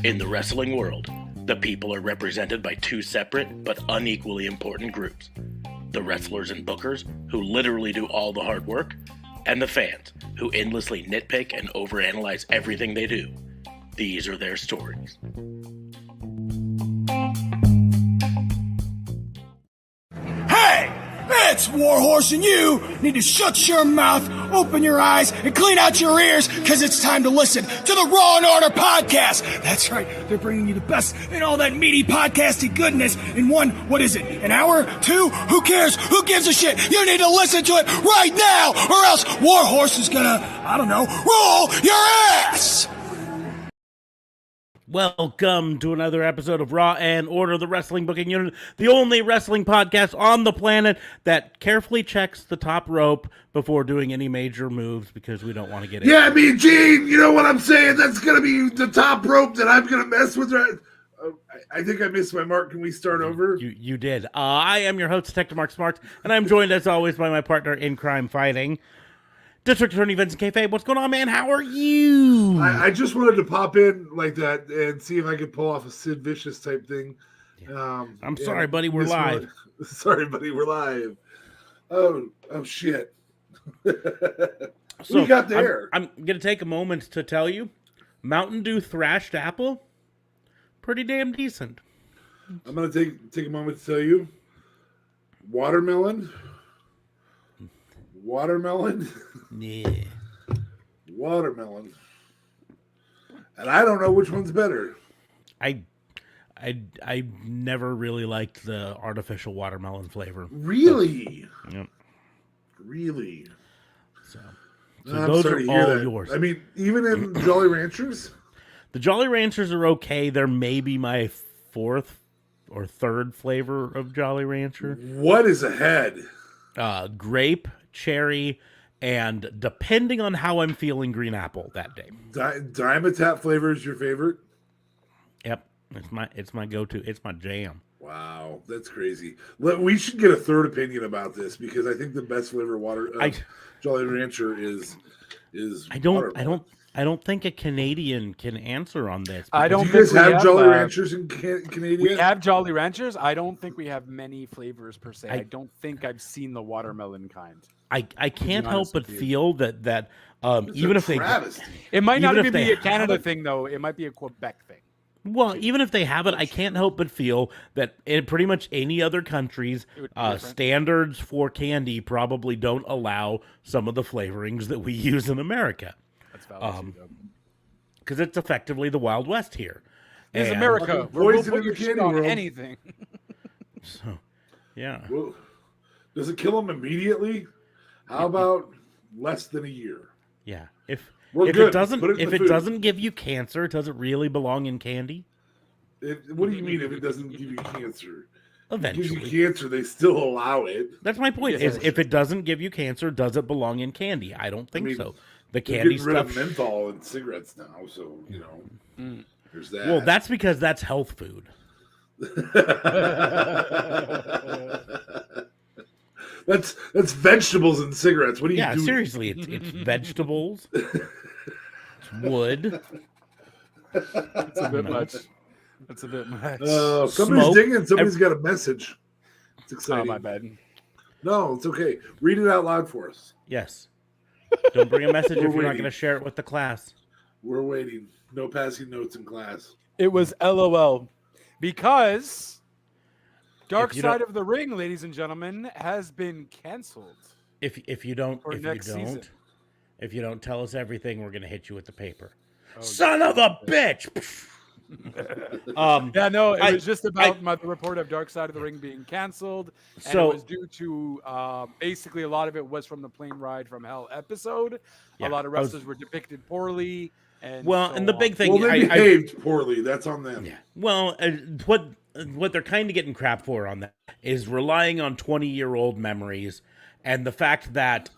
In the wrestling world, the people are represented by two separate but unequally important groups. The wrestlers and bookers, who literally do all the hard work, and the fans, who endlessly nitpick and overanalyze everything they do. These are their stories. Hey! It's Warhorse, and you need to shut your mouth, open your eyes, and clean out your ears, because it's time to listen to the Raw and Order podcast. That's right, they're bringing you the best in all that meaty podcasty goodness in one, what is it, an hour? Two? Who cares? Who gives a shit? You need to listen to it right now, or else Warhorse is gonna, I don't know, roll your ass! Welcome to another episode of Raw and Order, the wrestling booking unit, the only wrestling podcast on the planet that carefully checks the top rope before doing any major moves because we don't want to get in. Yeah, I mean, Gene, you know what I'm saying? That's going to be the top rope that I'm going to mess with. I think I missed my mark. Can we start over? You did. I am your host, Detective Mark Smart, and I'm joined as always by my partner in crime fighting, District Attorney Vincent Kayfabe. What's going on, man? How are you? I just wanted to pop in like that and see if I could pull off a Sid Vicious type thing. I'm sorry, buddy. We're live. Sorry, buddy. We're live. Oh shit. So we got there. I'm going to take a moment to tell you, Mountain Dew Thrashed Apple, pretty damn decent. I'm going to take a moment to tell you, watermelon. Yeah. Watermelon. And I don't know which one's better. I never really liked the artificial watermelon flavor. Really? Yep. Really? So I'm those sorry are to hear all that. yours. I mean, even in Jolly Ranchers? The Jolly Ranchers are okay. They're maybe my fourth or third flavor of Jolly Rancher. What is ahead? Grape, cherry, and depending on how I'm feeling, green apple that day. Dimetap flavor is your favorite? Yep, it's my go-to. It's my jam. Wow, that's crazy. We should get a third opinion about this because I think the best flavor Jolly Rancher is I don't think a Canadian can answer on this. I don't Do you think guys we have Jolly Ranchers in Canadian? We have Jolly Ranchers. I don't think we have many flavors per se. I don't think I've seen the watermelon kind. I can't help but feel that even if it might not even even if be they a Canada thing though. It might be a Quebec thing. well, even if they have it, I can't help but feel that in pretty much any other countries, standards for candy probably don't allow some of the flavorings that we use in America. That's valid Because it's effectively the Wild West here. It's And- America. We'll Poison put in your the shit candy on world. anything. So, yeah. Well, does it kill them immediately? How about less than a year? Yeah. If We're it good. doesn't Put it in if the it food. doesn't give you cancer, does it really belong in candy? What do you mean if it doesn't give you cancer? If it Eventually. gives you cancer, they still allow it. That's my point. Yeah. Is if it doesn't give you cancer, does it belong in candy? I don't think mean, so. The They're candy getting rid of stuff. menthol in cigarettes now, so there's that. Well, that's because that's health food. that's vegetables in cigarettes. What do you Yeah, do? seriously, it's vegetables. It's wood. That's a bit much. That's a bit much. Somebody's Smoke. digging. Somebody's got a message. It's Oh, exciting. my bad. No, it's okay. Read it out loud for us. Yes. Don't bring a message if We're you're not waiting. going to share it with the class. We're waiting. No passing notes in class. It was LOL because Dark If you Side don't- of the Ring, ladies and gentlemen, has been canceled. If you don't For next season. if you don't tell us everything, we're going to hit you with the paper. Oh, Son of a bitch. Yeah, no, it I- was just about the report of Dark Side of the Ring being canceled. And So- it was due to basically a lot of it was from the Plane Ride from Hell episode. Yeah, A lot of I was- wrestlers were depicted poorly. And Well, so and the big on. thing Well, they behaved poorly. That's on them. Yeah. Well, what they're kind of getting crap for on that is relying on 20-year-old memories, and the fact that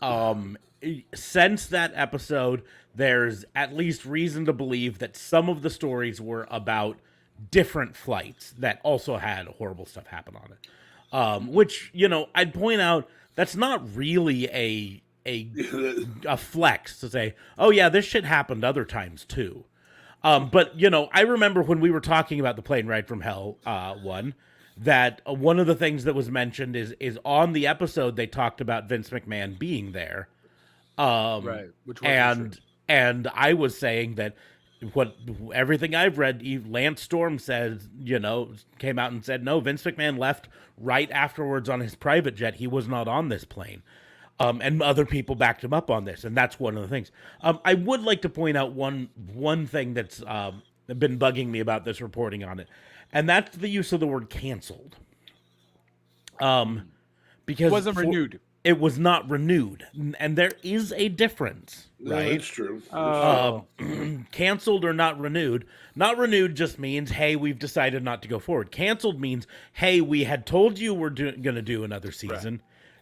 since that episode, there's at least reason to believe that some of the stories were about different flights that also had horrible stuff happen on it. Which, I'd point out that's not really a flex to say, oh yeah, this shit happened other times too. But you know, I remember when we were talking about the plane ride from hell one, that one of the things that was mentioned is on the episode they talked about Vince McMahon being there. Right, which wasn't and true. and I was saying that what everything I've read, Lance Storm says, you know, came out and said no, Vince McMahon left right afterwards on his private jet. He was not on this plane. And other people backed him up on this, and that's one of the things. I would like to point out one thing that's been bugging me about this reporting on it, and that's the use of the word "canceled." Because It wasn't renewed. It was not renewed, and there is a difference, right? That's true. Canceled or not renewed. Not renewed just means, hey, we've decided not to go forward. Canceled means, hey, we had told you we're going to do another season,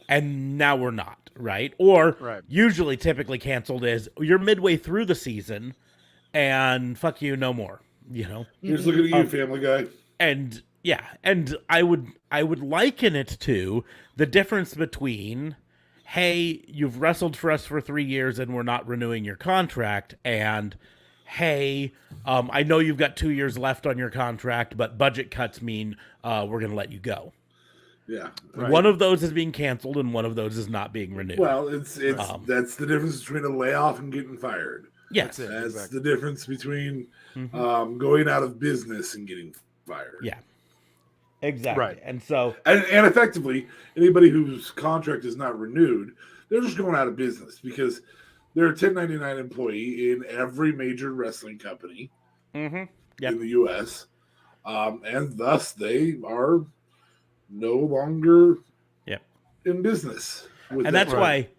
and now we're not, right? Or usually, typically canceled is you're midway through the season, and fuck you, no more. You know, Here's looking at you, Family Guy. and yeah, and I would liken it to the difference between, hey, you've wrestled for us for 3 years and we're not renewing your contract, and hey, I know you've got 2 years left on your contract, but budget cuts mean we're going to let you go. Yeah. One of those is being canceled, and one of those is not being renewed. Well, it's that's the difference between a layoff and getting fired. Yes, That's the difference between going out of business and getting fired. Yeah, exactly. Right, and so and effectively, anybody whose contract is not renewed, they're just going out of business because they're a 1099 employee in every major wrestling company in the U.S., and thus they are no longer in business. And that's why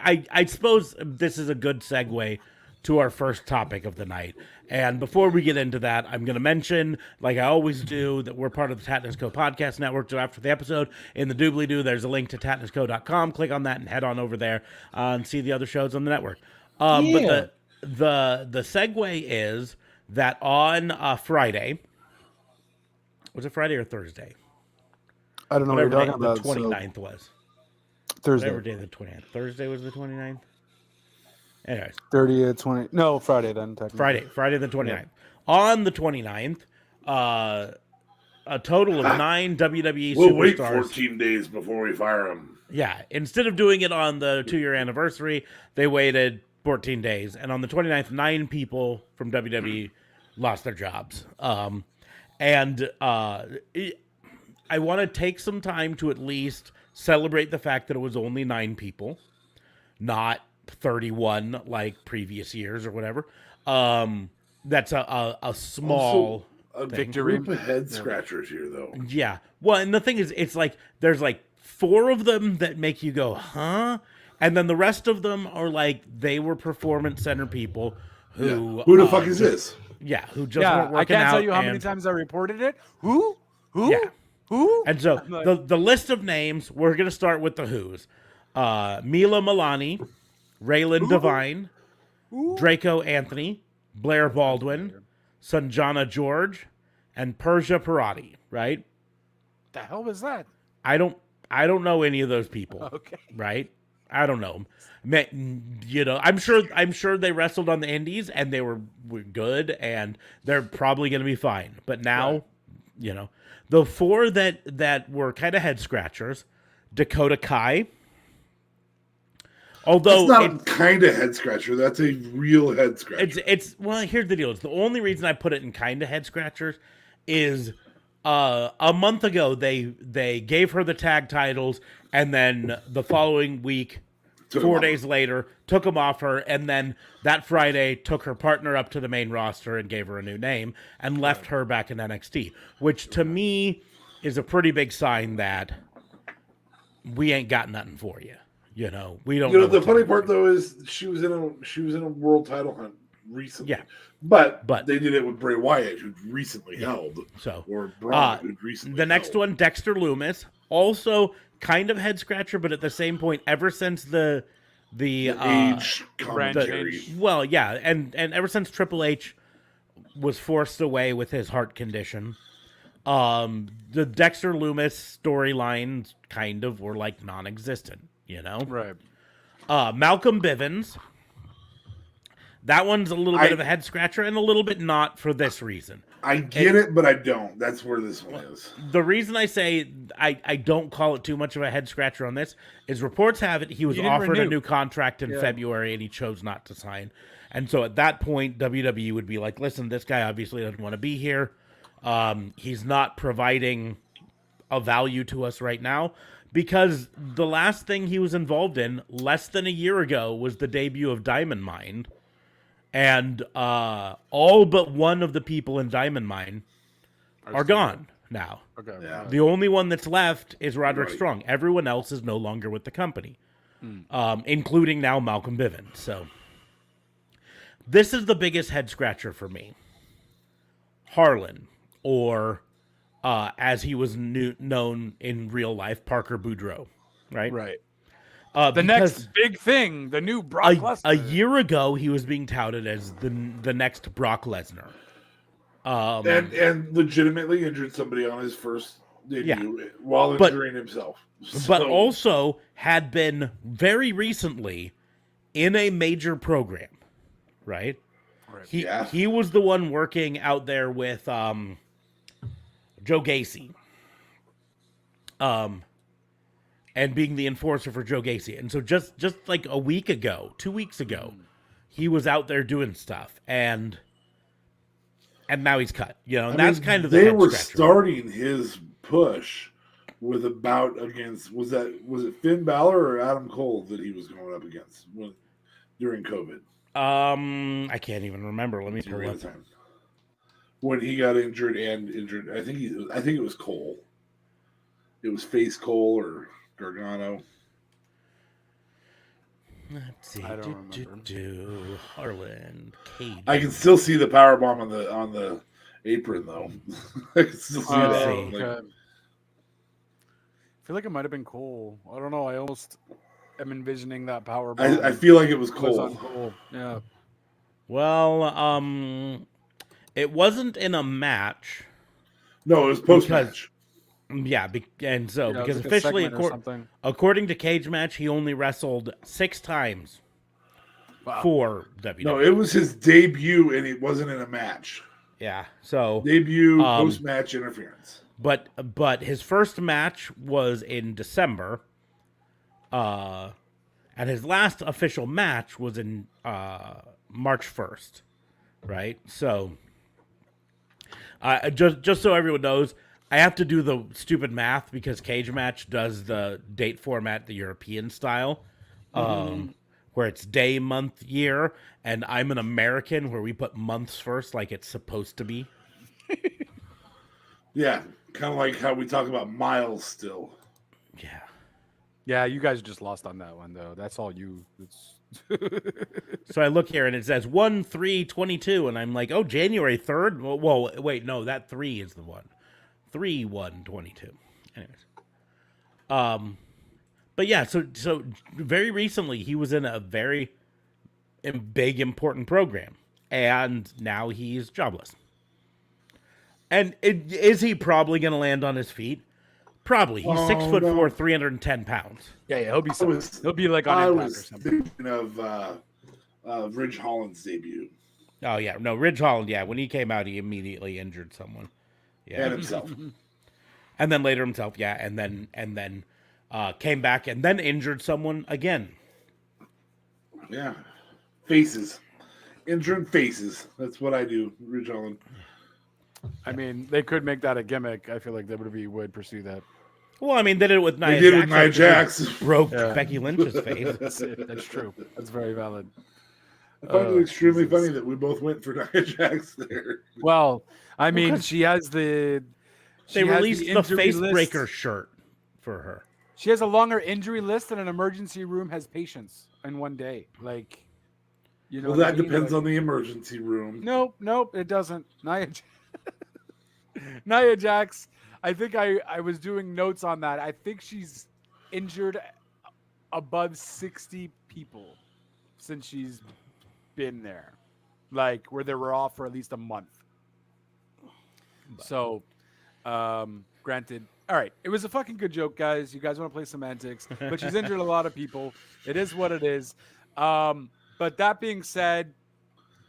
I suppose this is a good segue to our first topic of the night. And before we get into that, I'm going to mention, like I always do, that we're part of the Tatnus Co. podcast network. So after the episode, in the doobly-doo, there's a link to tatnusco.com. Click on that and head on over there and see the other shows on the network. But the segue is that on Friday, was it Friday or Thursday? I don't know Whatever what you're talking the about. 29th was. Thursday. Whatever day the 29th. Thursday was the 29th? Anyways. 30th, 20. No, Friday then. Technically. Friday the 29th. Yeah. On the 29th, a total of 9 WWE we'll superstars. Wait 14 days before we fire them. Yeah. Instead of doing it on the 2-year anniversary, they waited 14 days. And on the 29th, 9 people from WWE lost their jobs. I want to take some time to at least celebrate the fact that it was only 9 people, not 31 like previous years or whatever. That's a small victory. Group of head scratchers here, though. Yeah. Well, and the thing is, it's like there's like 4 of them that make you go, huh? And then the rest of them are like they were performance center people who. Yeah. Who the fuck is this? Yeah, who just weren't working out. I can't tell you how many times I reported it. Who? Yeah. Who? And so the list of names, we're going to start with the who's. Mila Milani, Raylan Devine, Draco Anthony, Blair Baldwin, Sanjana George, and Persia Parati, right? The hell was that? I don't know any of those people. Okay. Right? I don't know them. You know, I'm sure they wrestled on the indies and they were good and they're probably going to be fine. But now, you know, the 4 that were kind of head scratchers, Dakota Kai. Although that's not kind of head scratcher, that's a real head scratcher. It's well, here's the deal. It's the only reason I put it in kind of head scratchers is a month ago they gave her the tag titles, and then the following week, 4 days later, took them off her, and then that Friday took her partner up to the main roster and gave her a new name and left her back in NXT, which to me is a pretty big sign that we ain't got nothing for you. You know, we don't. You know the funny part though is she was in a world title hunt recently. Yeah, but they did it with Bray Wyatt, who recently held. So or Braun, who recently the next held. one, Dexter Loomis, also kind of head scratcher, but at the same point, ever since the age commentary. Well, yeah, and ever since Triple H was forced away with his heart condition, the Dexter Loomis storylines kind of were like non-existent. You know, right? Malcolm Bivens, That one's a little bit of a head scratcher and a little bit not for this reason. I get it, but I don't. That's where this one is. The reason I say I don't call it too much of a head scratcher on this is reports have it he was offered a new contract in February and he chose not to sign. And so at that point, WWE would be like, listen, this guy obviously doesn't want to be here. He's not providing a value to us right now, because the last thing he was involved in less than a year ago was the debut of Diamond Mine. And all but one of the people in Diamond Mine are gone now. Okay. Yeah. The only one that's left is Roderick Strong. Everyone else is no longer with the company, including now Malcolm Bivens. So this is the biggest head scratcher for me. Harlan, or as he was known in real life, Parker Boudreaux, right? Right. The next big thing, the new Brock Lesnar. A year ago, he was being touted as the next Brock Lesnar. And legitimately injured somebody on his first debut while injuring himself. But also had been very recently in a major program, right? He was the one working out there with Joe Gacy. And being the enforcer for Joe Gacy. And so just like a week ago, 2 weeks ago, he was out there doing stuff. And now he's cut. You know, and that's kind of the they head were scratcher. starting his push with a bout against was it Finn Balor or Adam Cole that he was going up against during COVID? I can't even remember. Let me pull up. When he got injured, I think it was Cole. It was Face Cole or Gargano. Let's see. I don't remember. Harlan, Cage. I can still see the power bomb on the apron though. I can still see that. Okay. I feel like it might have been Cole. I don't know. I almost am envisioning that power bomb. I feel like it was Cole. On Cole. Yeah. Well, it wasn't in a match. No, it was post match. Yeah, and so because like officially, according to Cage Match, he only wrestled 6 times for WWE. No, it was his debut, and it wasn't in a match. Yeah, so debut post match interference. But his first match was in December, and his last official match was in March 1st, right? So, just so everyone knows, I have to do the stupid math because Cage Match does the date format the European style, where it's day, month, year, and I'm an American where we put months first like it's supposed to be. Yeah, kind of like how we talk about miles still. Yeah. Yeah, you guys just lost on that one, though. That's all you. So I look here and it says 1/3/22, and I'm like, oh, January 3rd? Well, wait, no, that 3 is the one. 3/1/22. Anyways. But yeah, so very recently he was in a very big, important program, and now he's jobless. And is he probably going to land on his feet? Probably. He's 6'4", 310 pounds. Yeah, he'll be. He'll be like on Impact or something. Thinking of Ridge Holland's debut. Oh yeah, no, Ridge Holland. Yeah, when he came out, he immediately injured someone. Yeah, and himself. And then later himself. Yeah, and then came back and then injured someone again. Yeah, faces, injured faces. That's what I do, Ridge Holland. I mean, they could make that a gimmick. I feel like WWE would pursue that. Well, I mean, they did it with Nia Jax. They did with Nia Jax. Broke Becky Lynch's face. That's true. That's very valid. I find it extremely funny that we both went for Nia Jax there. Well, I mean, she has the... They released the face breaker shirt for her. She has a longer injury list than an emergency room has patients in one day. Like, you know. Well, that depends on the emergency room. Nope, it doesn't. Nia Jax, I think I was doing notes on that. I think she's injured above 60 people since she's been there. Like, where they were off for at least a month. So, granted, all right, it was a fucking good joke, guys. You guys want to play semantics, but she's injured a lot of people. It is what it is. But that being said,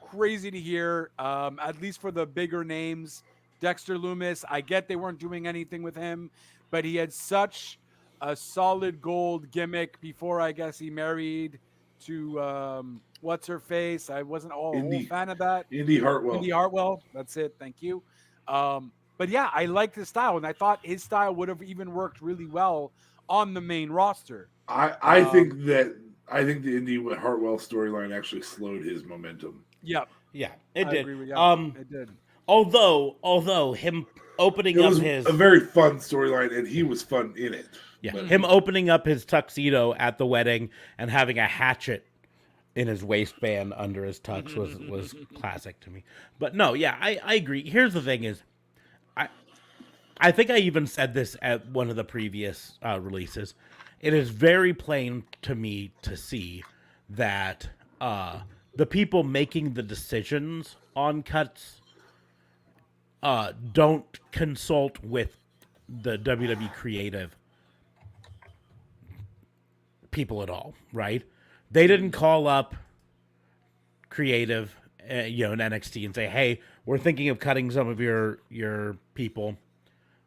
crazy to hear. At least for the bigger names, Dexter Loomis. I get they weren't doing anything with him, but he had such a solid gold gimmick before. I guess he married to what's her face. I wasn't a whole fan of that. Indy Hartwell. Indy Hartwell. That's it. Thank you. But yeah, I liked his style, and I thought his style would have even worked really well on the main roster. I think the Indy Hartwell storyline actually slowed his momentum. Yep. Yeah, it I did. agree with you. It did. Although him opening up his a very fun storyline, and he was fun in it. Yeah, But him opening up his tuxedo at the wedding and having a hatchet in his waistband under his tux was classic to me. But no, yeah, I agree. Here's the thing is, I think I even said this at one of the previous releases. It is very plain to me to see that the people making the decisions on cuts don't consult with the WWE creative people at all, right? They didn't call up creative, in NXT and say, "Hey, we're thinking of cutting some of your people.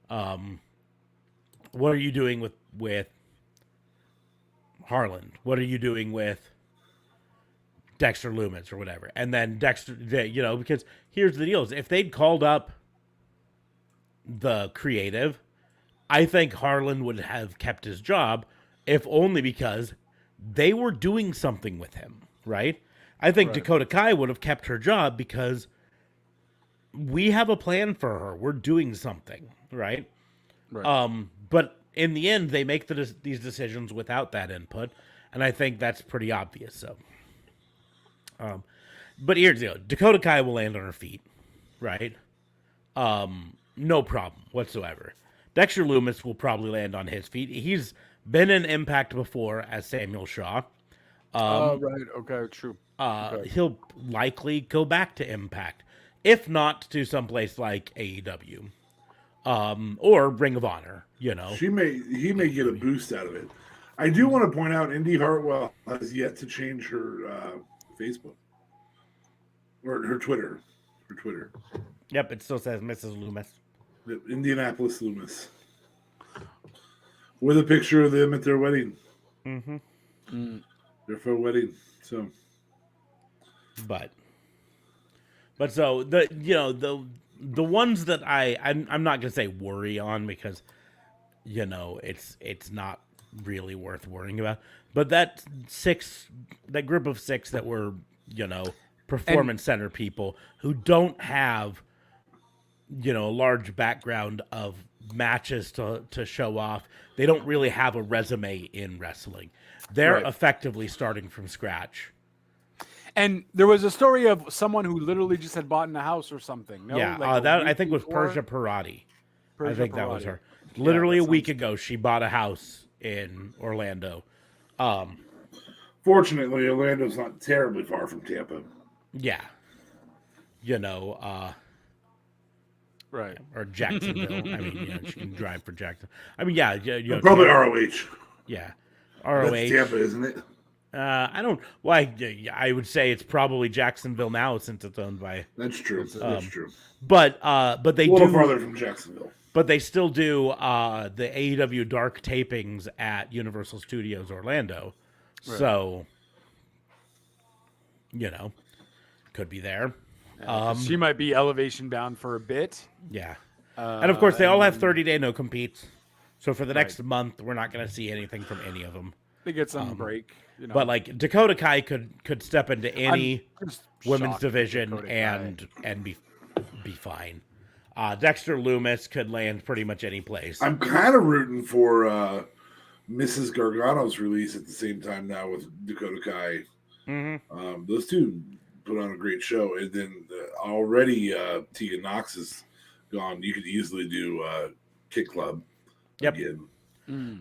What are you doing with Harland? What are you doing with Dexter Loomis or whatever?" And then Dexter, because here's the deal: is if they'd called up the creative, I think Harland would have kept his job, if only because they were doing something with him, right? I think Dakota Kai would have kept her job because we have a plan for her. We're doing something, right? But in the end, they make these decisions without that input, and I think that's pretty obvious. So, but here's the deal: Dakota Kai will land on her feet, right? No problem whatsoever. Dexter Loomis will probably land on his feet. He's been in Impact before as Samuel Shaw. Right. Okay. True. He'll likely go back to Impact, if not to someplace like AEW, or Ring of Honor. He may get a boost out of it. I do want to point out Indy Hartwell has yet to change her Facebook or her Twitter. Yep, it still says Mrs. Loomis. Indianapolis Loomis. With a picture of them at their wedding. Mm-hmm. Their faux wedding. So, but so the ones that I'm not gonna say worry on because it's not really worth worrying about. But that group of 6 that were performance center people who don't have a large background of matches to show off. They don't really have a resume in wrestling. They're effectively starting from scratch. And there was a story of someone who literally just had bought in a house or something. No? Yeah, Like that I think was Persia Parati. I think that was her. Literally a week ago, she bought a house in Orlando. Fortunately, Orlando's not terribly far from Tampa. Yeah. Right. Or Jacksonville. I mean, she can drive for Jacksonville. I mean, yeah. Probably ROH. Yeah. ROH. That's Tampa, isn't it? I don't. Well, I would say it's probably Jacksonville now since it's owned by. That's true. That's true. But they a little do farther from Jacksonville. But they still do the AEW Dark tapings at Universal Studios Orlando, so could be there. She might be elevation bound for a bit. Yeah, and of course they all have 30-day no competes. So for the next month, we're not going to see anything from any of them. They get some break, But like Dakota Kai could step into any women's division and be fine. Dexter Loomis could land pretty much any place. I'm kind of rooting for Mrs. Gargano's release at the same time now with Dakota Kai. Mm-hmm. Those two put on a great show, and then already Tegan Knox is gone. You could easily do Kick Club. Yep. Again.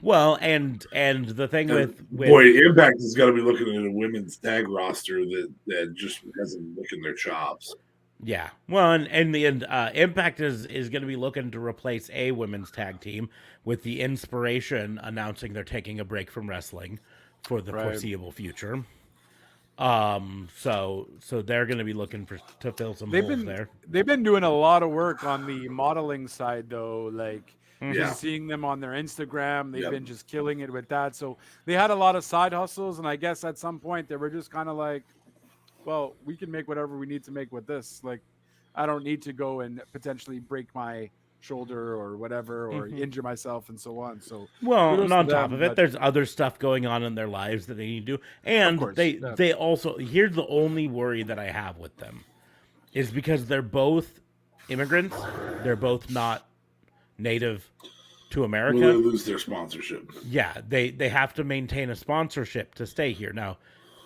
Well, and the thing with boy, Impact is going to be looking at a women's tag roster that just hasn't licking their chops. Yeah. Well, and in the end, Impact is going to be looking to replace a women's tag team with the Inspiration announcing they're taking a break from wrestling for the foreseeable future. So they're going to be looking to fill some holes there. They've been doing a lot of work on the modeling side, though. Like just seeing them on their Instagram, they've been just killing it with that. So they had a lot of side hustles, and I guess at some point they were just kind of like, well, we can make whatever we need to make with this. Like, I don't need to go and potentially break my shoulder or whatever, or injure myself and so on. So, well, and on top of it, there's other stuff going on in their lives that they need to do. And they also, here's the only worry that I have with them is because they're both immigrants. They're both not native to America. Will they lose their sponsorship? Yeah, they have to maintain a sponsorship to stay here. Now,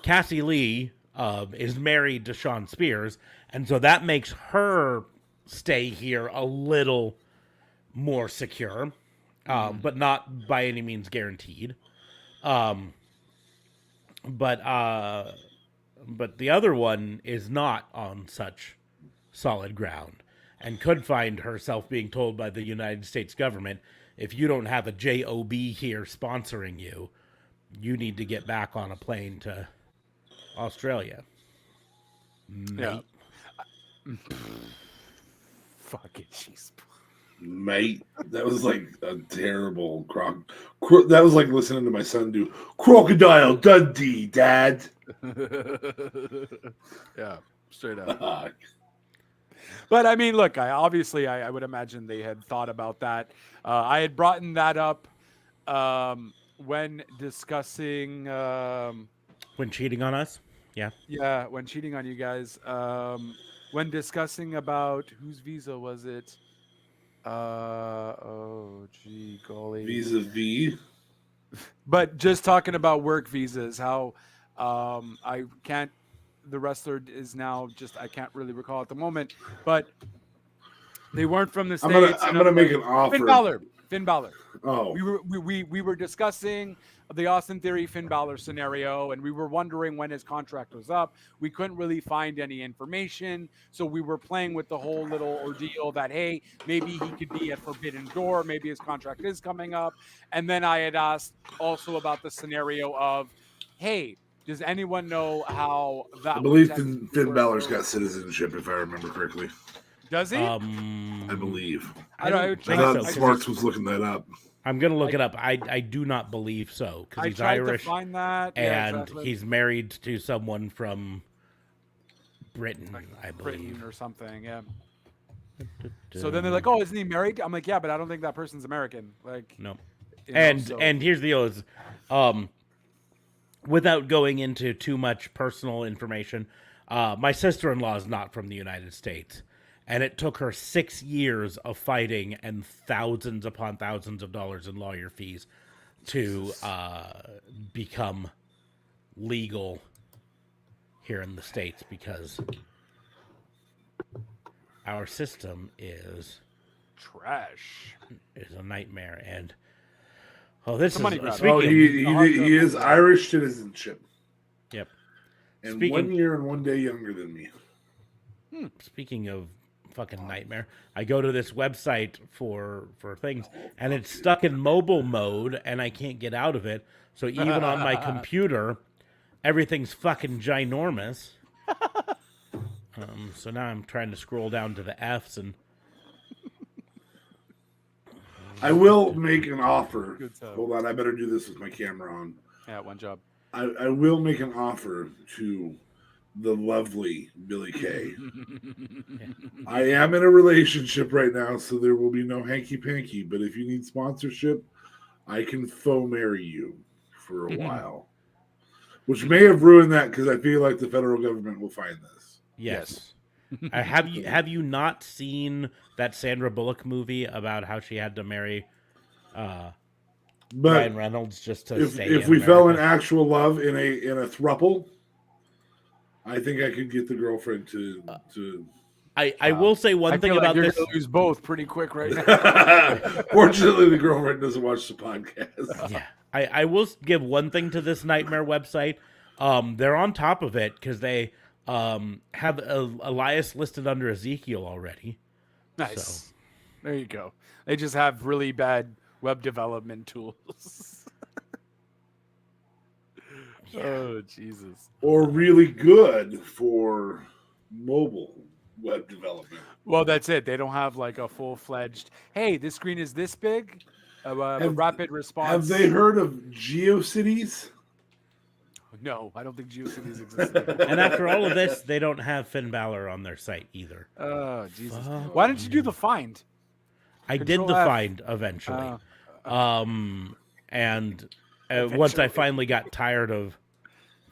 Cassie Lee is married to Sean Spears, and so that makes her stay here a little more secure, but not by any means guaranteed. But the other one is not on such solid ground and could find herself being told by the United States government, if you don't have a JOB here sponsoring you, you need to get back on a plane to Australia. Yeah. Fucking jeez. Mate, that was like a terrible that was like listening to my son do Crocodile Dundee, Dad. Yeah, straight up. But I mean, look, I would imagine they had thought about that. I had brought that up when discussing when cheating on us. Yeah, when cheating on you guys. When discussing about whose visa was it? Oh, gee, golly. Visa V. But just talking about work visas, how I can't. The wrestler is now just I can't really recall at the moment, but they weren't from the States. I'm gonna make an offer. Finn Balor. Oh, we were discussing the Austin Theory Finn Balor scenario, and we were wondering when his contract was up. We couldn't really find any information, so we were playing with the whole little ordeal that hey, maybe he could be at Forbidden Door, maybe his contract is coming up. And then I had asked also about the scenario of, hey, does anyone know how that? I believe Finn Balor's got citizenship, if I remember correctly. Does he? I believe. I thought Sparks was looking that up. I'm gonna look it up. I do not believe so because he's Irish. To find that. And he's married to someone from Britain, I believe, Britain or something. Yeah. So then they're like, "Oh, isn't he married?" I'm like, "Yeah, but I don't think that person's American." Like, no. And here's the deal: is, without going into too much personal information, my sister-in-law is not from the United States. And it took her 6 years of fighting and thousands upon thousands of dollars in lawyer fees to become legal here in the States because our system is trash. Is a nightmare. And this is he is Irish citizenship. Yep. And 1 year and 1 day younger than me. Speaking of fucking nightmare, I go to this website for things and it's stuck in mobile mode and I can't get out of it. So even on my computer, everything's fucking ginormous. So now I'm trying to scroll down to the F's and I will make an offer. Hold on, I better do this with my camera on. Yeah, one job. I will make an offer to the lovely Billy Kay. I am in a relationship right now, so there will be no hanky-panky, but if you need sponsorship, I can faux marry you for a while. Which may have ruined that because I feel like the federal government will find this. Yes. Have you not seen that Sandra Bullock movie about how she had to marry Ryan Reynolds just to stay if we fell in actual love in a throuple, I think I could get the girlfriend to. I will say one thing about you're this. Gonna lose both pretty quick right now. Fortunately, the girlfriend doesn't watch the podcast. Yeah, I will give one thing to this nightmare website. They're on top of it because they have Elias listed under Ezekiel already. Nice. So. There you go. They just have really bad web development tools. Oh, Jesus. Or really good for mobile web development. Well, that's it. They don't have like a full-fledged, hey, this screen is this big, a rapid response. Have they heard of GeoCities? No, I don't think GeoCities exists anymore. And after all of this, they don't have Finn Balor on their site either. Oh, Jesus. Fuck. Why didn't you do the find? I did Control the F. find eventually. And once I finally got tired of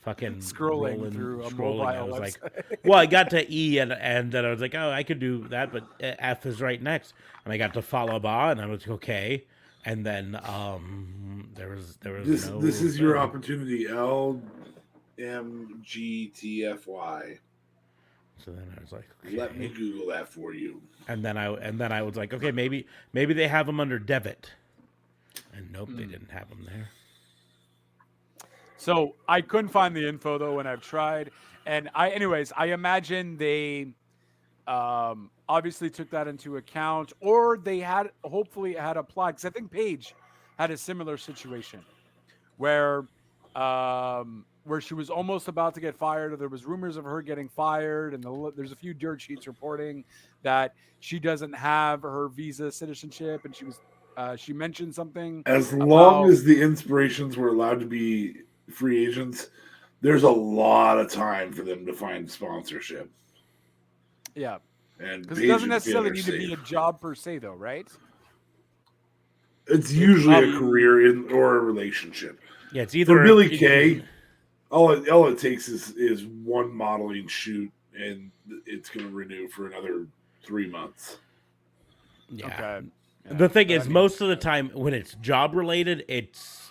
fucking Scrolling through a mobile I was website. like, well, I got to E and then I was like, oh, I could do that, but F is right next. And I got to follow bar and I was okay. And then there was This is your opportunity. LMGTFY. So then I was like, okay. Let me Google that for you. And then I was like, okay, maybe they have them under debit. And nope, they didn't have them there. So I couldn't find the info though when I've tried. And I imagine they obviously took that into account, or they hopefully had applied, because I think Paige had a similar situation where she was almost about to get fired, or there was rumors of her getting fired, and there's a few dirt sheets reporting that she doesn't have her visa citizenship, and she mentioned something. As long as the inspirations were allowed to be free agents, there's a lot of time for them to find sponsorship. Yeah. And because it doesn't necessarily need to be a job per se, though, right? It's usually a career or a relationship. Yeah, it's either for Billy Kay. All it takes is one modeling shoot, and it's going to renew for another 3 months. Yeah. Okay. Yeah. The thing is, most of the time when it's job related, it's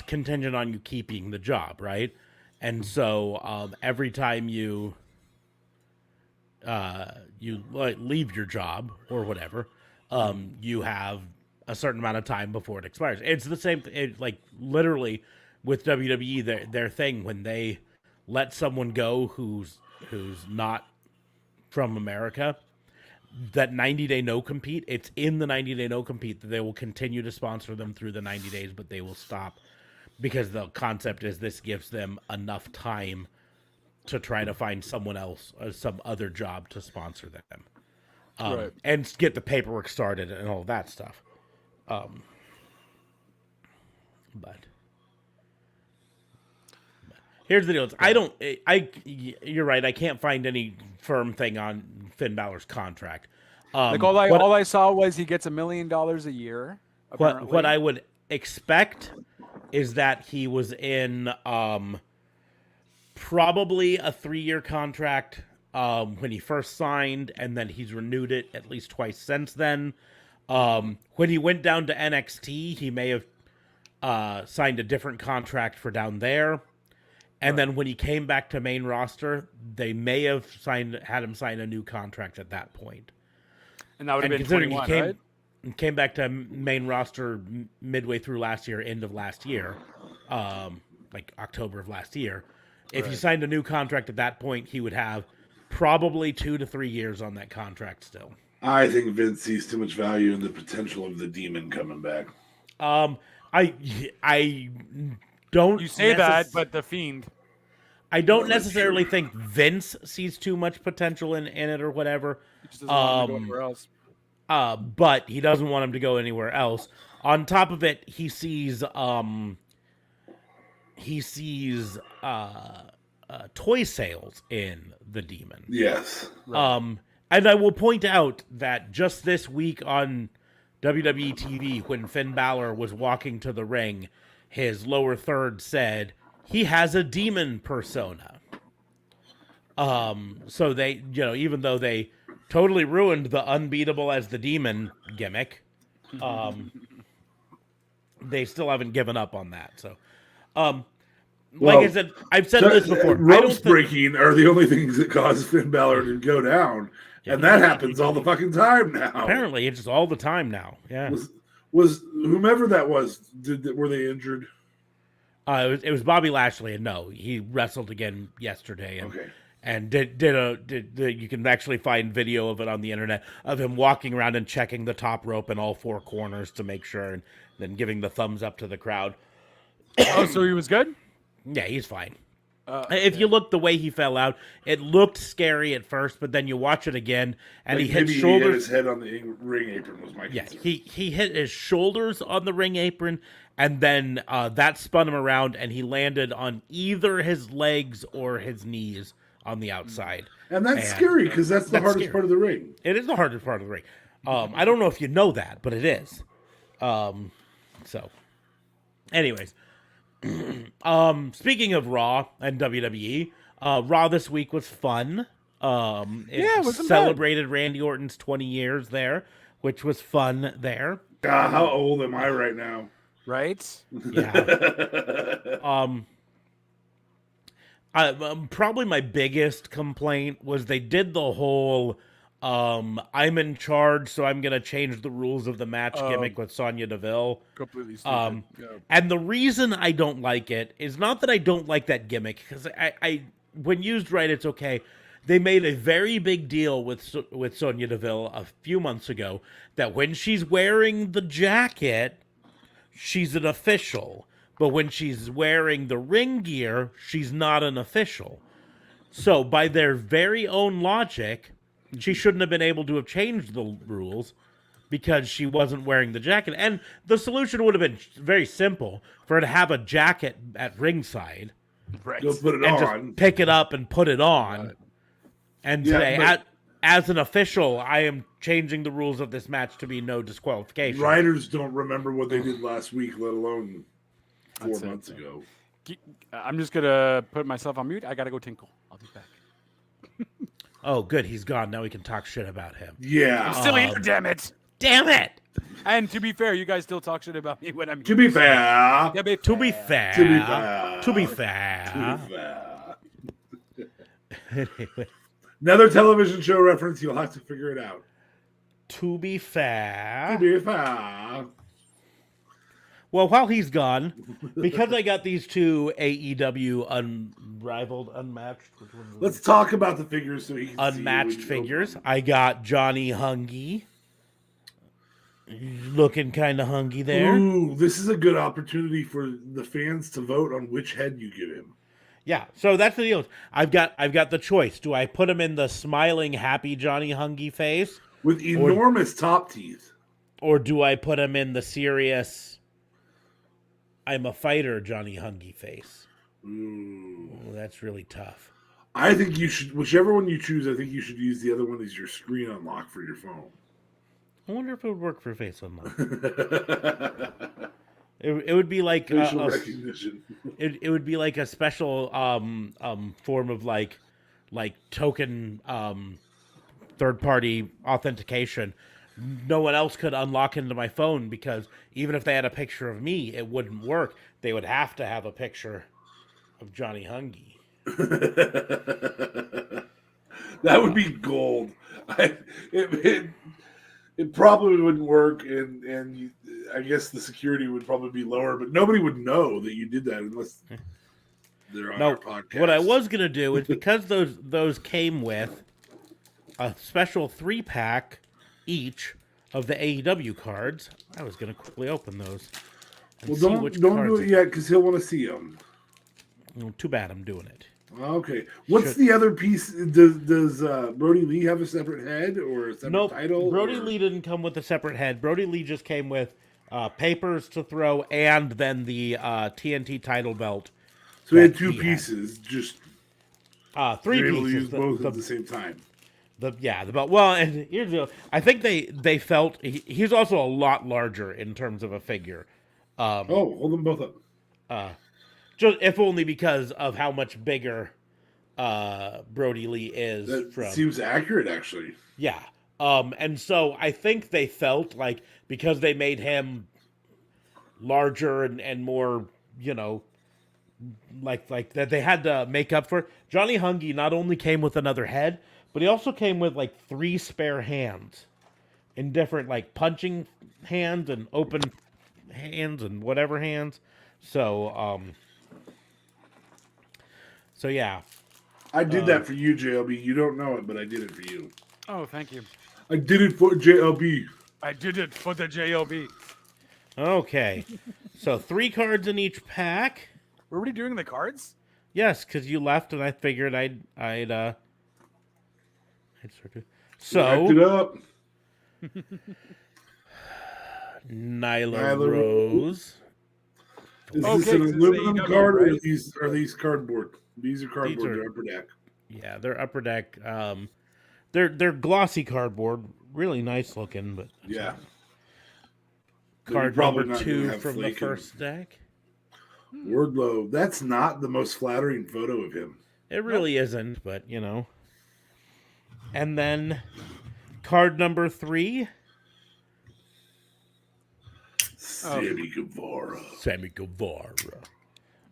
contingent on you keeping the job, right? And so every time you leave your job or whatever, you have a certain amount of time before it expires. It's the same. Like literally with WWE, their thing when they let someone go who's not from America, that 90-day no compete. It's in the 90-day no compete that they will continue to sponsor them through the 90 days, but they will stop because the concept is this gives them enough time to try to find someone else or some other job to sponsor them, Right. and get the paperwork started and all that stuff. But here's the deal. You're right. I can't find any firm thing on Finn Balor's contract. All I saw was he gets $1 million a year. What I would expect is that he was in probably a 3-year contract when he first signed, and then he's renewed it at least twice since then. When he went down to NXT, he may have signed a different contract for down there. And then when he came back to main roster, they may have had him sign a new contract at that point. And that would have been 21, right? Came back to main roster midway through last year, end of last year, like October of last year. If he signed a new contract at that point, he would have probably 2 to 3 years on that contract still. I think Vince sees too much value in the potential of the Demon coming back. I don't. You say that, but the Fiend. I don't necessarily think Vince sees too much potential in it or whatever. He just doesn't want him to go anywhere else. But he doesn't want him to go anywhere else. On top of it, he sees toy sales in the Demon. Yes. Right. And I will point out that just this week on WWE TV, when Finn Balor was walking to the ring, his lower third said he has a demon persona. So they, even though they totally ruined the unbeatable as the demon gimmick, they still haven't given up on that. So, like I said, I've said this before. Ropes breaking are the only things that cause Finn Balor to go down. And that happens all the fucking time now. Apparently, it's just all the time now. Yeah. Was whomever that was? Were they injured? It was Bobby Lashley, and no, he wrestled again yesterday, and you can actually find video of it on the internet of him walking around and checking the top rope in all 4 corners to make sure, and then giving the thumbs up to the crowd. Oh, so he was good? Yeah, he's fine. Okay. If you look the way he fell out, it looked scary at first, but then you watch it again, and Like, he hit maybe shoulders. He hit his head on the ring apron was my Yeah, concern. he hit his shoulders on the ring apron, and then that spun him around, and he landed on either his legs or his knees on the outside. And that's scary because that's the hardest part of the ring. It is the hardest part of the ring. I don't know if you know that, but it is. So, anyways, speaking of Raw and WWE, Raw this week was fun. It wasn't celebrated Randy Orton's 20 years there, which was fun there. God, how old am I right now? Right? Yeah. Probably my biggest complaint was they did the whole I'm in charge, so I'm gonna change the rules of the match gimmick with Sonya Deville. Completely stupid. And the reason I don't like it is not that I don't like that gimmick, because I when used right, it's okay. They made a very big deal with Sonya Deville a few months ago that when she's wearing the jacket, she's an official. But when she's wearing the ring gear, she's not an official. So by their very own logic, she shouldn't have been able to have changed the rules because she wasn't wearing the jacket. And the solution would have been very simple for her to have a jacket at ringside. Right. Go put it And on. just pick it up and put it on. And today, as an official, I am changing the rules of this match to be no disqualification. Writers don't remember what they did last week, let alone 4 months ago. I'm just gonna put myself on mute. I gotta go tinkle. I'll be back. Oh, good. He's gone. Now we can talk shit about him. Yeah. I'm still here, damn it! Damn it! And to be fair, you guys still talk shit about me when I'm To be fair. Yeah, To be fair. To be fair. To be fair. To be fair. Another television show reference, you'll have to figure it out. To be fair. To be fair. Well, while he's gone, because I got these two AEW unrivaled, unmatched. Which one was it? Let's talk about the figures so he can Unmatched see figures. I got Johnny Hungy. Looking kind of hungy there. Ooh, this is a good opportunity for the fans to vote on which head you give him. Yeah, so that's the deal. I've got the choice. Do I put him in the smiling, happy Johnny Hungy face, With enormous top teeth. or do I put him in the serious, I'm a fighter Johnny Hungy face? Ooh. Oh, that's really tough. I think you should, whichever one you choose, I think you should use the other one as your screen unlock for your phone. I wonder if it would work for face unlock. It would be like Facial recognition. It would be like a special form of like token third party authentication. No one else could unlock into my phone because even if they had a picture of me, it wouldn't work. They would have to have a picture of Johnny Hungy. That would be gold. It probably wouldn't work, and I guess the security would probably be lower, but nobody would know that you did that unless they're on our podcast. What I was gonna do is because those came with a special 3-pack each of the AEW cards, I was gonna quickly open those. And Well, see don't which do cards it yet because he'll want to see them. Oh, too bad I'm doing it. Okay. What's the other piece? Does Brody Lee have a separate head or a separate title? Brody Lee didn't come with a separate head. Brody Lee just came with papers to throw and then the TNT title belt. So he had two pieces, just three able to pieces. use both at the same time. The belt. Well, and here's the deal. I think they felt he's also a lot larger in terms of a figure. Hold them both up. Just if only because of how much bigger Brody Lee is. That seems accurate, actually. Yeah. And so I think they felt like because they made him larger and more, like that they had to make up for it. Johnny Hungy not only came with another head, but he also came with like 3 spare hands in different like punching hands and open hands and whatever hands. So yeah. I did that for you, JLB. You don't know it, but I did it for you. Oh, thank you. I did it for JLB. I did it for the JLB. Okay. So 3 cards in each pack. We're already doing the cards? Yes, because you left, and I figured I'd sort of. Wrapped it So up. Nyla Rose. Is Okay, this an 'cause it's aluminum AEW, card, or right? are these cardboard? These are cardboard. are- They're upper deck. Yeah, they're upper deck. They're glossy cardboard, really nice looking, but Yeah. card You're probably number not gonna 2 have from the flake and- first deck. Wardlow. That's not the most flattering photo of him. It really isn't, but And then card number 3, Sammy Guevara. Sammy Guevara.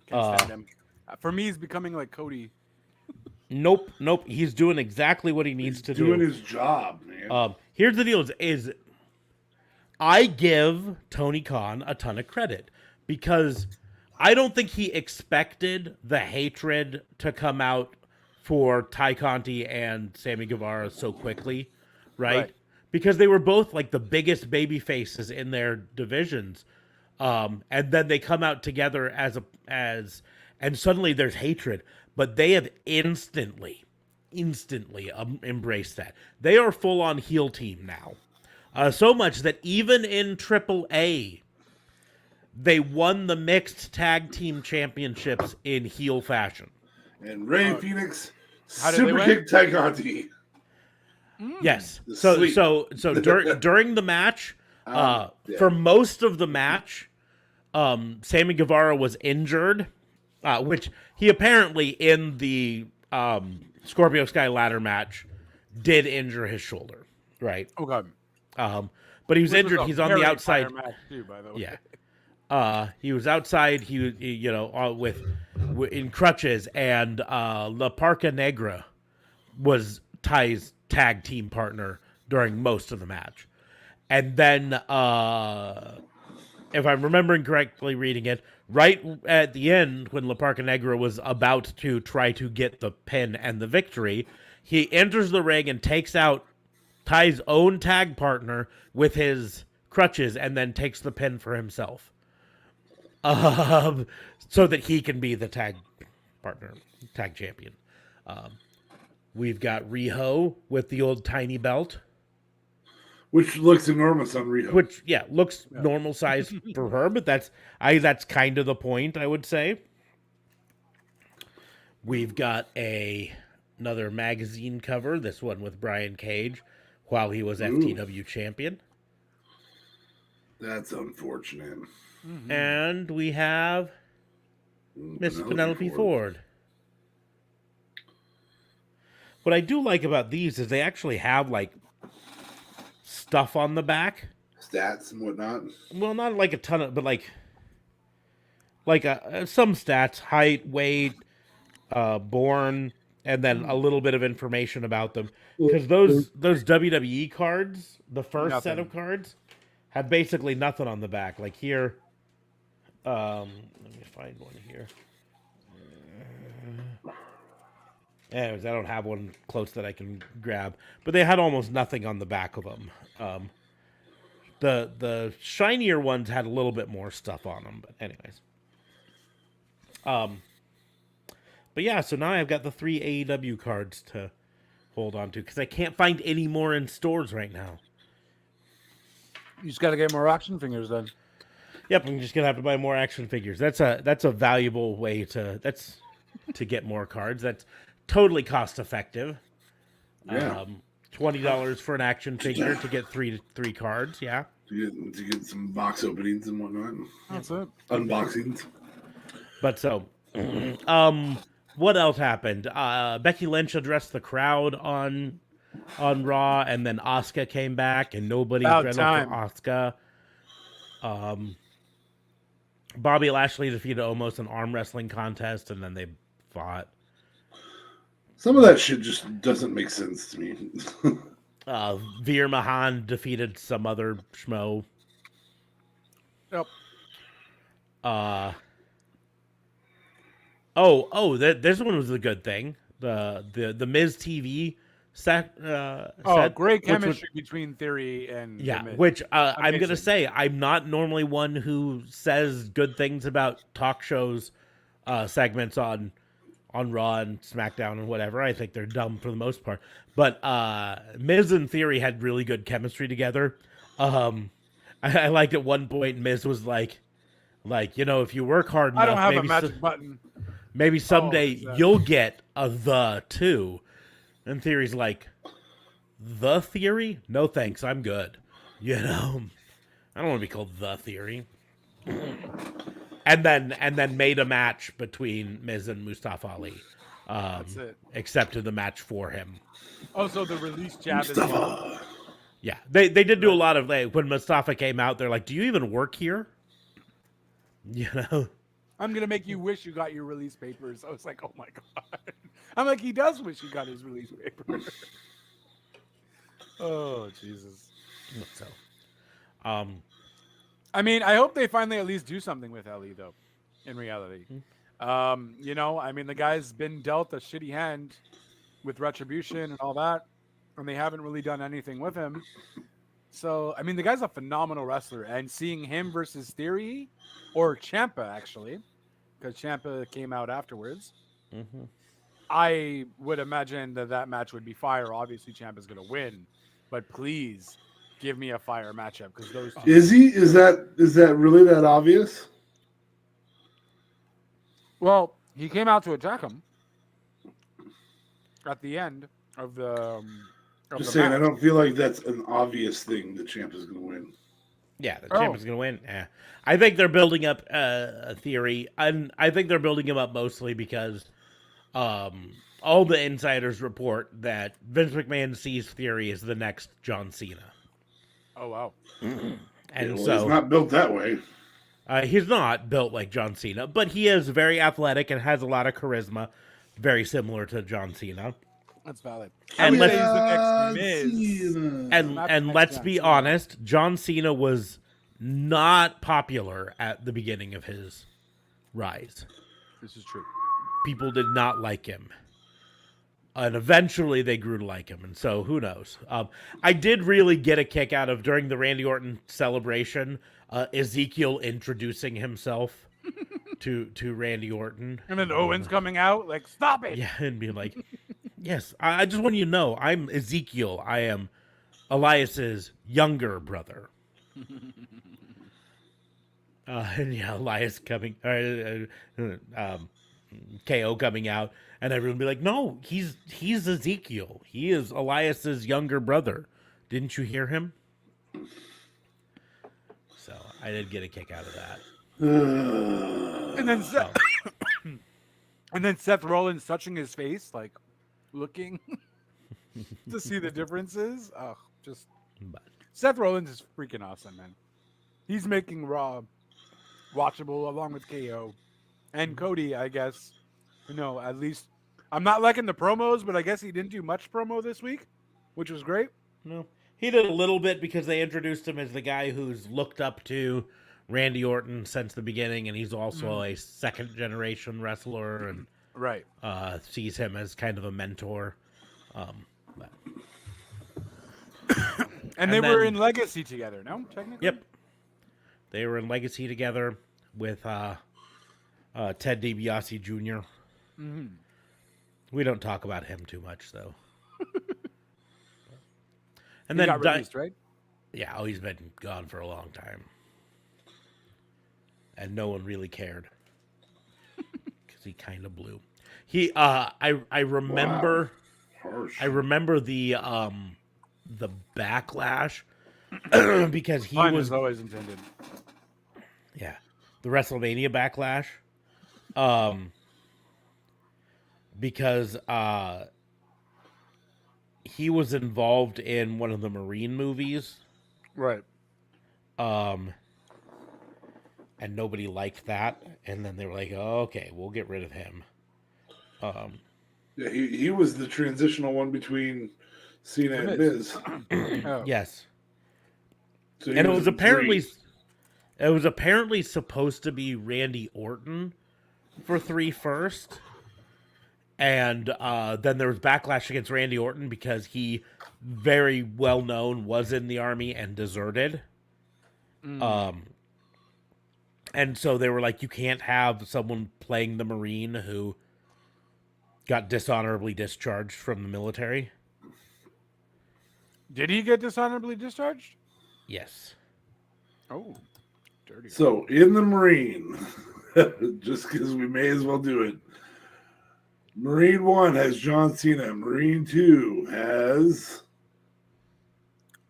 Can't stand him. For me, he's becoming like Cody. Nope. He's doing exactly what he needs to Doing do. his job, man. Here's the deal: is I give Tony Khan a ton of credit because I don't think he expected the hatred to come out for Ty Conti and Sammy Guevara so quickly, right? Because they were both like the biggest baby faces in their divisions, and then they come out together and suddenly there's hatred, but they have instantly embraced that. They are full on heel team now, so much that even in AAA, they won the mixed tag team championships in heel fashion. And Ray Phoenix how did they super win? kicked Ty Conti. Yes. The So sleep. during the match, Yeah. for most of the match, Sammy Guevara was injured, which he apparently in the Scorpio Sky ladder match did injure his shoulder, right? Oh god. But he was Which injured. a He's on the very outside. fire match too, by the way. Yeah. He was outside. He with in crutches, and La Parca Negra was Ty's tag team partner during most of the match, and then if I'm remembering correctly, reading it right at the end when La Parca Negra was about to try to get the pin and the victory, he enters the ring and takes out Ty's own tag partner with his crutches, and then takes the pin for himself. So that he can be the tag partner, tag champion. We've got Riho with the old tiny belt, Which looks enormous on Riho. which looks normal size for her, but that's kind of the point, I would say. We've got another magazine cover, this one with Brian Cage while he was FTW champion. That's unfortunate. And we have Miss Penelope Ford. What I do like about these is they actually have like stuff on the back. Stats and whatnot. Well, not like a ton of, but like some stats: height, weight, born, and then a little bit of information about them. Because those WWE cards, the first set of cards, have basically nothing on the back. Like here, let me find one here. Anyways, I don't have one close that I can grab, but they had almost nothing on the back of them. The shinier ones had a little bit more stuff on them, but anyways. But yeah, so now I've got the 3 AEW cards to hold on to because I can't find any more in stores right now. You just got to get more action fingers then. Yep, I'm just gonna have to buy more action figures. That's a valuable way to get more cards. That's totally cost effective. Yeah. $20 for an action figure to get three cards. Yeah. To get some box openings and whatnot. That's it. Unboxings. But so, what else happened? Becky Lynch addressed the crowd on Raw, and then Asuka came back, and nobody About dreaded time. for Asuka. Bobby Lashley defeated Omos in an arm wrestling contest, and then they fought. Some of that shit just doesn't make sense to me. Veer Mahan defeated some other schmo. Yep. This one was a good thing. The Miz TV set. Great which was- chemistry between Theory and Yeah, The Miz. which I'm gonna Amazing. say I'm not normally one who says good things about talk shows segments on Raw and SmackDown and whatever. I think they're dumb for the most part. But Miz and Theory had really good chemistry together. I liked at one point Miz was like, if you work hard enough, I don't have a maybe magic button. maybe someday is that- you'll get a the too. And Theory's like, the Theory? No thanks, I'm good. I don't want to be called the Theory. and then made a match between Miz and Mustafa Ali. That's it. Accepted the match for him. Oh, so the release jab as well. Yeah, they did do a lot of when Mustafa came out. They're like, "Do you even work here?" I'm gonna make you wish you got your release papers. I was like, oh my god. I'm like, he does wish he got his release paper. Oh Jesus. So, I mean, I hope they finally at least do something with Ellie, though. In reality, I mean, the guy's been dealt a shitty hand with Retribution and all that, and they haven't really done anything with him. So, I mean, the guy's a phenomenal wrestler, and seeing him versus Theory, or Ciampa actually, because Ciampa came out afterwards, I would imagine that match would be fire. Obviously, Ciampa's going to win, but please give me a fire matchup because those two. Is he? Is that really that obvious? Well, he came out to attack him at the end of the. Just saying, I don't feel like that's an obvious thing that Champ is going to win. Yeah, the champ is going to win. Yeah. I think they're building up a Theory, and I think they're building him up mostly because all the insiders report that Vince McMahon sees Theory as the next John Cena. Oh wow! And he's not built that way. He's not built like John Cena, but he is very athletic and has a lot of charisma, very similar to John Cena. That's valid. And let's the next Miz. And let's be honest, John Cena was not popular at the beginning of his rise. This is true. People did not like him. And eventually they grew to like him. And so who knows? I did really get a kick out of, during the Randy Orton celebration, Ezekiel introducing himself to Randy Orton. And then Owens coming out, like, stop it! Yeah, and being like, yes, I just want you to know, I'm Ezekiel. I am Elias's younger brother. And yeah, Elias coming, KO coming out, and everyone be like, no, he's Ezekiel. He is Elias's younger brother. Didn't you hear him? So I did get a kick out of that. And then and then Seth Rollins touching his face, like looking to see the differences. Oh, just Seth Rollins is freaking awesome, man. He's making Raw watchable along with KO and Cody, I guess. At least I'm not liking the promos, but I guess he didn't do much promo this week, which was great. No, he did a little bit because they introduced him as the guy who's looked up to Randy Orton since the beginning, and he's also a second-generation wrestler, and right sees him as kind of a mentor. And they were in Legacy together, no? Technically? Yep. They were in Legacy together with Ted DiBiase Jr. Mm-hmm. We don't talk about him too much, though. And He then got released, right? Yeah, he's been gone for a long time. And no one really cared. Because he kind of blew. I remember... Wow. Harsh. I remember the backlash because he Fun was as always intended. Yeah, the WrestleMania backlash, because he was involved in one of the Marine movies, Right. and nobody liked that, and then they were like, "Oh, okay, we'll get rid of him." Yeah, he was the transitional one between Cena and Miz. Oh. Yes, So and it was in apparently. three. It was apparently supposed to be Randy Orton for 3 first. And then there was backlash against Randy Orton because he, very well known, was in the army and deserted. And And so they were like, you can't have someone playing the Marine who got dishonorably discharged from the military. Did he get dishonorably discharged? Yes. Oh, dirty. So in the Marine, just because we may as well do it. Marine 1 has John Cena. Marine 2 has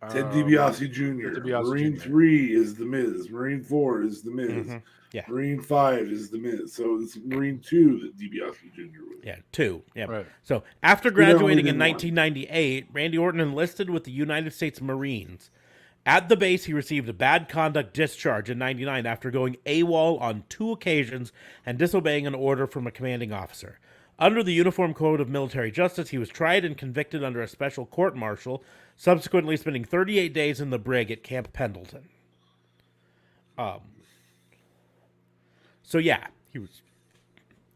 Ted DiBiase Jr. Marine 3 is The Miz. Marine 4 is The Miz. Mm-hmm. Yeah. Marine 5 is The Miz. So it's Marine 2 that DiBiase Jr. was. Yeah, 2. Yeah. Right. So after graduating in did one. 1998, Randy Orton enlisted with the United States Marines. At the base, he received a bad conduct discharge in 99 after going AWOL on 2 occasions and disobeying an order from a commanding officer. Under the Uniform Code of Military Justice, he was tried and convicted under a special court-martial, subsequently spending 38 days in the brig at Camp Pendleton. So yeah, he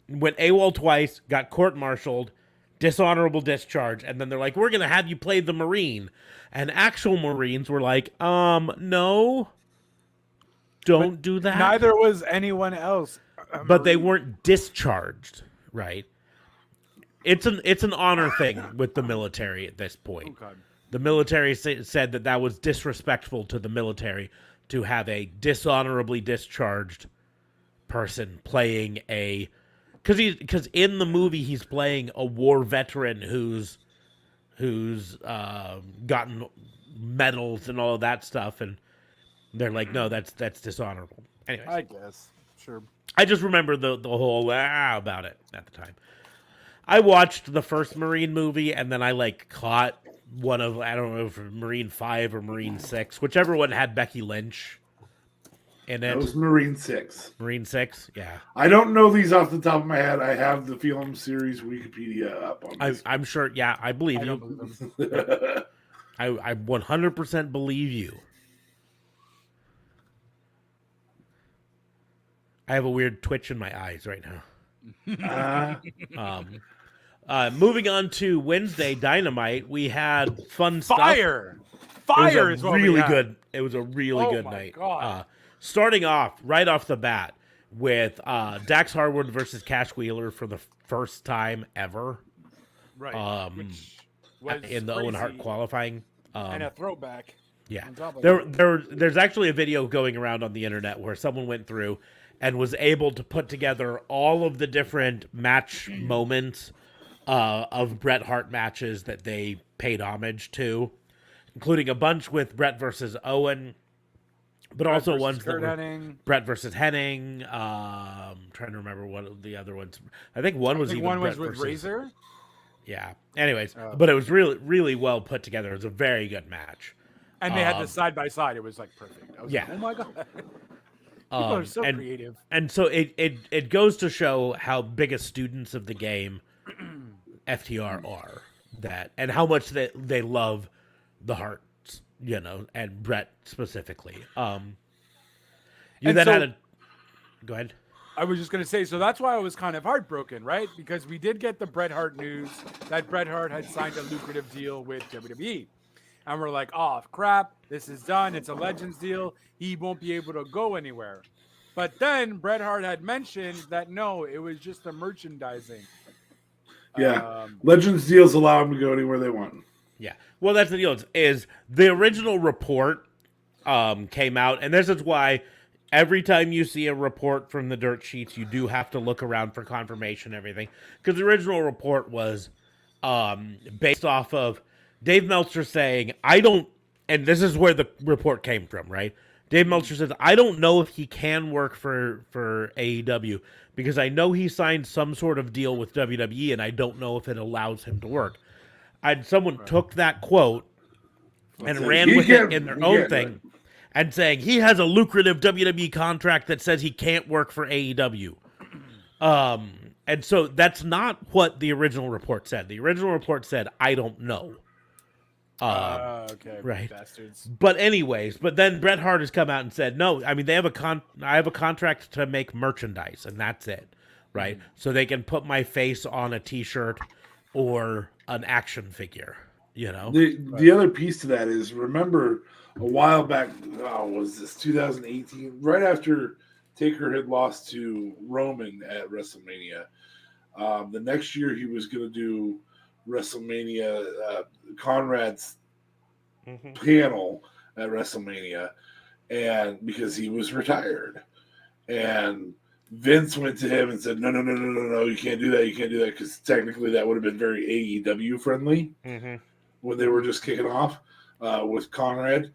went AWOL twice, got court-martialed, dishonorable discharge, and then they're like, we're going to have you play the Marine. And actual Marines were like, no, don't do that. Neither was anyone else. But they weren't discharged, right? It's an honor thing with the military at this point. Oh, God. The military said that was disrespectful to the military to have a dishonorably discharged person playing a... Because in the movie he's playing a war veteran who's gotten medals and all of that stuff, and they're like, no, that's dishonorable. Anyways, I guess. Sure. I just remember the whole about it at the time. I watched the first Marine movie, and then I caught one of, I don't know if Marine 5 or Marine 6, whichever one had Becky Lynch in it. That was Marine 6. Marine 6, yeah. I don't know these off the top of my head. I have the film series Wikipedia up on this. I'm sure, yeah, I believe I you. don't believe them. I 100% believe you. I have a weird twitch in my eyes right now. Moving on to Wednesday Dynamite, we had fun stuff. Fire It is was a what we really had. good. It was a really good my night. God. Starting off right off the bat with Dax Harwood versus Cash Wheeler for the first time ever. Right. Which was In the Owen Hart crazy qualifying. and a throwback. Yeah, on top of there's actually a video going around on the internet where someone went through and was able to put together all of the different match moments of Bret Hart matches that they paid homage to, including a bunch with Bret versus Owen, but Bret also versus ones Kurt that were Hennig. Bret versus Hennig. Trying to remember what the other ones. I think one was even One Bret was with versus, Razor. Yeah. Anyways, but it was really, really well put together. It was a very good match. And they had this side by side. It was perfect. I was yeah. like, oh my God. People are so creative. And so it goes to show how big a students of the game FTR are, and how much they love the Harts, and Bret specifically. Go ahead. I was just going to say, so that's why I was kind of heartbroken, right? Because we did get the Bret Hart news that Bret Hart had signed a lucrative deal with WWE. And we're like, oh, crap, this is done. It's a Legends deal. He won't be able to go anywhere. But then Bret Hart had mentioned that, no, it was just the merchandising. Yeah. Legends deals allow them to go anywhere they want. Yeah. Well, that's the deal. Is the original report came out, and this is why every time you see a report from the dirt sheets, you do have to look around for confirmation and everything. Because the original report was based off of Dave Meltzer saying, and this is where the report came from, right? Dave Meltzer says, I don't know if he can work for AEW because I know he signed some sort of deal with WWE and I don't know if it allows him to work. Someone took that quote and ran with it in their own thing and saying he has a lucrative WWE contract that says he can't work for AEW. And so that's not what the original report said. The original report said, I don't know. Okay, right. bastards. But then Bret Hart has come out and said, no, I mean, I have a contract to make merchandise, and that's it, right? So they can put my face on a T-shirt or an action figure, The other piece to that is, remember a while back, was this 2018? Right after Taker had lost to Roman at WrestleMania. The next year, he was going to do WrestleMania, Conrad's panel at WrestleMania, and because he was retired. And Vince went to him and said, no, you can't do that, because technically that would have been very AEW friendly when they were just kicking off with Conrad.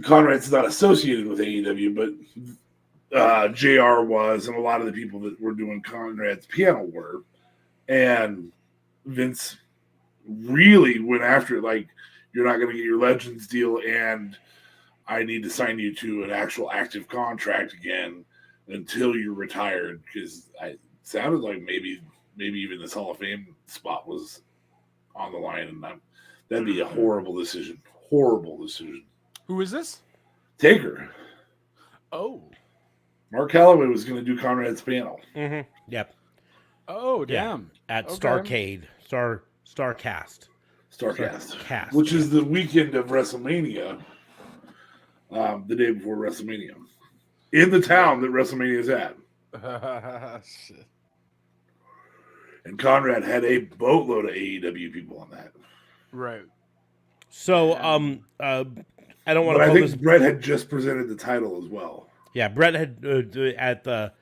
Conrad's not associated with AEW, but JR was, and a lot of the people that were doing Conrad's piano were. And Vince really went after it, like, you're not going to get your Legends deal, and I need to sign you to an actual active contract again until you're retired, because it sounded like maybe even this Hall of Fame spot was on the line, and that'd be a horrible decision. Horrible decision. Who is this? Taker. Oh. Mark Calloway was going to do Conrad's panel. Yep. Oh, damn. Yeah. At Starcade. Starcast. Starcast. Which is the weekend of WrestleMania. The day before WrestleMania. In the town that WrestleMania is at. Shit. And Conrad had a boatload of AEW people on that. Right. So, I don't want to call I think this... Brett had just presented the title as well. Yeah, Brett had at the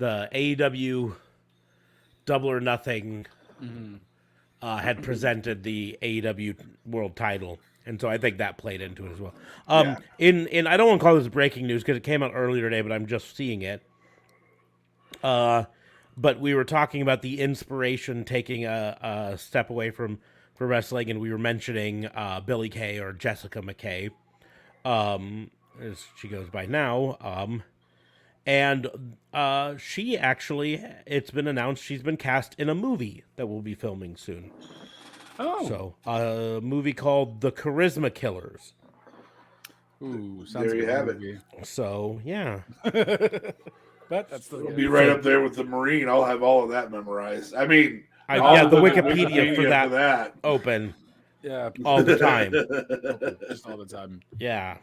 AEW Double or Nothing had presented the AEW World Title, and so I think that played into it as well. In I don't want to call this breaking news because it came out earlier today, but I'm just seeing it. But we were talking about the inspiration taking a step away from wrestling, and we were mentioning Billie Kay or Jessica McKay, as she goes by now. And she actually, it's been announced she's been cast in a movie that we'll be filming soon. Oh. So, a movie called The Charisma Killers. Ooh, sounds there you good have movie. it. So, yeah. But that's still It'll good. be right up there with the Marine. I'll have all of that memorized. I mean, The look at Wikipedia for that open Yeah. all the time. Just all the time. Yeah.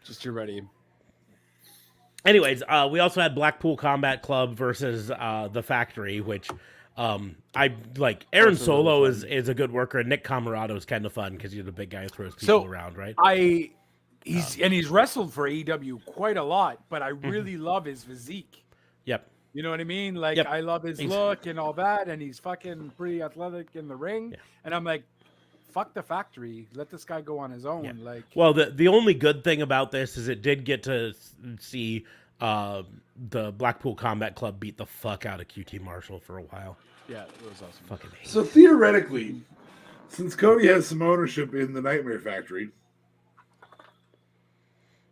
Just you're ready. Anyways, we also had Blackpool Combat Club versus The Factory, which I like. Aaron Solo is a good worker, and Nick Camarado is kind of fun because he's a big guy who throws people around, right? He's wrestled for AEW quite a lot, but I really love his physique. Yep. You know what I mean? Like, I love his look and all that, and he's fucking pretty athletic in the ring. Yeah. And I'm like, fuck The Factory. Let this guy go on his own. Yeah. Like, well, the only good thing about this is it did get to see the Blackpool Combat Club beat the fuck out of QT Marshall for a while. Yeah, it was awesome. Fucking hate. So theoretically, since Cody has some ownership in the Nightmare Factory,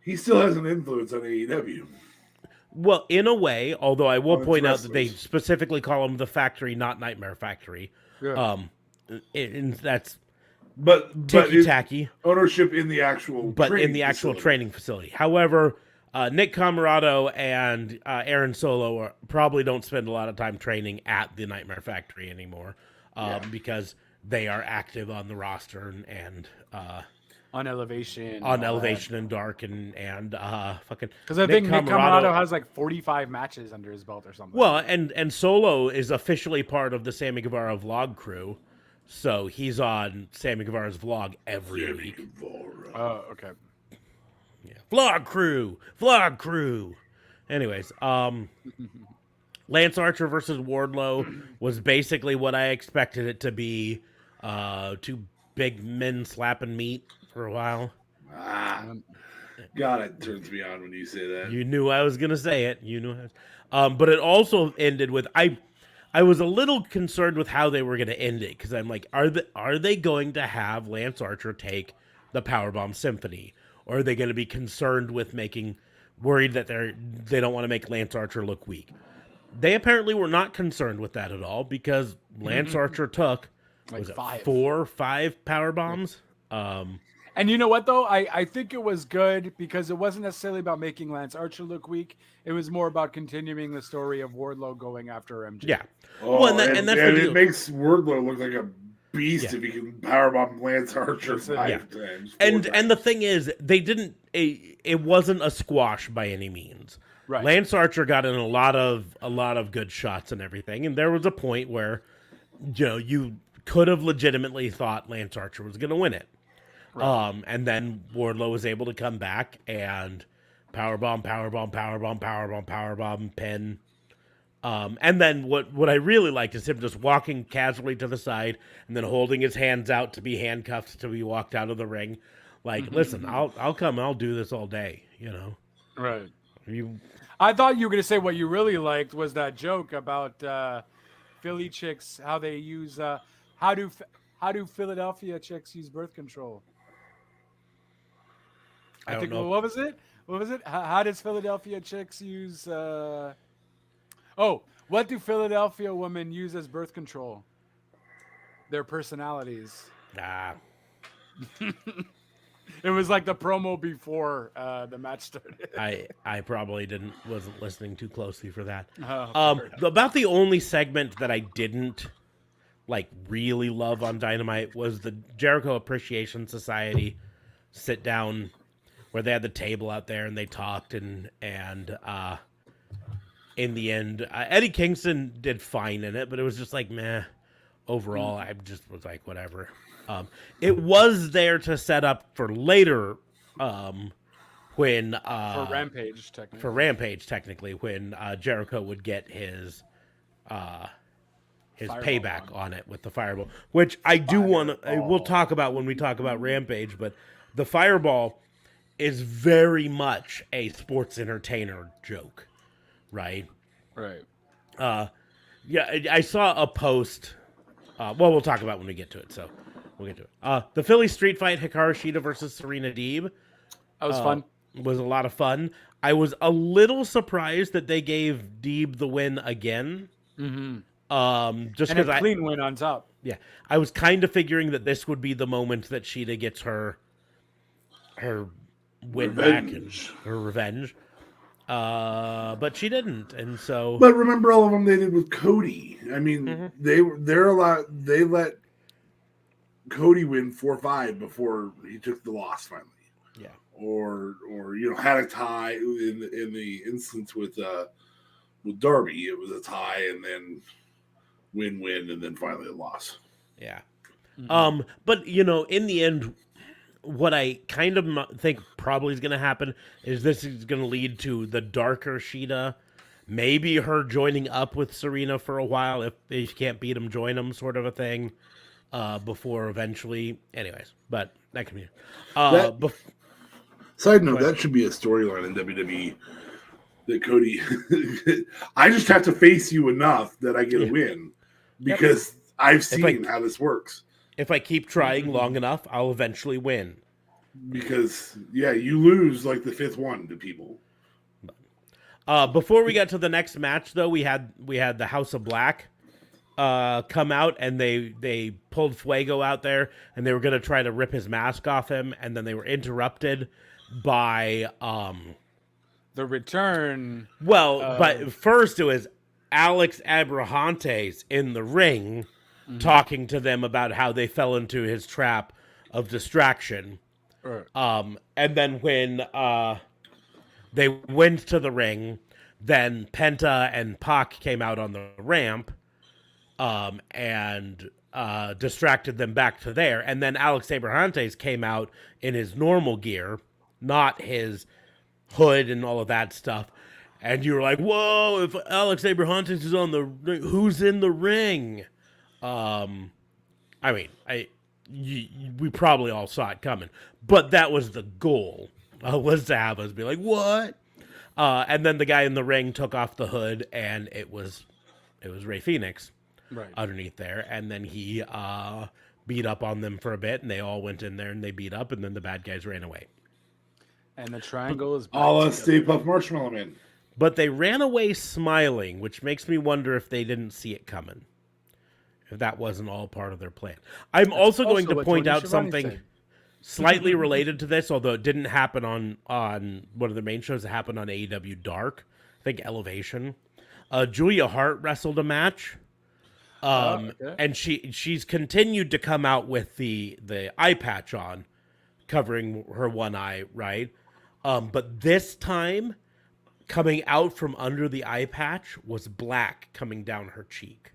he still has an influence on AEW. Well, in a way, although I will point out that they specifically call him the Factory, not Nightmare Factory. Yeah. And that's ticky-tacky. Ownership in the actual training facility. However, Nick Camarado and Aaron Solo probably don't spend a lot of time training at the Nightmare Factory anymore because they are active on the roster and on Elevation, and Dark and fucking. Because I think Nick Camarado has like 45 matches under his belt or something. Well, and Solo is officially part of the Sammy Guevara vlog crew, so he's on Sammy Guevara's vlog every week. Oh, okay. Yeah, vlog crew. Anyways, Lance Archer versus Wardlow was basically what I expected it to be. Two big men slapping meat for a while. God, it turns me on when you say that. You knew I was gonna say it. But it also ended with I was a little concerned with how they were gonna end it because I'm like, are they going to have Lance Archer take the Powerbomb Symphony, or are they going to be concerned with worried that they don't want to make Lance Archer look weak? They apparently were not concerned with that at all because Lance Archer took like 4 or 5 power bombs. And you know what, though? I think it was good because it wasn't necessarily about making Lance Archer look weak. It was more about continuing the story of Wardlow going after MJ. Yeah. Well, and that's it makes Wardlow look like a beast if he can powerbomb Lance Archer 5 times. And the thing is, they didn't. It wasn't a squash by any means. Right. Lance Archer got in a lot of good shots and everything, and there was a point where, you could have legitimately thought Lance Archer was going to win it. Right. And then Wardlow was able to come back and powerbomb, pin. And then what I really liked is him just walking casually to the side and then holding his hands out to be handcuffed to be walked out of the ring. Like, listen, I'll come, I'll do this all day, Right. You, I thought you were going to say what you really liked was that joke about Philly chicks, how they use how do Philadelphia chicks use birth control? I don't know. What was it? How does Philadelphia chicks use what do Philadelphia women use as birth control? Their personalities. Nah. It was like the promo before the match started. I probably wasn't listening too closely for that. Oh, About the only segment that I didn't really love on Dynamite was the Jericho Appreciation Society sit down where they had the table out there and they talked and in the end Eddie Kingston did fine in it, but it was just like meh. Overall, I just was like whatever. It was there to set up for later when for Rampage technically when Jericho would get his payback on it with the fireball, which I do want to we'll talk about when we talk about Rampage, but the fireball is very much a sports entertainer joke, right? Right. Yeah, I saw a post. We'll talk about when we get to it. So we'll get to it. The Philly street fight, Hikaru Shida versus Serena Deeb. That was fun. Was a lot of fun. I was a little surprised that they gave Deeb the win again. Mm-hmm. Just and because a clean win on top. Yeah, I was kind of figuring that this would be the moment that Shida gets her win back and her revenge. But she didn't, and so. But remember all of them they did with Cody. I mean, they let Cody win 4-5 before he took the loss finally. Yeah. Or had a tie in the instance with Darby. It was a tie and then win and then finally a loss. Yeah. But in the end, what I kind of think probably is going to happen is this is going to lead to the darker Shida, maybe her joining up with Serena for a while. If you can't beat them, join them, sort of a thing. Before eventually, anyways. But that can be. Side note: that should be a storyline in WWE. That Cody, I just have to face you enough that I get a win because I've seen how this works. If I keep trying long enough, I'll eventually win. Because you lose like the fifth one to people. Before we got to the next match, though, we had the House of Black come out, and they pulled Fuego out there, and they were going to try to rip his mask off him, and then they were interrupted by the return. But first it was Alex Abrahantes in the ring. Talking to them about how they fell into his trap of distraction. And then when they went to the ring, then Penta and Pac came out on the ramp and distracted them back to there. And then Alex Abrahantes came out in his normal gear, not his hood and all of that stuff. And you were like, whoa, if Alex Abrahantes is on the ring, who's in the ring? We probably all saw it coming, but that was the goal, was to have us be like, what? And then the guy in the ring took off the hood, and it was Rey Fenix underneath there, and then he beat up on them for a bit, and they all went in there and they beat up, and then the bad guys ran away. And the triangle is all Stay Puft Marshmallow Man. But they ran away smiling, which makes me wonder if they didn't see it coming. If that wasn't all part of their plan. I'm also going to point out something slightly related to this, although it didn't happen on one of the main shows. It happened on AEW Dark, I think Elevation. Julia Hart wrestled a match, and she's continued to come out with the eye patch on, covering her one eye, right? But this time, coming out from under the eye patch was black coming down her cheek.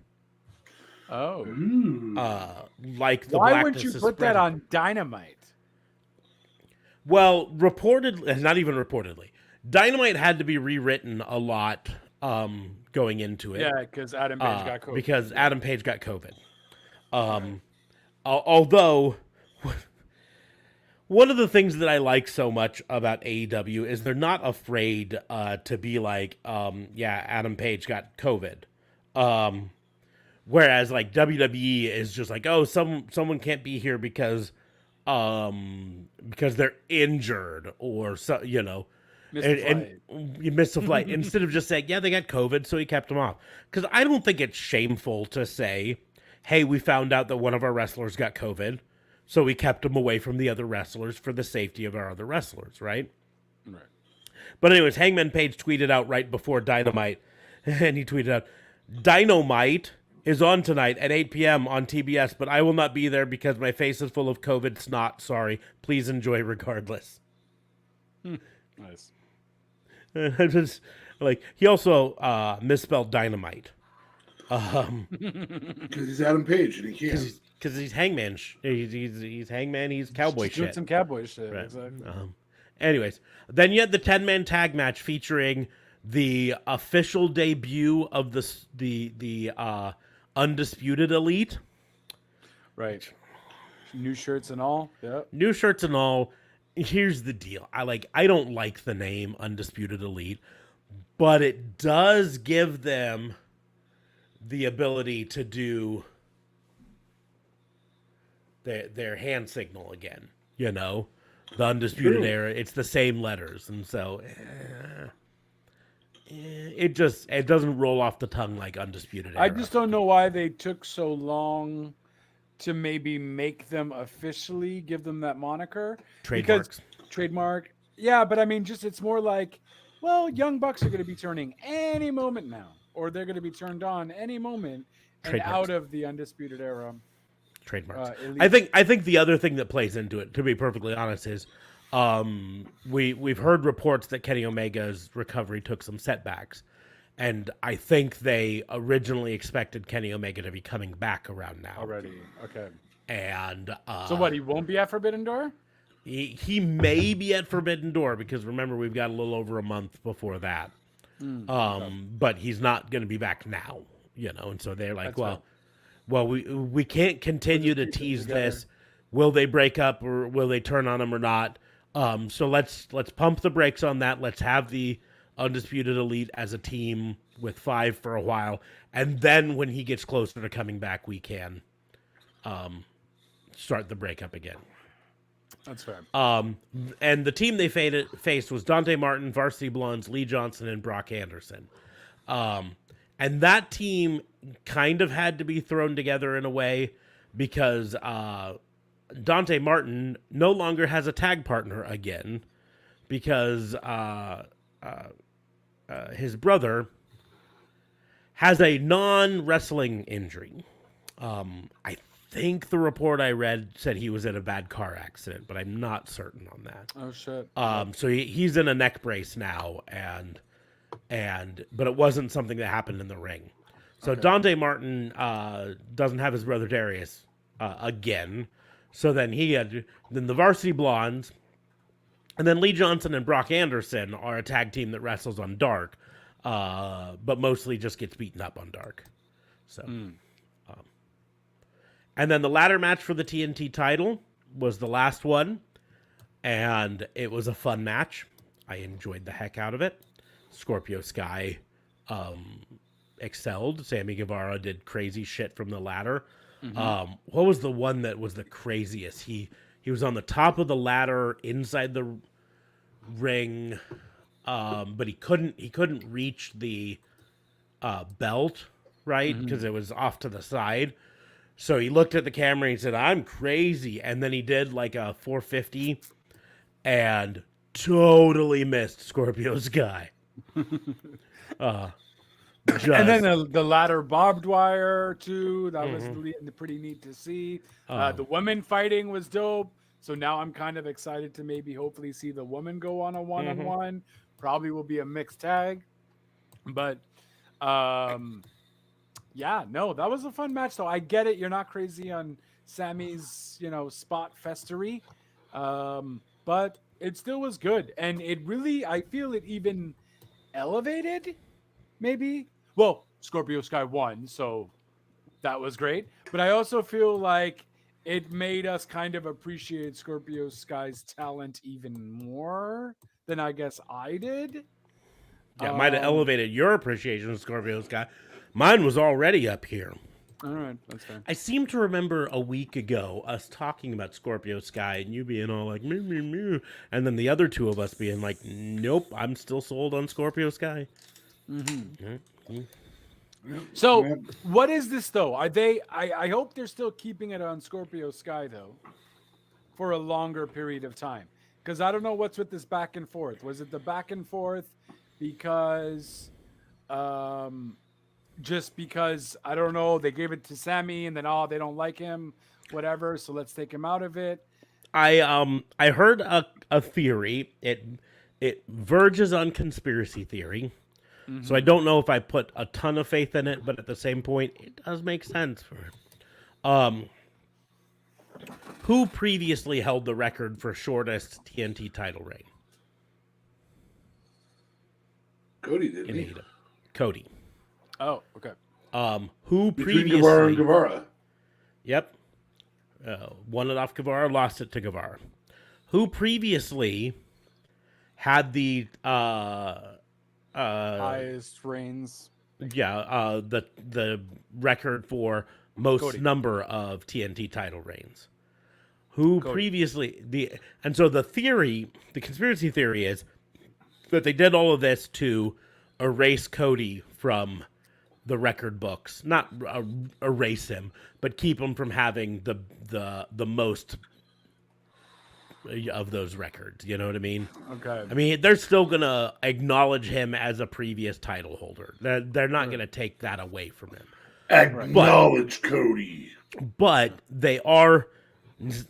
Oh. Like the Why blackness wouldn't you is put that spreading. on Dynamite? Well, reportedly, not even reportedly, Dynamite had to be rewritten a lot going into it. Yeah, because Adam Page got COVID. Because Adam Page got COVID. Although, one of the things that I like so much about AEW is they're not afraid to be like, Adam Page got COVID. Whereas like WWE is just like, oh, someone can't be here because they're injured or so, you know. And you missed a flight instead of just saying, yeah, they got COVID, so he kept them off. Because I don't think it's shameful to say, hey, we found out that one of our wrestlers got COVID, so we kept him away from the other wrestlers for the safety of our other wrestlers, right? Right. But anyways, Hangman Page tweeted out right before Dynamite, and he tweeted out, Dynamite is on tonight at 8 p.m. on TBS, but I will not be there because my face is full of COVID snot. Sorry. Please enjoy regardless. Nice. Just, like, he also misspelled dynamite. Because he's Adam Page and he can't. Because he's Hangman. He's Hangman. He's cowboy Just doing shit. some cowboy shit. Right. Exactly. Anyways, then you had the 10-man tag match featuring the official debut of the Undisputed Elite. Right. New shirts and all. Yep. New shirts and all. Here's the deal. I don't like the name Undisputed Elite, but it does give them the ability to do their hand signal again. You know, the Undisputed Era. It's the same letters, and so it doesn't roll off the tongue like Undisputed Era. I just don't know why they took so long to maybe make them officially give them that moniker. Trademarks. Trademark. Yeah, but I mean, just it's more like, well, Young Bucks are going to be turning any moment now, or they're going to be turned on any moment and out of the Undisputed Era. Trademarks. I think the other thing that plays into it, to be perfectly honest, is we've heard reports that Kenny Omega's recovery took some setbacks. And I think they originally expected Kenny Omega to be coming back around now. Already. Okay. And so what, he won't be at Forbidden Door? He may be at Forbidden Door because remember we've got a little over a month before that. But he's not going to be back now, you know. And so they're like, we can't continue to tease this. Will they break up or will they turn on him or not? So let's pump the brakes on that. Let's have the Undisputed Elite as a team with 5 for a while, and then when he gets closer to coming back, we can start the breakup again. That's fair. And the team they faced was Dante Martin, Varsity Blondes, Lee Johnson, and Brock Anderson. And that team kind of had to be thrown together in a way because Dante Martin no longer has a tag partner again because his brother has a non-wrestling injury. I think the report I read said he was in a bad car accident, but I'm not certain on that. Oh shit. So he's in a neck brace now, but it wasn't something that happened in the ring. So Dante Martin doesn't have his brother Darius again. So then then the Varsity Blondes, and then Lee Johnson and Brock Anderson are a tag team that wrestles on Dark, but mostly just gets beaten up on Dark. So, and then the ladder match for the TNT title was the last one, and it was a fun match. I enjoyed the heck out of it. Scorpio Sky excelled. Sammy Guevara did crazy shit from the ladder. What was the one that was the craziest? He was on the top of the ladder inside the ring, but he couldn't reach the belt, right? Because it was off to the side. So he looked at the camera and he said, "I'm crazy," and then he did like a 450 and totally missed Scorpio Sky. And then the ladder barbed wire too. That was pretty neat to see. The women fighting was dope. So now I'm kind of excited to maybe hopefully see the woman go on a one-on-one Probably will be a mixed tag, but yeah, no, that was a fun match. Though I get it, you're not crazy on Sammy's, spot festery, but it still was good, and it really, I feel it even elevated, maybe. Well, Scorpio Sky won, so that was great. But I also feel like it made us kind of appreciate Scorpio Sky's talent even more than I guess I did. Yeah, it might have elevated your appreciation of Scorpio Sky. Mine was already up here. All right, that's fair. I seem to remember a week ago us talking about Scorpio Sky and you being all like, meh, meh, meh, and then the other two of us being like, nope, I'm still sold on Scorpio Sky. So, what is this though? Are they? I hope they're still keeping it on Scorpio Sky though, for a longer period of time. Because I don't know what's with this back and forth. Was it the back and forth because, just because I don't know, they gave it to Sammy and then they don't like him, whatever. So let's take him out of it. I heard a theory. It verges on conspiracy theory. So I don't know if I put a ton of faith in it, but at the same point, it does make sense for it. Who previously held the record for shortest TNT title reign? Cody did. In AEW. Cody. Oh, okay. Who Between previously? Guevara and Guevara. Yep. Won it off Guevara, lost it to Guevara. Who previously had the highest reigns? Yeah, the record for most Cody. number of TNT title reigns. Who Cody. previously and so the conspiracy theory is that they did all of this to erase Cody from the record books, not erase him, but keep him from having the most of those records. You know what I mean? Okay. I mean, they're still gonna acknowledge him as a previous title holder. They're not gonna take that away from him. Acknowledge Cody. But they are,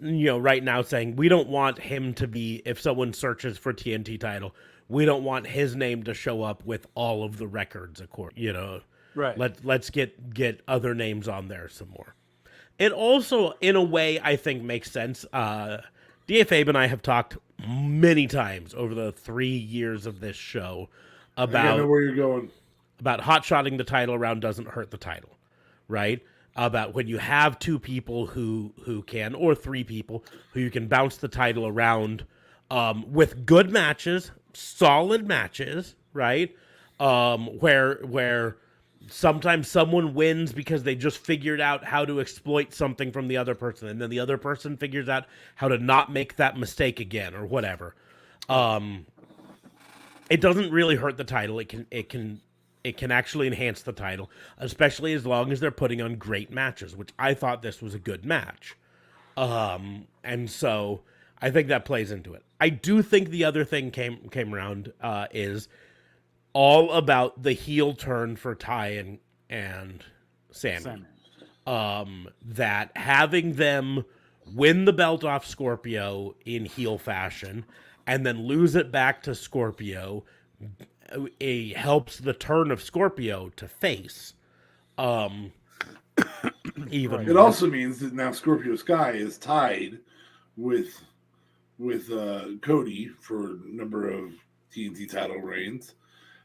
right now saying we don't want him to be. If someone searches for TNT title, we don't want his name to show up with all of the records. Right. Let's get other names on there some more. It also, in a way, I think makes sense. DFAB and I have talked many times over the 3 years of this show I know where you're going. about hot-shotting the title around doesn't hurt the title, right? About when you have two people who can, or three people, who you can bounce the title around with good matches, solid matches, right? Where sometimes someone wins because they just figured out how to exploit something from the other person, and then the other person figures out how to not make that mistake again, or whatever. It doesn't really hurt the title. It can actually enhance the title, especially as long as they're putting on great matches, which I thought this was a good match. And so I think that plays into it. I do think the other thing came around is all about the heel turn for Ty and Sammy. That having them win the belt off Scorpio in heel fashion and then lose it back to Scorpio helps the turn of Scorpio to face. Even It also means that now Scorpio Sky is tied with Cody for number of TNT title reigns,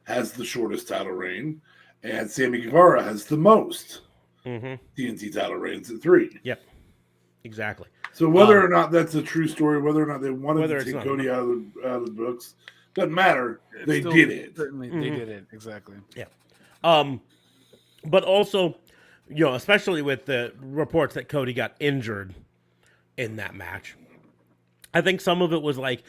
has the shortest title reign, and Sammy Guevara has the most TNT title reigns at 3. Yep, exactly. So whether or not that's a true story, whether or not they wanted to take Cody out of the books, doesn't matter. They did it. Certainly, they did it exactly. Yeah. But also, especially with the reports that Cody got injured in that match, I think some of it was like,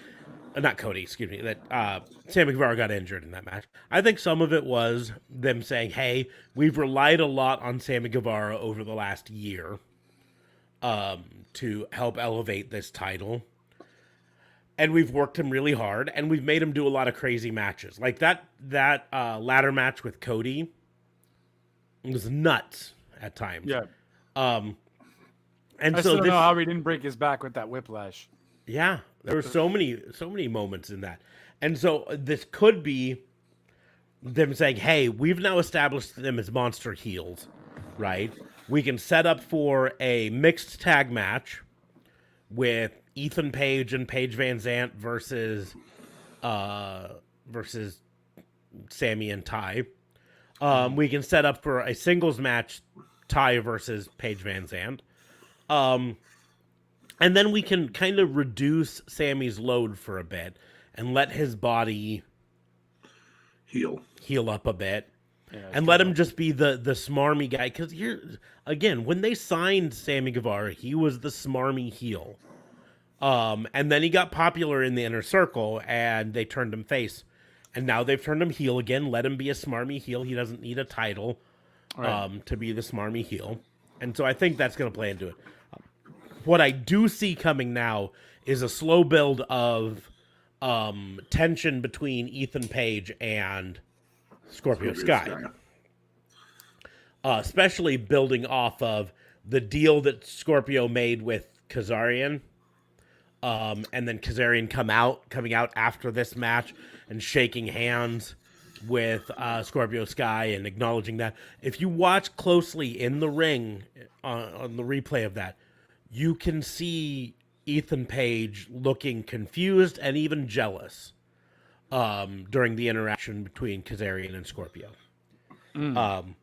not Cody, excuse me, that Sammy Guevara got injured in that match. I think some of it was them saying, hey, we've relied a lot on Sammy Guevara over the last year to help elevate this title. And we've worked him really hard, and we've made him do a lot of crazy matches. Like that ladder match with Cody was nuts at times. Yeah. And I still don't know how he didn't break his back with that whiplash. Yeah, There were so many moments in that. And so this could be them saying, hey, we've now established them as monster heels, right? We can set up for a mixed tag match with Ethan Page and Paige Van Zant versus Sammy and Ty. We can set up for a singles match, Ty versus Paige Van Zant. And then we can kind of reduce Sammy's load for a bit and let his body heal up a bit. And let him just be the smarmy guy. Because here, again, when they signed Sammy Guevara, he was the smarmy heel. And then he got popular in the inner circle, and they turned him face. And now they've turned him heel again. Let him be a smarmy heel. He doesn't need a title to be the smarmy heel. And so I think that's going to play into it. What I do see coming now is a slow build of tension between Ethan Page and Scorpio Sky. Especially building off of the deal that Scorpio made with Kazarian. And then Kazarian coming out after this match and shaking hands with Scorpio Sky and acknowledging that. If you watch closely in the ring on the replay of that, you can see Ethan Page looking confused and even jealous during the interaction between Kazarian and Scorpio. And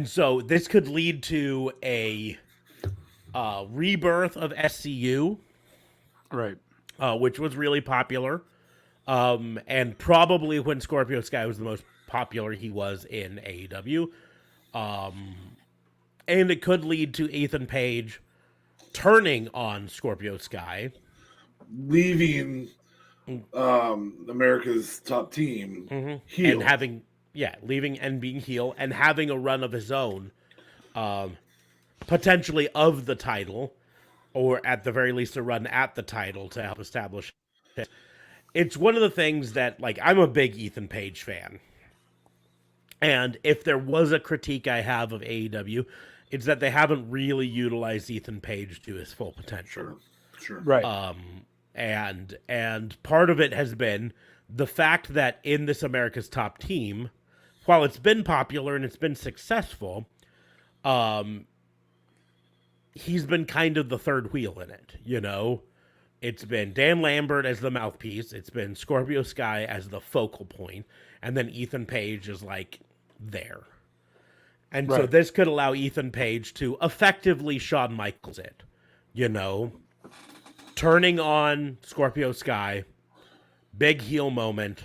so this could lead to a rebirth of SCU, right? Which was really popular, and probably when Scorpio Sky was the most popular he was in AEW. And it could lead to Ethan Page turning on Scorpio Sky, leaving America's top team heel, and leaving and being heel and having a run of his own, potentially of the title, or at the very least a run at the title to help establish it. It's one of the things that, like, I'm a big Ethan Page fan, and if there was a critique I have of AEW, it's that they haven't really utilized Ethan Page to his full potential. Sure. Right. And part of it has been the fact that in this America's Top Team, while it's been popular and it's been successful, he's been kind of the third wheel in it, you know? It's been Dan Lambert as the mouthpiece, it's been Scorpio Sky as the focal point, and then Ethan Page is, like, there. And so this could allow Ethan Page to effectively Shawn Michaels it, you know? Turning on Scorpio Sky, big heel moment,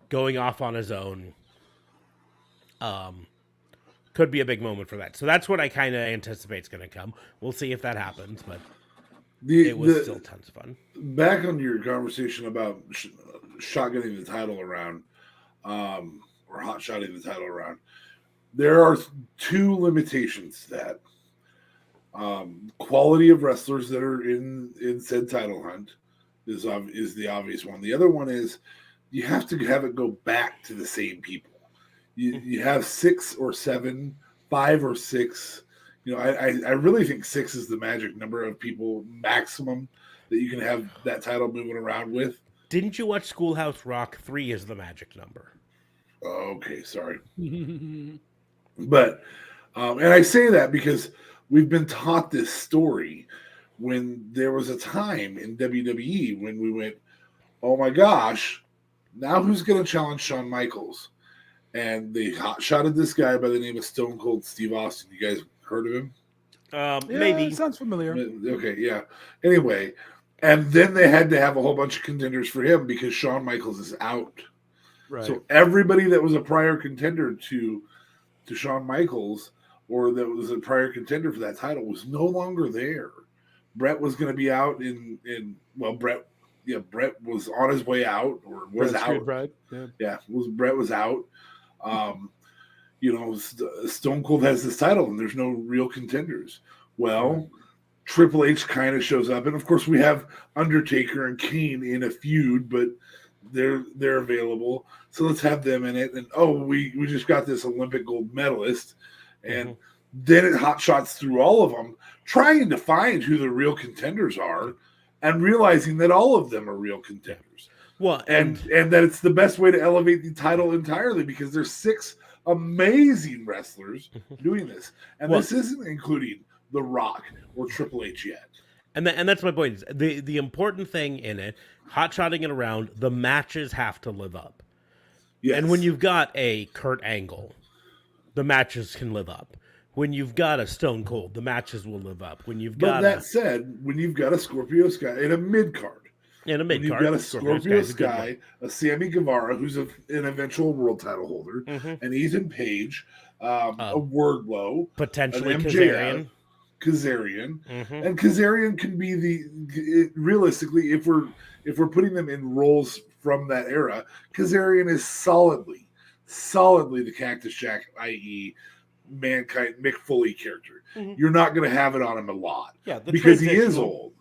going off on his own. Could be a big moment for that. So that's what I kind of anticipate is going to come. We'll see if that happens, but it was still tons of fun. Back on your conversation about shotgunning the title around, or hot shotting the title around, there are two limitations to that. Quality of wrestlers that are in said title hunt is the obvious one. The other one is you have to have it go back to the same people. You have 6 or 7, 5 or 6. You know, I really think 6 is the magic number of people maximum that you can have that title moving around with. Didn't you watch Schoolhouse Rock? 3 is the magic number. Okay, sorry. But, and I say that because we've been taught this story when there was a time in WWE when we went, oh my gosh, now who's going to challenge Shawn Michaels? And they hot-shotted this guy by the name of Stone Cold Steve Austin. You guys heard of him? Maybe. Sounds familiar. Okay, yeah. Anyway, and then they had to have a whole bunch of contenders for him because Shawn Michaels is out. Right. So everybody that was a prior contender to Shawn Michaels, or that was a prior contender for that title, was no longer there. Brett was going to be out Brett was on his way out, or was out. Brett. Brett was out. Stone Cold has this title, and there's no real contenders. Well, Triple H kind of shows up, and of course we have Undertaker and Kane in a feud, but they're available, so let's have them in it. And we just got this Olympic gold medalist, and then it hot shots through all of them, trying to find who the real contenders are. and realizing that all of them are real contenders. Well, and that it's the best way to elevate the title entirely because there's 6 amazing wrestlers doing this. And this isn't including The Rock or Triple H yet. And that's my point. The important thing in it, hot-shotting it around, the matches have to live up. Yes. And when you've got a Kurt Angle, the matches can live up. When you've got a Stone Cold, the matches will live up. When you've got that said, when you've got a Scorpio Sky in a mid-card, you've got a Scorpio Sky, a Sammy Guevara, who's an eventual world title holder, an Ethan Page, a Wardlow, potentially an MJF, Kazarian, and Kazarian can be realistically, if we're putting them in roles from that era, Kazarian is solidly the Cactus Jack, i.e., Mankind Mick Foley character. You're not going to have it on him a lot, because he is old.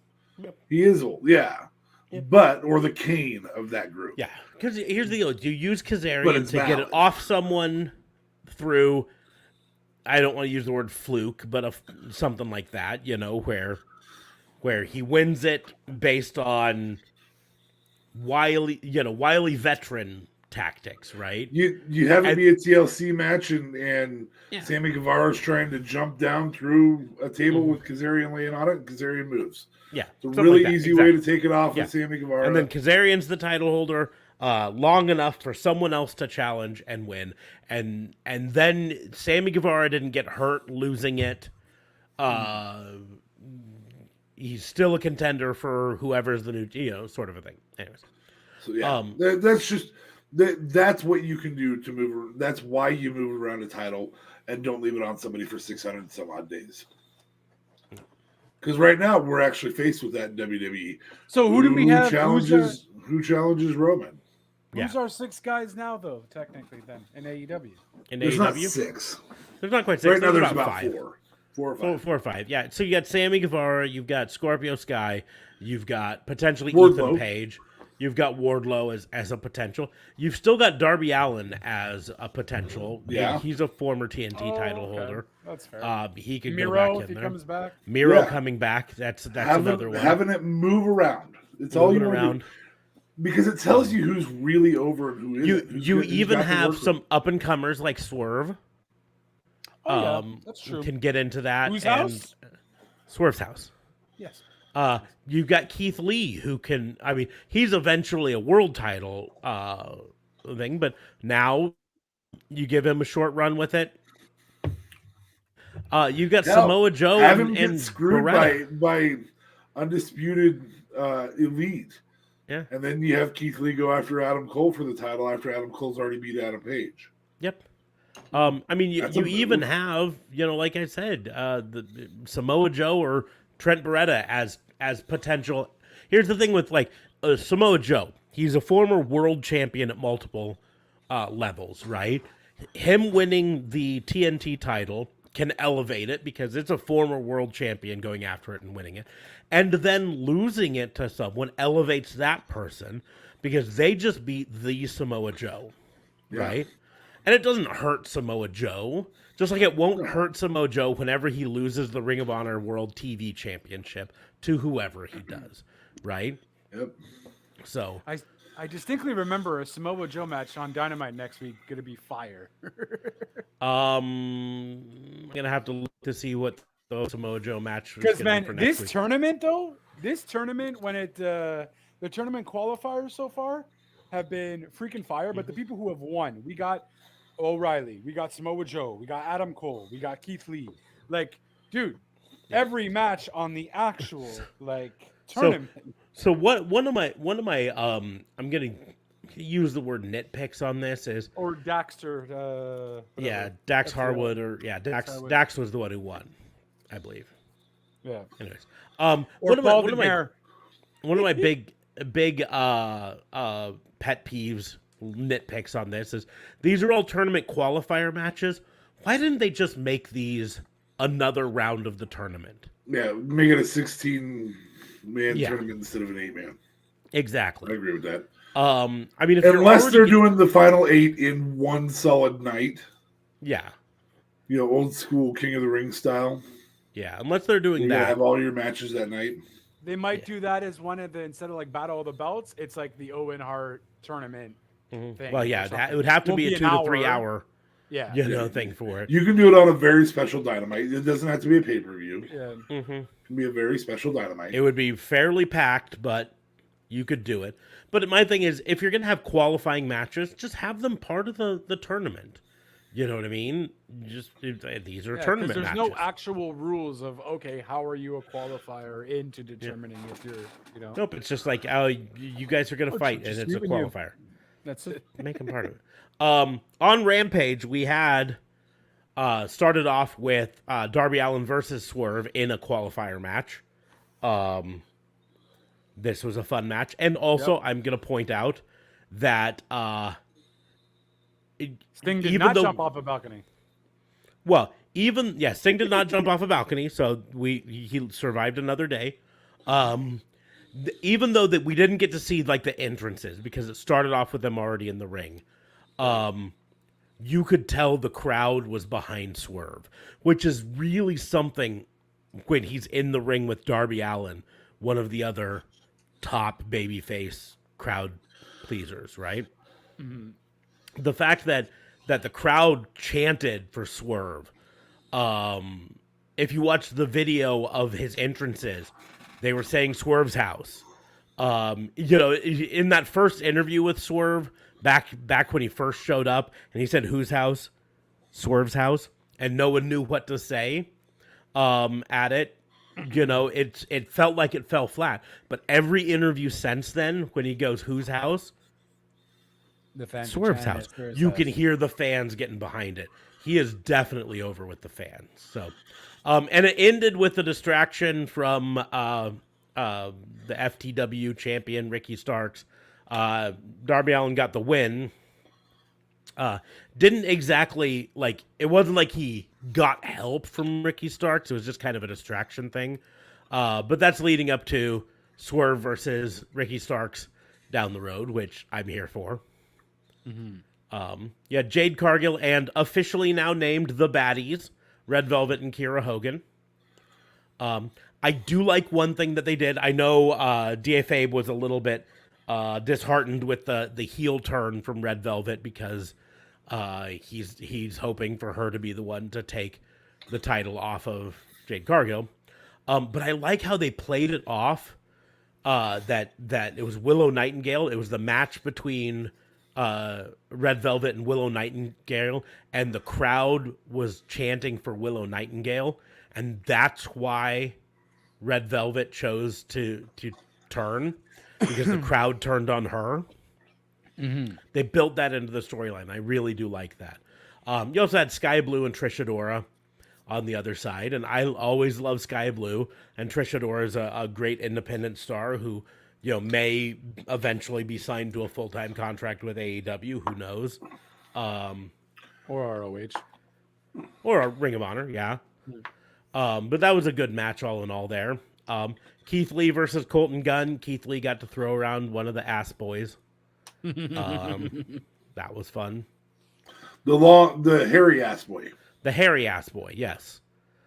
Yep. He is old, yeah. But or the Kane of that group. Yeah, because here's the deal: you use Kazarian to get it off someone through. I don't want to use the word fluke, but something like that. Where he wins it based on wily veteran tactics, right? You have it be a TLC match and Sammy Guevara is trying to jump down through a table with Kazarian laying on it, and Kazarian moves. Yeah, it's a really easy way to take it off with Sammy Guevara. And then Kazarian's the title holder long enough for someone else to challenge and win. And then Sammy Guevara didn't get hurt losing it. He's still a contender for whoever's the new, sort of a thing. Anyways. So that's what you can do to move. That's why you move around a title and don't leave it on somebody for 600 and some odd days. Because right now we're actually faced with that in WWE. So who do we have? Who challenges Roman? Who's our 6 guys now, though? Technically, then in AEW. There's not 6. There's not quite 6. Right now there's about 5. 4 or 5. 4 or 5. Yeah. So you got Sammy Guevara. You've got Scorpio Sky. You've got potentially Ethan Page. You've got Wardlow as a potential. You've still got Darby Allin as a potential. Yeah. He's a former TNT title holder. That's fair. He could Miro, go back in if he there. comes back. Miro coming back. That's another one. Having it move around. It's all you want to do. Because it tells you who's really over and who isn't. You even have some up-and-comers like Swerve. That's true. Can get into that. Whose house? Swerve's house. Yes. You've got Keith Lee, who can. I mean, he's eventually a world title thing, but now you give him a short run with it. You've got Samoa Joe and screwed by Undisputed Elite. Yeah, and then you have Keith Lee go after Adam Cole for the title after Adam Cole's already beat Adam Page. Yep. I mean, you even have, like I said, the Samoa Joe or Trent Beretta as potential. Here's the thing with Samoa Joe. He's a former world champion at multiple levels, right? Him winning the TNT title can elevate it because it's a former world champion going after it and winning it. And then losing it to someone elevates that person because they just beat the Samoa Joe, right? And it doesn't hurt Samoa Joe, just like it won't hurt Samoa Joe whenever he loses the Ring of Honor World TV Championship to whoever he does, right? Yep. So I distinctly remember a Samoa Joe match on Dynamite next week going to be fire. I'm going to have to look to see what the Samoa Joe match is. Because, man, this tournament, when the tournament qualifiers so far have been freaking fire, but the people who have won, we got O'Reilly, we got Samoa Joe, we got Adam Cole, we got Keith Lee. Dude, every match on the actual tournament. So one of my I'm gonna use the word nitpicks on this is Daxter. Dax Harwood Dax was the one who won, I believe. Yeah. Anyways, one of my big pet peeves, nitpicks on this is these are all tournament qualifier matches. Why didn't they just make these another round of the tournament? Yeah, make it a 16-man tournament instead of an 8-man. Exactly. I agree with that. I mean, if unless they're doing the final 8 in one solid night. Yeah. Old school King of the Ring style. Yeah, unless they're doing that. Have all your matches that night. They might do that as one of the, instead of like Battle of the Belts, it's like the Owen Hart tournament thing. Well, yeah, or something. it would have to Won't be a 2 an to 3 hour, Yeah. thing for it. You can do it on a very special Dynamite. It doesn't have to be a pay-per-view. Yeah. It can be a very special Dynamite. It would be fairly packed, but you could do it. But my thing is, if you're going to have qualifying matches, just have them part of the tournament. You know what I mean? Just these are tournament there's matches. no actual rules of, okay, how are you a qualifier into determining if you're, Nope, it's just like, oh, you guys are going to fight, and it's a qualifier. That's it. Make them part of it. On Rampage, we had started off with Darby Allin versus Swerve in a qualifier match. This was a fun match. And also, I'm going to point out that Sting did not jump off a balcony. Well, Sting did not jump off a balcony, so he survived another day. Even though that we didn't get to see like the entrances because it started off with them already in the ring, you could tell the crowd was behind Swerve, which is really something when he's in the ring with Darby Allin, one of the other top babyface crowd pleasers, right? Mm-hmm. The fact that the crowd chanted for Swerve. If you watch the video of his entrances, they were saying Swerve's house. In that first interview with Swerve, back when he first showed up, and he said, "Whose house?" Swerve's house, and no one knew what to say at it. It felt like it fell flat. But every interview since then, when he goes, "Whose house?" The fans Swerve's house. You can hear the fans getting behind it. He is definitely over with the fans. So, and it ended with a distraction from the FTW champion Ricky Starks. Darby Allin got the win. Didn't exactly it wasn't like he got help from Ricky Starks. It was just kind of a distraction thing. But that's leading up to Swerve versus Ricky Starks down the road, which I'm here for. Mm-hmm. Jade Cargill and officially now named the Baddies, Red Velvet and Kiera Hogan. I do like one thing that they did. I know DFA was a little bit disheartened with the heel turn from Red Velvet because he's hoping for her to be the one to take the title off of Jade Cargill. But I like how they played it off that it was Willow Nightingale. It was the match between Red Velvet and Willow Nightingale, and the crowd was chanting for Willow Nightingale, and that's why Red Velvet chose to turn, because the crowd turned on her. Mm-hmm. They built that into the storyline. I really do like that. You also had Sky Blue and Trish Adora on the other side, and I always love Sky Blue, and Trish Adora is a great independent star who may eventually be signed to a full-time contract with AEW. Who knows? Or ROH. Or a Ring of Honor, yeah. But that was a good match all in all there. Keith Lee versus Colton Gunn. Keith Lee got to throw around one of the ass boys. That was fun. The hairy ass boy. The hairy ass boy, yes.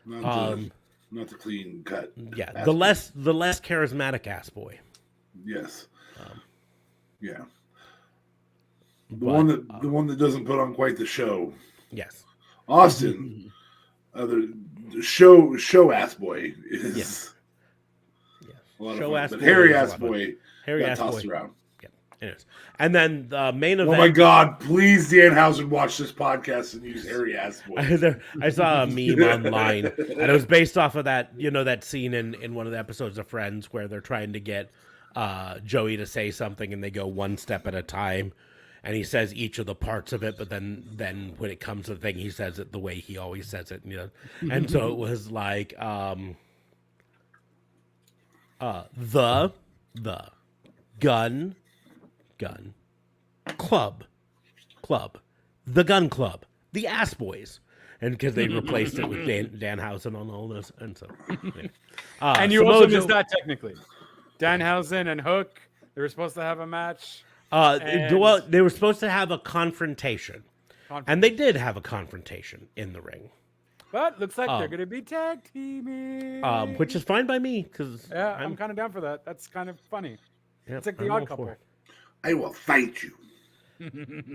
Not the clean cut. Yeah, the less charismatic ass boy. Yes. Yeah. The one that doesn't put on quite the show. Yes. Austin, the show ass boy is a lot show of fun. ass But boy hairy is a ass lot of fun. boy Hairy got ass tossed boy. around. Yeah, it is. And then the main event. Oh my God! Please, Danhausen, watch this podcast and use hairy ass boy. I saw a meme online, and it was based off of that that scene in one of the episodes of Friends where they're trying to get Joey to say something, and they go one step at a time, and he says each of the parts of it, but then when it comes to the thing, he says it the way he always says it, And so it was like the gun club, the gun club, the ass boys, and because they replaced it with Danhausen on all this, and so and you also missed that technically. Danhausen and Hook, they were supposed to have a match. Well, they were supposed to have a confrontation, and they did have a confrontation in the ring. But looks like they're going to be tag teaming. Which is fine by me because yeah, I'm kind of down for that. That's kind of funny. Yep, It's like the I'm Odd all Couple. for it. I will fight you.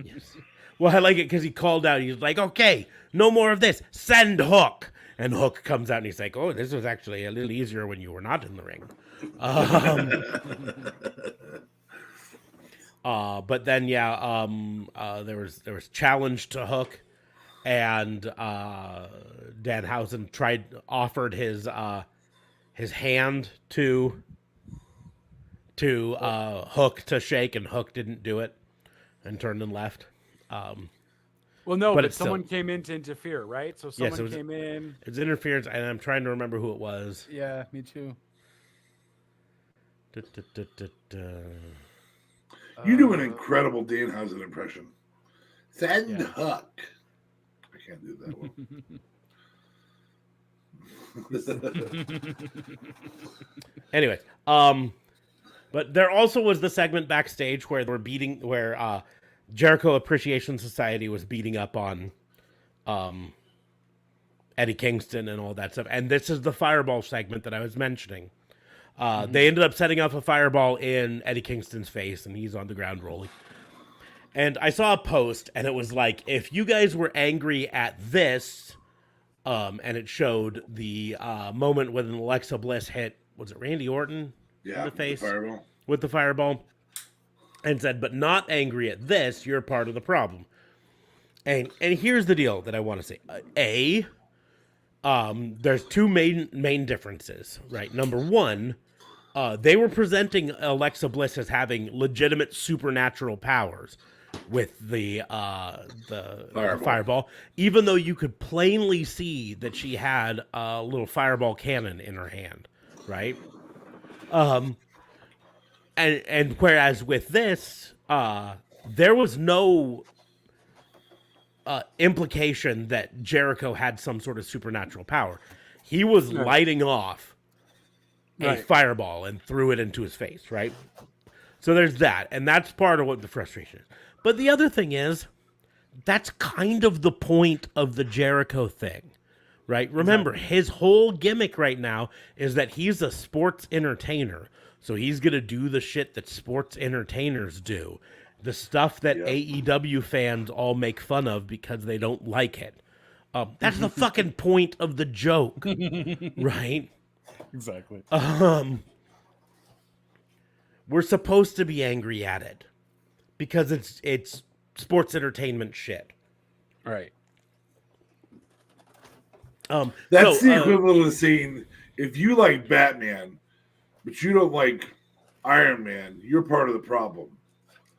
Yes. Well, I like it because he called out. He's like, "Okay, no more of this. Send Hook." And Hook comes out and he's like, "Oh, this was actually a little easier when you were not in the ring." But then, yeah, there was challenge to Hook, and Danhausen offered his hand to Hook to shake, and Hook didn't do it and turned and left. Well, no, but still, someone came in to interfere, right? So someone came in. It's interference, and I'm trying to remember who it was. Yeah, me too. You do an incredible Danhausen impression. Send Hook. I can't do that one. Anyway, but there also was the segment backstage where Jericho Appreciation Society was beating up on Eddie Kingston and all that stuff. And this is the fireball segment that I was mentioning. They ended up setting off a fireball in Eddie Kingston's face, and he's on the ground rolling. And I saw a post, and it was like, if you guys were angry at this, and it showed the moment when Alexa Bliss hit, was it Randy Orton in the face? With the fireball. And said, but not angry at this, you're part of the problem. And here's the deal that I want to say. There's two main differences, right? Number one, they were presenting Alexa Bliss as having legitimate supernatural powers with the fireball, even though you could plainly see that she had a little fireball cannon in her hand, right? And whereas with this, there was no implication that Jericho had some sort of supernatural power. He was lighting off a fireball and threw it into his face, right? So there's that, and that's part of what the frustration is. But the other thing is, that's kind of the point of the Jericho thing, right? Remember, his whole gimmick right now is that he's a sports entertainer. So he's going to do the shit that sports entertainers do. The stuff that AEW fans all make fun of because they don't like it. That's the fucking point of the joke, right? Exactly. We're supposed to be angry at it because it's sports entertainment shit. Right. That's the equivalent of saying, if you like Batman, but you don't like Iron Man, you're part of the problem.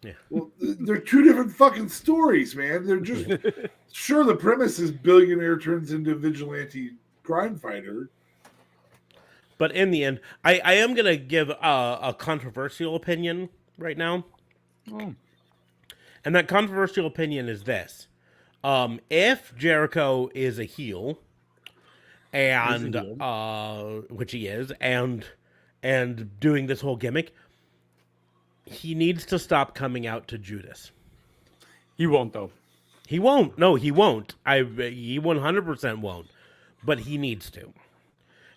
Yeah. Well, they're two different fucking stories, man. They're just sure the premise is billionaire turns into vigilante crime fighter. But in the end, I am going to give a controversial opinion right now. And that controversial opinion is this. If Jericho is a heel, and which he is, and doing this whole gimmick, he needs to stop coming out to Judas. He won't, though. He won't. No, he won't. He 100% won't. But he needs to.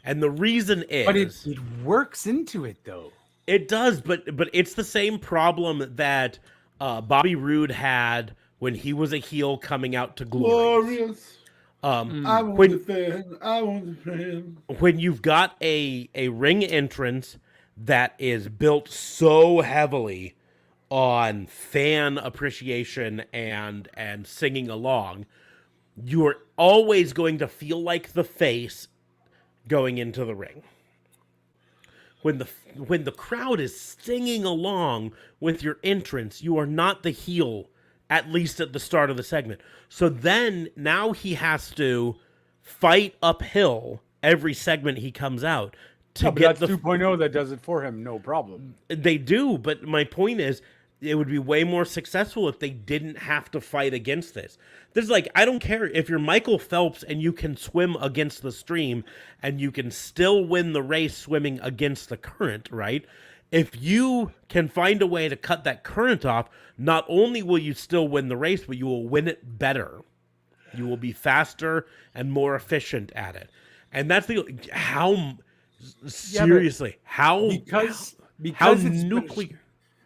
And the reason is... But it works into it, though. It does, but it's the same problem that Bobby Roode had when he was a heel coming out to Glorious. I want the fan. When you've got a ring entrance that is built so heavily on fan appreciation and singing along, you're always going to feel like the face going into the ring. When the crowd is singing along with your entrance, you are not the heel, at least at the start of the segment. So then now he has to fight uphill every segment he comes out to get that's 2.0 that does it for him, no problem. They do, but my point is, it would be way more successful if they didn't have to fight against this. There's I don't care if you're Michael Phelps and you can swim against the stream and you can still win the race swimming against the current, right? If you can find a way to cut that current off, not only will you still win the race, but you will win it better. You will be faster and more efficient at it. And that's seriously, how because it's nuclear.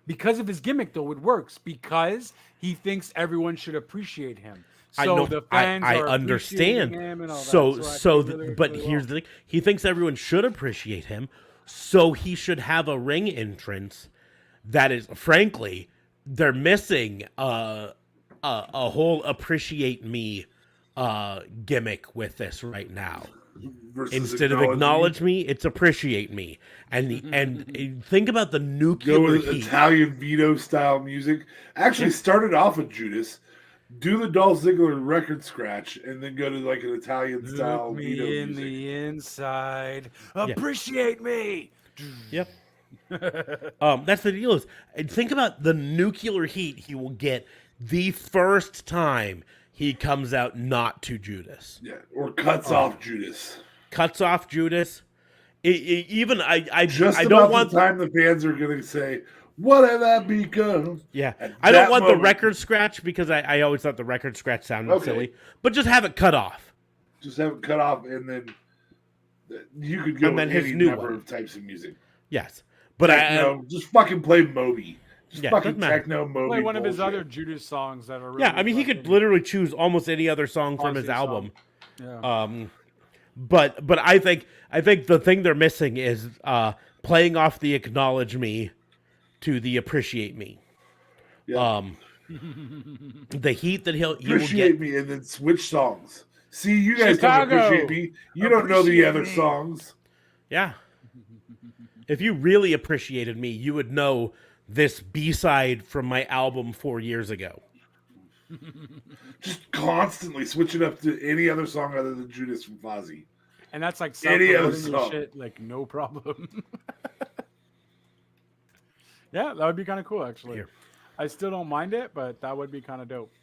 Because of his gimmick, though, it works because he thinks everyone should appreciate him. So I know, the fans I are understand. appreciating him and all But here's the thing: he thinks everyone should appreciate him, so he should have a ring entrance that is, frankly, they're missing a whole appreciate me gimmick with this right now. Instead of acknowledge me, it's appreciate me. And think about the nuclear go with heat. Italian Vito style music. Actually, started off with Judas. Do the Dolph Ziggler record scratch, and then go to like an Italian style Look Vito me in music. the inside. Appreciate me. Yep. That's the deal. Is think about the nuclear heat he will get the first time he comes out not to Judas. Yeah, or cuts off Judas. Cuts off Judas. Even I Just I about don't want the time the fans are going to say, "What have I become?" Yeah, At I don't that want moment- the record scratch because I always thought the record scratch sounded Okay. silly. But just have it cut off. Just have it cut off, and then you could go And then with his any new number one. of types of music. Yes, but Just fucking play Moby. Just Yeah, fucking doesn't matter. techno Moby. Play one of his bullshit. other Judas songs that are really yeah, I mean he could fucking literally choose almost any other song from his Ozzy album. song. Yeah. But I think the thing they're missing is playing off the acknowledge me to the appreciate me. Yeah. The heat that he will Appreciate get. me, and then switch songs. See, you guys Chicago. don't appreciate me. You don't know the Appreciate other me. songs. Yeah. If you really appreciated me, you would know this B-side from my album 4 years ago. Just constantly switch it up to any other song other than Judas from Fozzy. And that's like Any other self-promoting your song. shit, like no problem. Yeah, that would be kind of cool, actually. Here. I still don't mind it, but that would be kind of dope.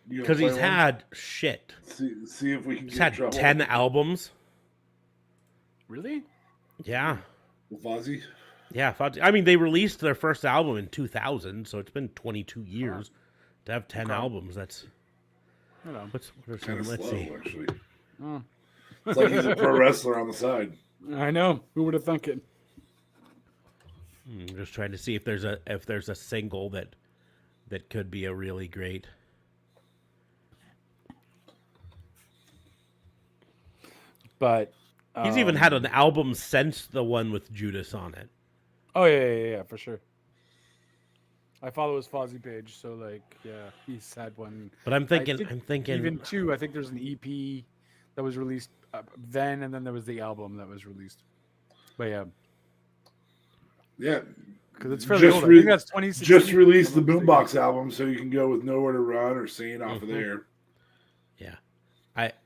You gonna Because play he's one? had shit. See if we can He's get in had trouble 10 albums. Really? Yeah. with Fozzy. Yeah. I mean, they released their first album in 2000, so it's been 22 years to have 10 albums. That's... You know. What are Kind some? of Let's slow, see. actually. Oh. It's like he's a pro wrestler on the side. I know. Who would have thunk it? I'm just trying to see if there's a single that could be a really great. But He's even had an album since the one with Judas on it. Oh yeah, for sure. I follow his Fozzy page, so like, yeah, he's had one. But I'm thinking Even two. I think there's an EP that was released then, and then there was the album that was released. But yeah, Yeah. because it's fairly Just old. I think that's 2016. Just released the Boombox album, so you can go with Nowhere to Run or Sane off of there. Yeah.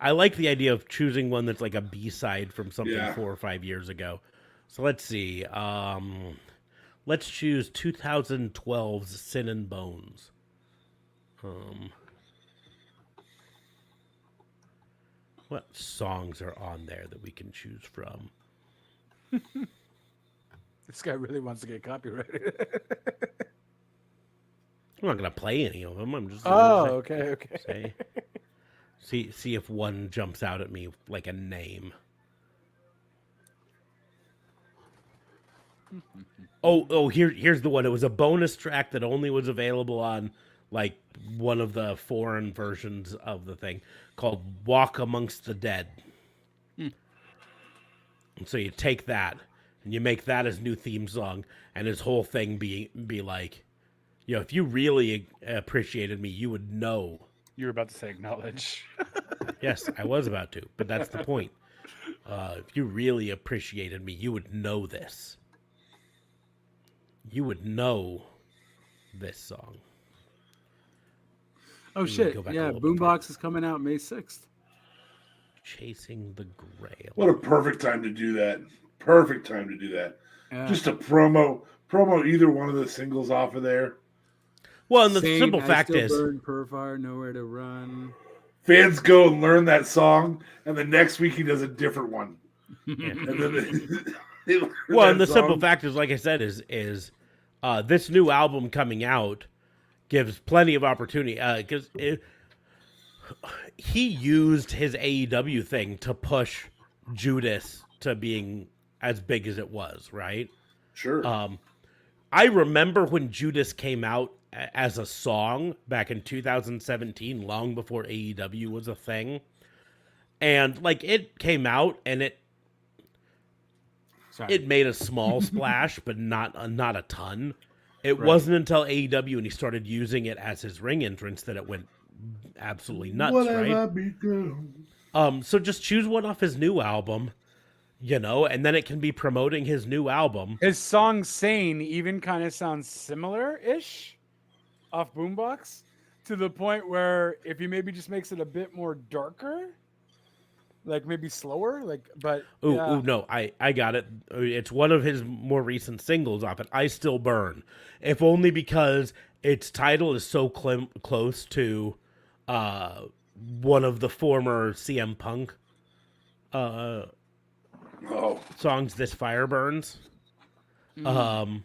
I like the idea of choosing one that's like a B-side from something Yeah. 4 or 5 years ago. So let's see. Let's choose 2012's Sin and Bones. What songs are on there that we can choose from? This guy really wants to get copyrighted. I'm not gonna play any of them. I'm just Oh, gonna okay. see if one jumps out at me like a name. Here's the one. It was a bonus track that only was available on like one of the foreign versions of the thing called "Walk Amongst the Dead." And so you take that and you make that his new theme song, and his whole thing be like, you know, if you really appreciated me, you would know. You were about to say acknowledge. Yes, I was about to, but that's the point. If you really appreciated me, you would know this. You would know this song. Oh shit! go back a Yeah, little bit Boombox is coming out May 6th. Chasing the Grail. What a perfect time to do that. Perfect time to do that. Yeah. Just a promo either one of the singles off of there. Well, and the Sane, simple I fact still is, burn Purfire, nowhere to run. Fans go and learn that song, and the next week he does a different one. yeah. And then they learn Well, that and the simple song. fact is, like I said, is this new album coming out gives plenty of opportunity. Because he used his AEW thing to push Judas to being as big as it was, right? Sure. I remember when Judas came out as a song back in 2017, long before AEW was a thing. And like it came out and it made a small splash, but not a ton. It wasn't until AEW and he started using it as his ring entrance that it went absolutely nuts, What right? have I become? So just choose one off his new album, and then it can be promoting his new album. His song "Sane" even kind of sounds similar-ish off Boombox, to the point where if he maybe just makes it a bit more darker, like maybe slower, but Ooh, no, I got it. It's one of his more recent singles off it. I Still Burn, if only because its title is so close to one of the former CM Punk songs, "This Fire Burns." So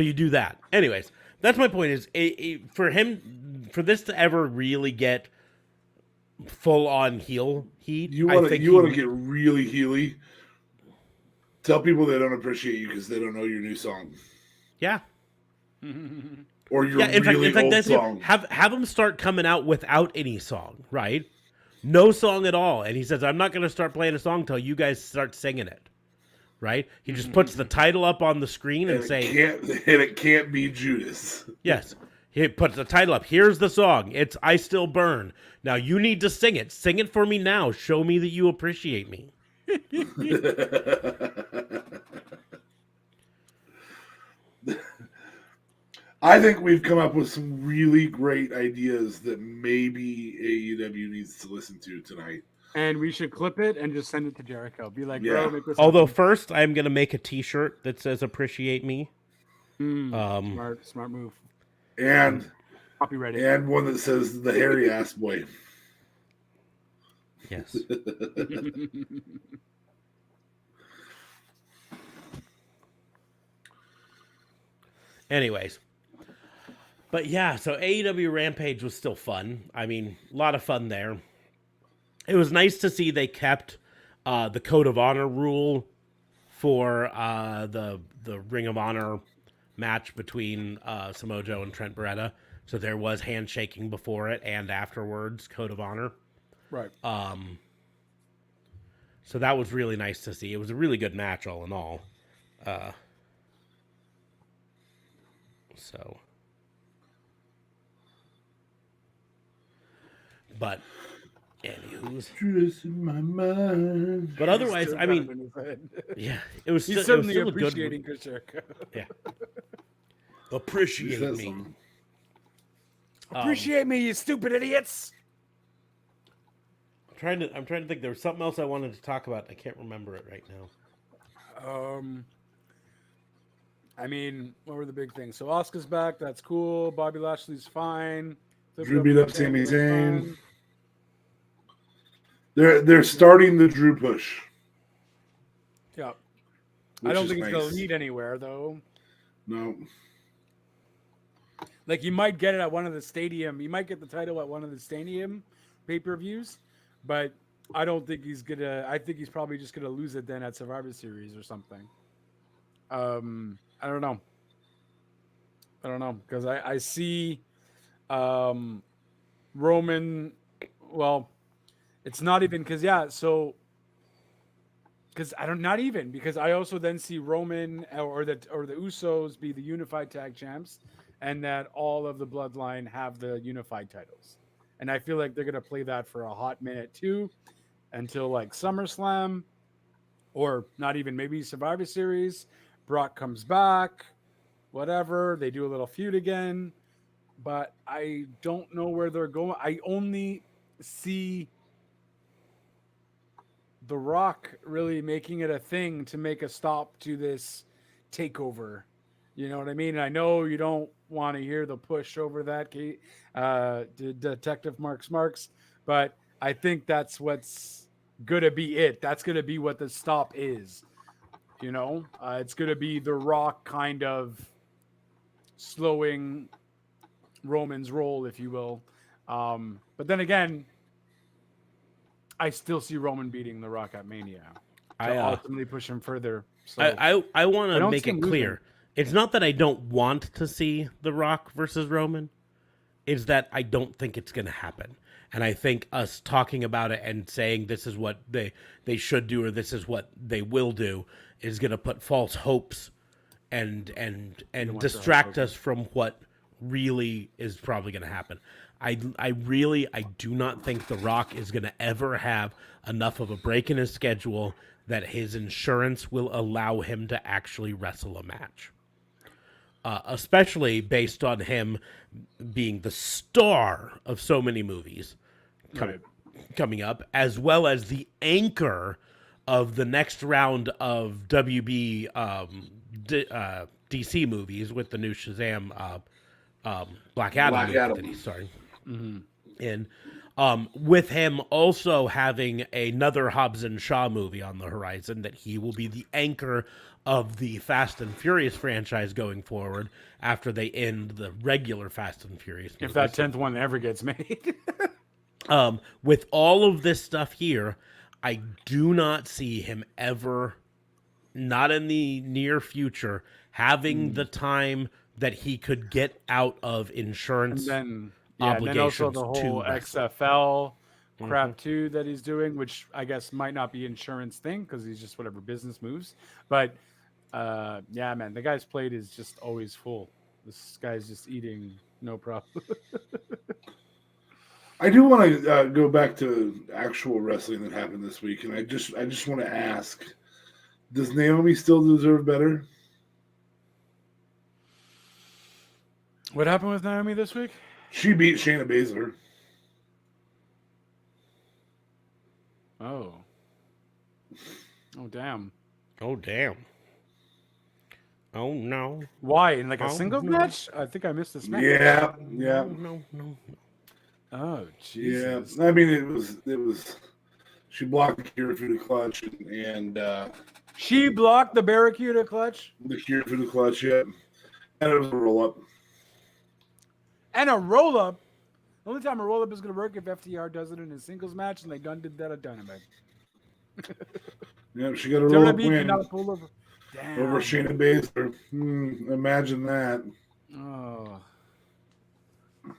you do that. Anyways, that's my point. Is for this to ever really get full on heel heat, You want to get really heely. Tell people they don't appreciate you because they don't know your new song. Yeah. Or your really old song. Have him start coming out without any song, right? No song at all. And he says, I'm not going to start playing a song until you guys start singing it. Right? He just puts the title up on the screen and it can't be Judas. Yes. He puts the title up. Here's the song. It's I Still Burn. Now you need to sing it. Sing it for me now. Show me that you appreciate me. I think we've come up with some really great ideas that maybe AEW needs to listen to tonight. And we should clip it and just send it to Jericho. Be like, Yeah. bro, make this Although happen. first I'm going to make a t-shirt that says appreciate me. Smart move. And Copyrighted. And one that says the hairy ass boy. Yes. Anyways. But yeah, so AEW Rampage was still fun. I mean, a lot of fun there. It was nice to see they kept the Code of Honor rule for the Ring of Honor match between Samoa Joe and Trent Beretta. So there was handshaking before it and afterwards, Code of Honor. Right. So that was really nice to see. It was a really good match all in all. But anywho's Judas in my mind. But otherwise, I mean, yeah, it was. He's certainly certainly appreciating Chris Jericho. Yeah, appreciate me. Song? Appreciate me, you stupid idiots. I'm trying to think. There was something else I wanted to talk about. I can't remember it right now. I mean, what were the big things? So Asuka's back. That's cool. Bobby Lashley's fine. Drew beat up Sami Zayn. They're starting the Drew push. Yeah. I don't think it's going to lead anywhere, though. No. Like, you might get it at one of the stadium. You might get the title at one of the stadium pay-per-views, but I don't think he's going to... I think he's probably just going to lose it then at Survivor Series or something. I don't know. Because I see Roman... Well... It's not even because because I also then see Roman or the Usos be the unified tag champs, and that all of the Bloodline have the unified titles, and I feel like they're gonna play that for a hot minute too, until like SummerSlam, or not even maybe Survivor Series. Brock comes back, whatever, they do a little feud again, but I don't know where they're going. I only see The Rock really making it a thing to make a stop to this takeover. You know what I mean? And I know you don't want to hear the push over that, Detective Marks, but I think that's what's going to be it. That's going to be what the stop is. You know, it's going to be The Rock kind of slowing Roman's role, if you will, But then again, I still see Roman beating The Rock at Mania to ultimately push him further. So I want to don't make see him it clear. losing. It's not that I don't want to see The Rock versus Roman. It's that I don't think it's going to happen. And I think us talking about it and saying this is what they should do or this is what they will do is going to put false hopes and distract us from what really is probably going to happen. I do not think The Rock is going to ever have enough of a break in his schedule that his insurance will allow him to actually wrestle a match. Especially based on him being the star of so many movies coming up, as well as the anchor of the next round of WB DC movies with the new Shazam Black Adam movie that he's starring. And with him also having another Hobbs and Shaw movie on the horizon, that he will be the anchor of the Fast and Furious franchise going forward after they end the regular Fast and Furious movies. If that 10th one ever gets made. With all of this stuff here, I do not see him ever, not in the near future, having the time that he could get out of insurance And obligations then also the whole to wrestle. XFL crap too that he's doing, which I guess might not be insurance thing because he's just whatever business moves. But yeah, man, the guy's plate is just always full. This guy's just eating no problem. I do want to go back to actual wrestling that happened this week, and I just want to ask: does Naomi still deserve better? What happened with Naomi this week? She beat Shayna Baszler. Oh damn! Oh damn! Oh no! Why in like a Oh, singles no. match? I think I missed this match. Yeah. No. Oh Jesus! Yeah, I mean it was. She blocked the Kirifuda clutch and She blocked the Barracuda clutch the Kirifuda clutch, yeah, and it was a roll up. and a roll up. The only time a roll up is going to work if FTR does it in a singles match, and they did that at Dynamite. Yeah, she got a roll up WWE win cannot pull over. Damn. over Shayna Baszler. Imagine that.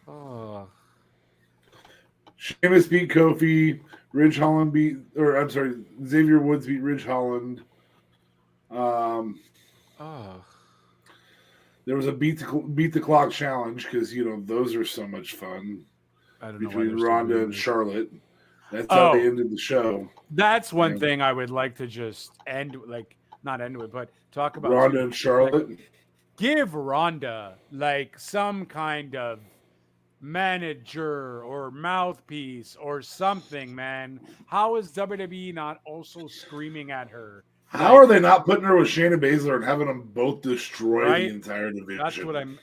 Oh. Sheamus beat Kofi. Ridge Holland Xavier Woods beat Ridge Holland. There was a beat the clock challenge because those are so much fun I don't know why between they're still Ronda doing and this. Charlotte. That's how they ended the show. That's one Yeah. thing I would like to just not end with, but talk about Ronda too. and Charlotte. Like, give Ronda like some kind of manager or mouthpiece or something, man. How is WWE not also screaming at her? How are they not putting her with Shayna Baszler and having them both destroy Right? the entire division? That's what I'm.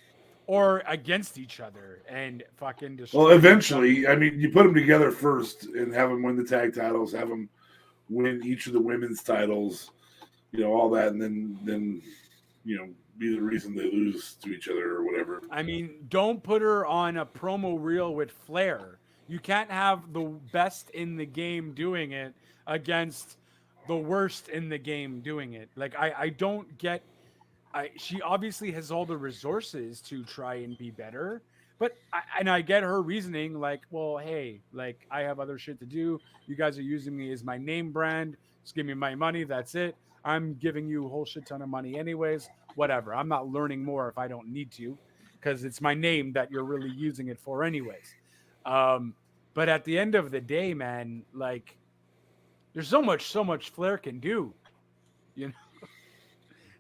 Or against each other and fucking destroy. Well, eventually, I mean, you put them together first and have them win the tag titles, have them win each of the women's titles, all that, and then be the reason they lose to each other or whatever. I mean, don't put her on a promo reel with Flair. You can't have the best in the game doing it against the worst in the game doing it. Like, I don't get. She obviously has all the resources to try and be better, but I get her reasoning. Like, well, hey, like I have other shit to do. You guys are using me as my name brand. Just give me my money. That's it. I'm giving you a whole shit ton of money anyways. Whatever. I'm not learning more if I don't need to, because it's my name that you're really using it for anyways. But at the end of the day, man, like there's so much Flair can do,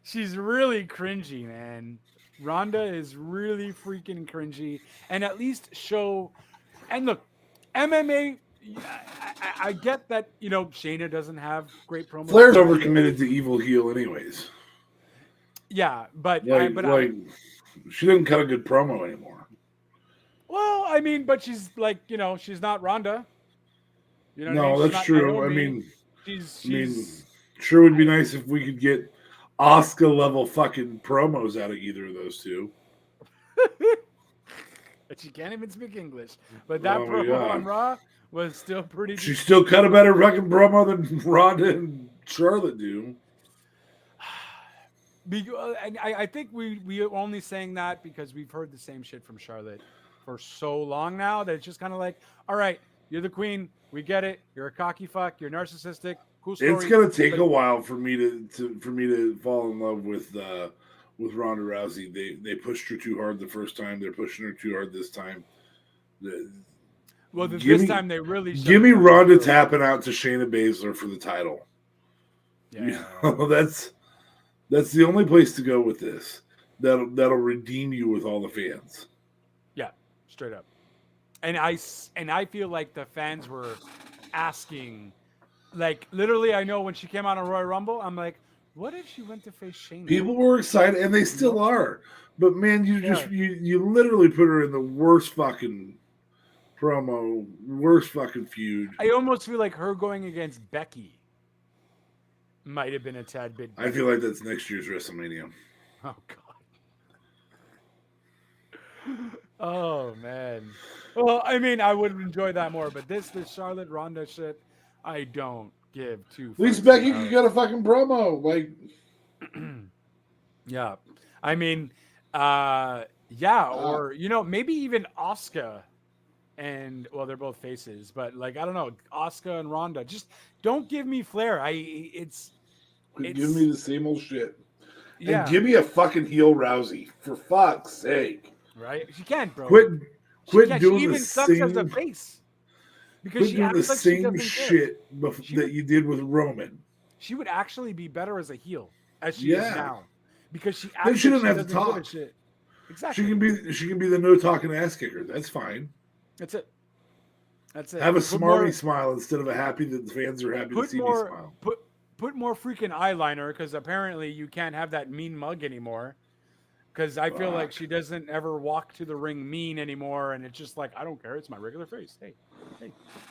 She's really cringy, man. Ronda is really freaking cringy. And at least show... And look, MMA... I get that, Shayna doesn't have great promo. Flair's overcommitted to evil heel anyways. Yeah, but... she didn't cut a good promo anymore. Well, I mean, but she's like, she's not Ronda. No, that's true. Naomi. I mean, she's... sure would be nice if we could get Oscar level fucking promos out of either of those two. She can't even speak English. But that Oh my promo God. on Raw was still pretty. She still cut a better fucking promo than Ronda and Charlotte do. I think we are only saying that because we've heard the same shit from Charlotte for so long now that it's just kind of like, all right, you're the queen, we get it. You're a cocky fuck. You're narcissistic. Cool story. It's gonna take a while for me to fall in love with Ronda Rousey. They pushed her too hard the first time. They're pushing her too hard this time. This time they really give me Ronda tapping out to Shayna Baszler for the title. Yeah, you know, that's the only place to go with this. That'll redeem you with all the fans. Yeah, straight up. And I feel like the fans were asking, like literally. I know when she came out on Royal Rumble, I'm like, what if she went to face Shayna? People were excited, and they still are. But man, you literally put her in the worst fucking promo, worst fucking feud. I almost feel like her going against Becky might have been a tad bit better. I feel like that's next year's WrestleMania. Oh God. Oh man. Well, I mean, I would enjoy that more, but this Charlotte Ronda shit, I don't give two. At least Becky could get a fucking promo, like. Yeah, I mean, yeah, or maybe even Asuka, and well, they're both faces, but like I don't know, Asuka and Ronda. Just don't give me Flair. It's give me the same old shit. Yeah. And give me a fucking heel Rousey, for fuck's sake. Right? She can't, bro. Quit doing she even the sucks same. as a face. Because Quit she doing the acts like same shit that you did with Roman. She would actually be better as a heel as she is now, because she acts. Then she doesn't like have to talk. Shit. Exactly. She can be the no talking ass kicker. That's fine. That's it. Have a smarmy smile instead of a happy that the fans are happy to see me smile. Put more freaking eyeliner, because apparently you can't have that mean mug anymore. Because I feel like she doesn't ever walk to the ring mean anymore, and it's just like, I don't care. It's my regular face. Hey,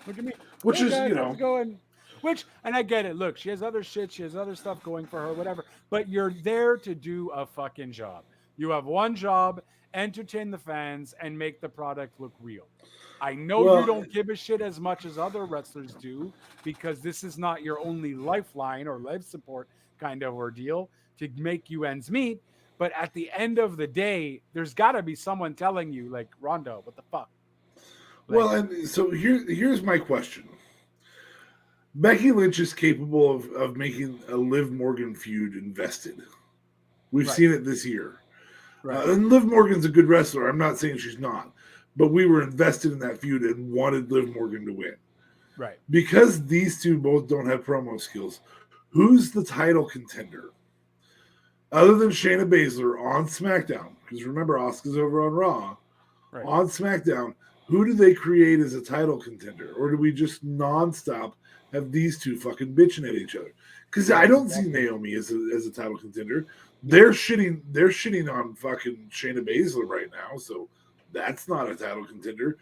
look at me. Which is, guys, and I get it. Look, she has other shit. She has other stuff going for her, whatever. But you're there to do a fucking job. You have one job: entertain the fans and make the product look real. I know you don't give a shit as much as other wrestlers do, because this is not your only lifeline or life support kind of ordeal to make you ends meet. But at the end of the day, there's got to be someone telling you, like, Rondo, what the fuck? Like, well, and so here's my question. Becky Lynch is capable of making a Liv Morgan feud invested. We've seen it this year. Right. And Liv Morgan's a good wrestler. I'm not saying she's not. But we were invested in that feud and wanted Liv Morgan to win. Right. Because these two both don't have promo skills, who's the title contender? Other than Shayna Baszler on SmackDown, because remember, Asuka's over on Raw. Right. On SmackDown, who do they create as a title contender? Or do we just nonstop have these two fucking bitching at each other? Because I don't see Naomi as a title contender. They're shitting on fucking Shayna Baszler right now, so that's not a title contender.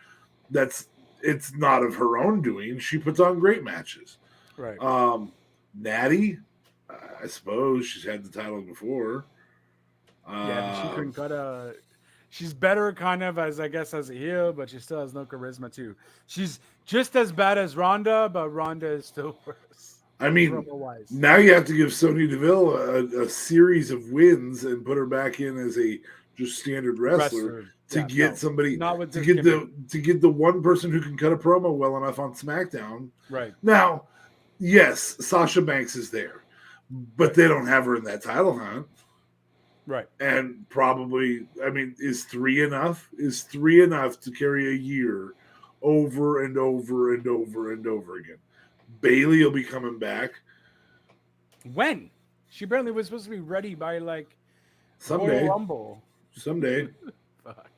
It's not of her own doing. She puts on great matches. Right. Natty, I suppose she's had the title before. Yeah, she couldn't cut she's better kind of as a heel, but she still has no charisma too. She's just as bad as Ronda, but Ronda is still worse. I mean, now you have to give Sonya Deville a series of wins and put her back in as a just standard wrestler. To get somebody to get the one person who can cut a promo well enough on SmackDown. Right. Now, yes, Sasha Banks is there, but they don't have her in that title hunt. Right. And probably, I mean, is 3 enough? Is 3 enough to carry a year over and over and over and over again? Bayley will be coming back. When? She apparently was supposed to be ready by like someday. Royal Rumble. Someday. Fuck.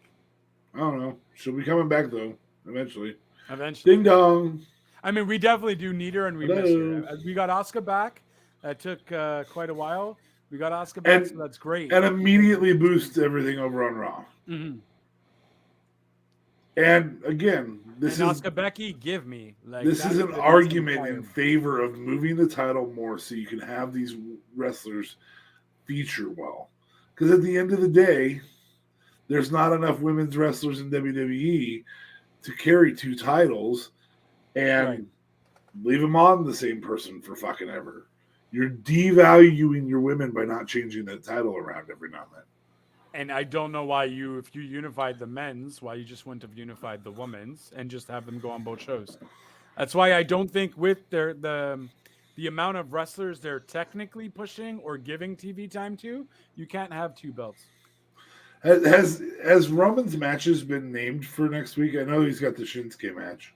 I don't know. She'll be coming back though, eventually. Eventually. Ding dong. I mean, we definitely do need her, and we miss her. We got Asuka back. That took quite a while. We got Asuka back, so that's great. And immediately boost everything over on Raw. Mm-hmm. And again, this is Asuka Becky. Give me this is an argument in favor of moving the title more, so you can have these wrestlers feature well. Because at the end of the day, there's not enough women's wrestlers in WWE to carry 2 titles and leave them on the same person for fucking ever. You're devaluing your women by not changing that title around every now and then. And I don't know why if you unified the men's, why you just wouldn't have unified the women's and just have them go on both shows. That's why I don't think with the amount of wrestlers they're technically pushing or giving TV time to, you can't have 2 belts. Has Roman's matches been named for next week? I know he's got the Shinsuke match.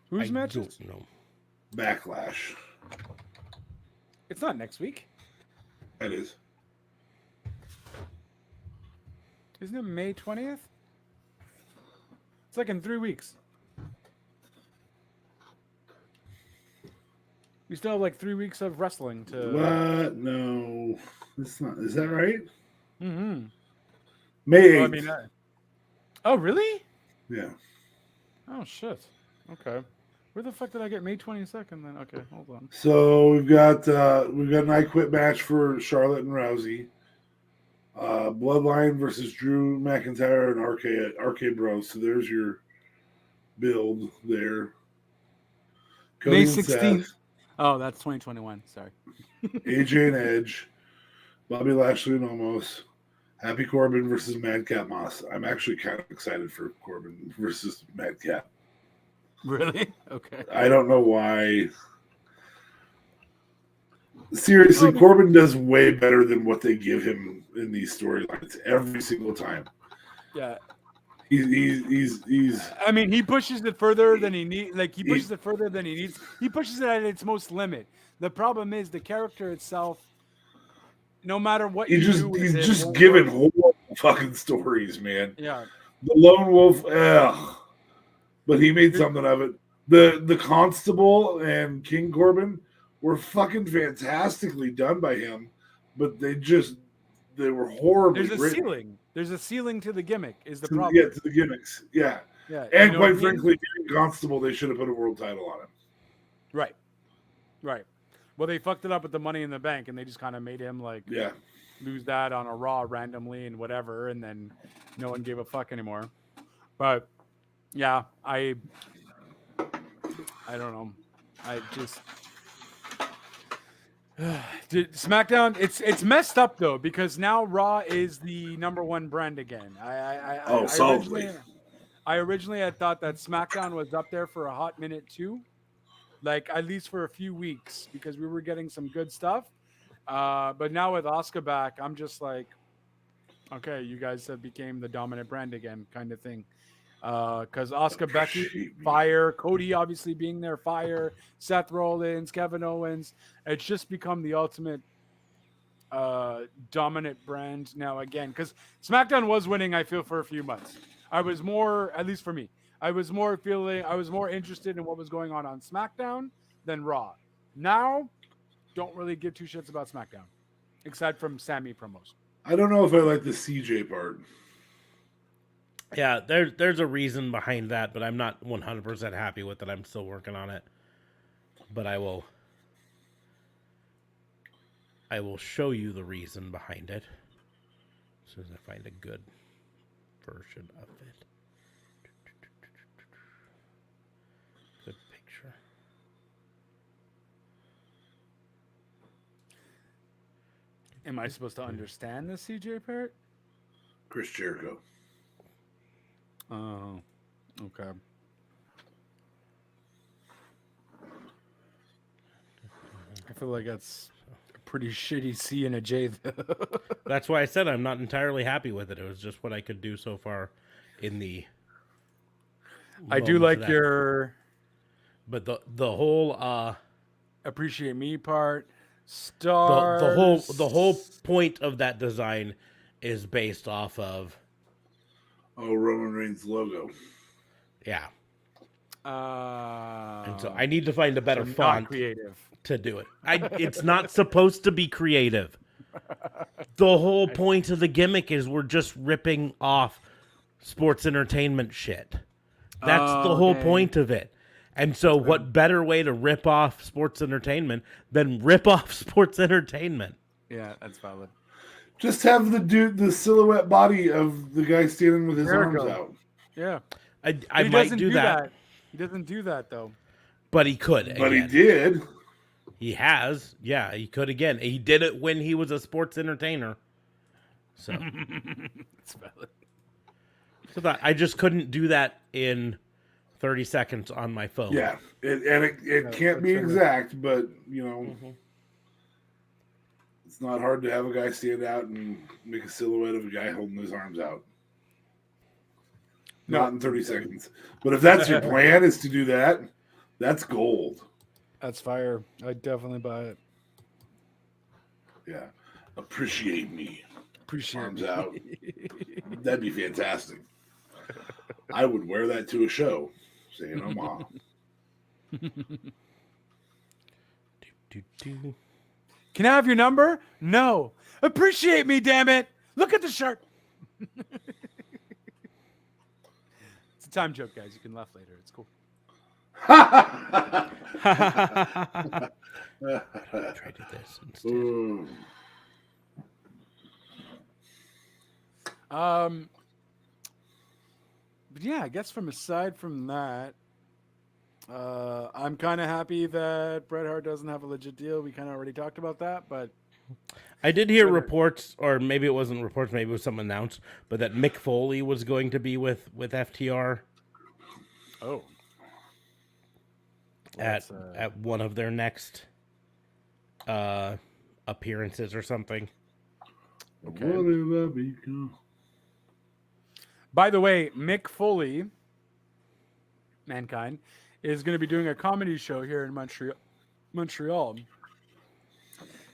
Whose matches? No. Backlash. It's not next week. It is. Isn't it May 20th? It's like in 3 weeks. We still have like 3 weeks of wrestling to. What? No, it's not. Is that right? Mm-hmm. May 8th. Well, I mean, oh, really? Yeah. Oh shit. Okay. Where the fuck did I get May 22nd then? Okay, hold on. So we've got an I Quit match for Charlotte and Rousey. Bloodline versus Drew McIntyre and RK Bros. So there's your build there. Cody May and 16th. Seth, Oh, that's 2021. Sorry. AJ and Edge, Bobby Lashley and Omos, Happy Corbin versus Madcap Moss. I'm actually kind of excited for Corbin versus Madcap. Really? Okay. I don't know why. Seriously, Corbin does way better than what they give him in these storylines every single time. Yeah. He's. I mean, he pushes it further than he needs. Like he pushes it further than he needs. He pushes it at its most limit. The problem is the character itself. No matter what he's just giving horrible fucking stories, man. Yeah. The Lone Wolf, but he made something of it. The Constable and King Corbin were fucking fantastically done by him, but they were horribly There's a written. ceiling. There's a ceiling to the gimmick. Is the problem? Yeah, to the gimmicks. Yeah. Yeah. And quite frankly, Constable, they should have put a world title on him. Right. Right. Well, they fucked it up with the Money in the Bank, and they just kind of made him lose that on a Raw randomly and whatever, and then no one gave a fuck anymore. But yeah, I don't know. I just SmackDown. It's messed up though because now Raw is the #1 brand again. Solidly. I originally had thought that SmackDown was up there for a hot minute too, like at least for a few weeks because we were getting some good stuff. But now with Asuka back, I'm just like, okay, you guys have became the dominant brand again, kind of thing. Because Asuka, Becky, fire. Cody obviously being there, fire. Seth Rollins, Kevin Owens. It's just become the ultimate dominant brand now again. Because SmackDown was winning, I feel, for a few months. I was more, at least for me, I was more interested in what was going on SmackDown than Raw. Now, don't really give 2 shits about SmackDown, except from Sammy promos. I don't know if I like the CJ part. Yeah, there's a reason behind that, but I'm not 100% happy with it. I'm still working on it. But I will show you the reason behind it as soon as I find a good version of it. Good picture. Am I supposed to understand the CJ part? Chris Jericho. Oh, okay. I feel like that's a pretty shitty C and a J. That's why I said I'm not entirely happy with it. It was just what I could do so far in the. I do like your. But the whole appreciate me part. Stars. The whole point of that design is based off of. Oh, Roman Reigns logo. Yeah. And so I need to find a better font to do it. It's not supposed to be creative. The whole point of the gimmick is we're just ripping off sports entertainment shit. That's the whole point of it. And so what better way to rip off sports entertainment than rip off sports entertainment? Yeah, that's valid. Just have the silhouette body of the guy standing with his arms Jericho. out. Yeah. I might do that. He doesn't do that though. But he could. But again. he did. He has. Yeah, he could again. He did it when he was a sports entertainer. So It's valid. So that I just couldn't do that in 30 seconds on my phone. Yeah, it can't be exact, but it's not hard to have a guy stand out and make a silhouette of a guy holding his arms out. Not in 30 seconds. But if that's your plan, is to do that, that's gold. That's fire. I definitely buy it. Yeah. Appreciate me. Appreciate arms me. out. That'd be fantastic. I would wear that to a show, saying I'm on. Can I have your number? No. Appreciate me, damn it. Look at the shirt. It's a time joke, guys. You can laugh later. It's cool. Try to do this instead. But yeah, I guess aside from that, I'm kind of happy that Bret Hart doesn't have a legit deal. We kind of already talked about that, but I did hear reports, or maybe it wasn't reports, maybe it was something announced, but that Mick Foley was going to be with FTR. Oh. At one of their next appearances or something. Okay. By the way, Mick Foley, Mankind, is going to be doing a comedy show here in Montreal.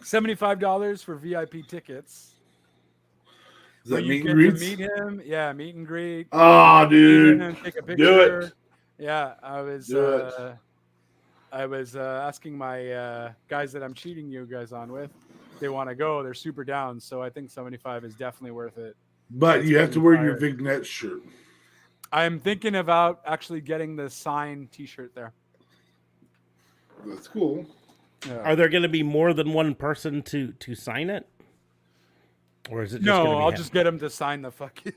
$75 for VIP tickets. Is that meet and greets? Meet him. Yeah, meet and greet. Oh, dude. Take a picture. Do it. Yeah, I was asking my guys that I'm cheating you guys on with. They want to go. They're super down. So I think 75 is definitely worth it. But you have to wear your Vignette shirt. I'm thinking about actually getting the signed T-shirt there. That's cool. Yeah. Are there going to be more than one person to sign it? Or is it just I'll just get him to sign the fucking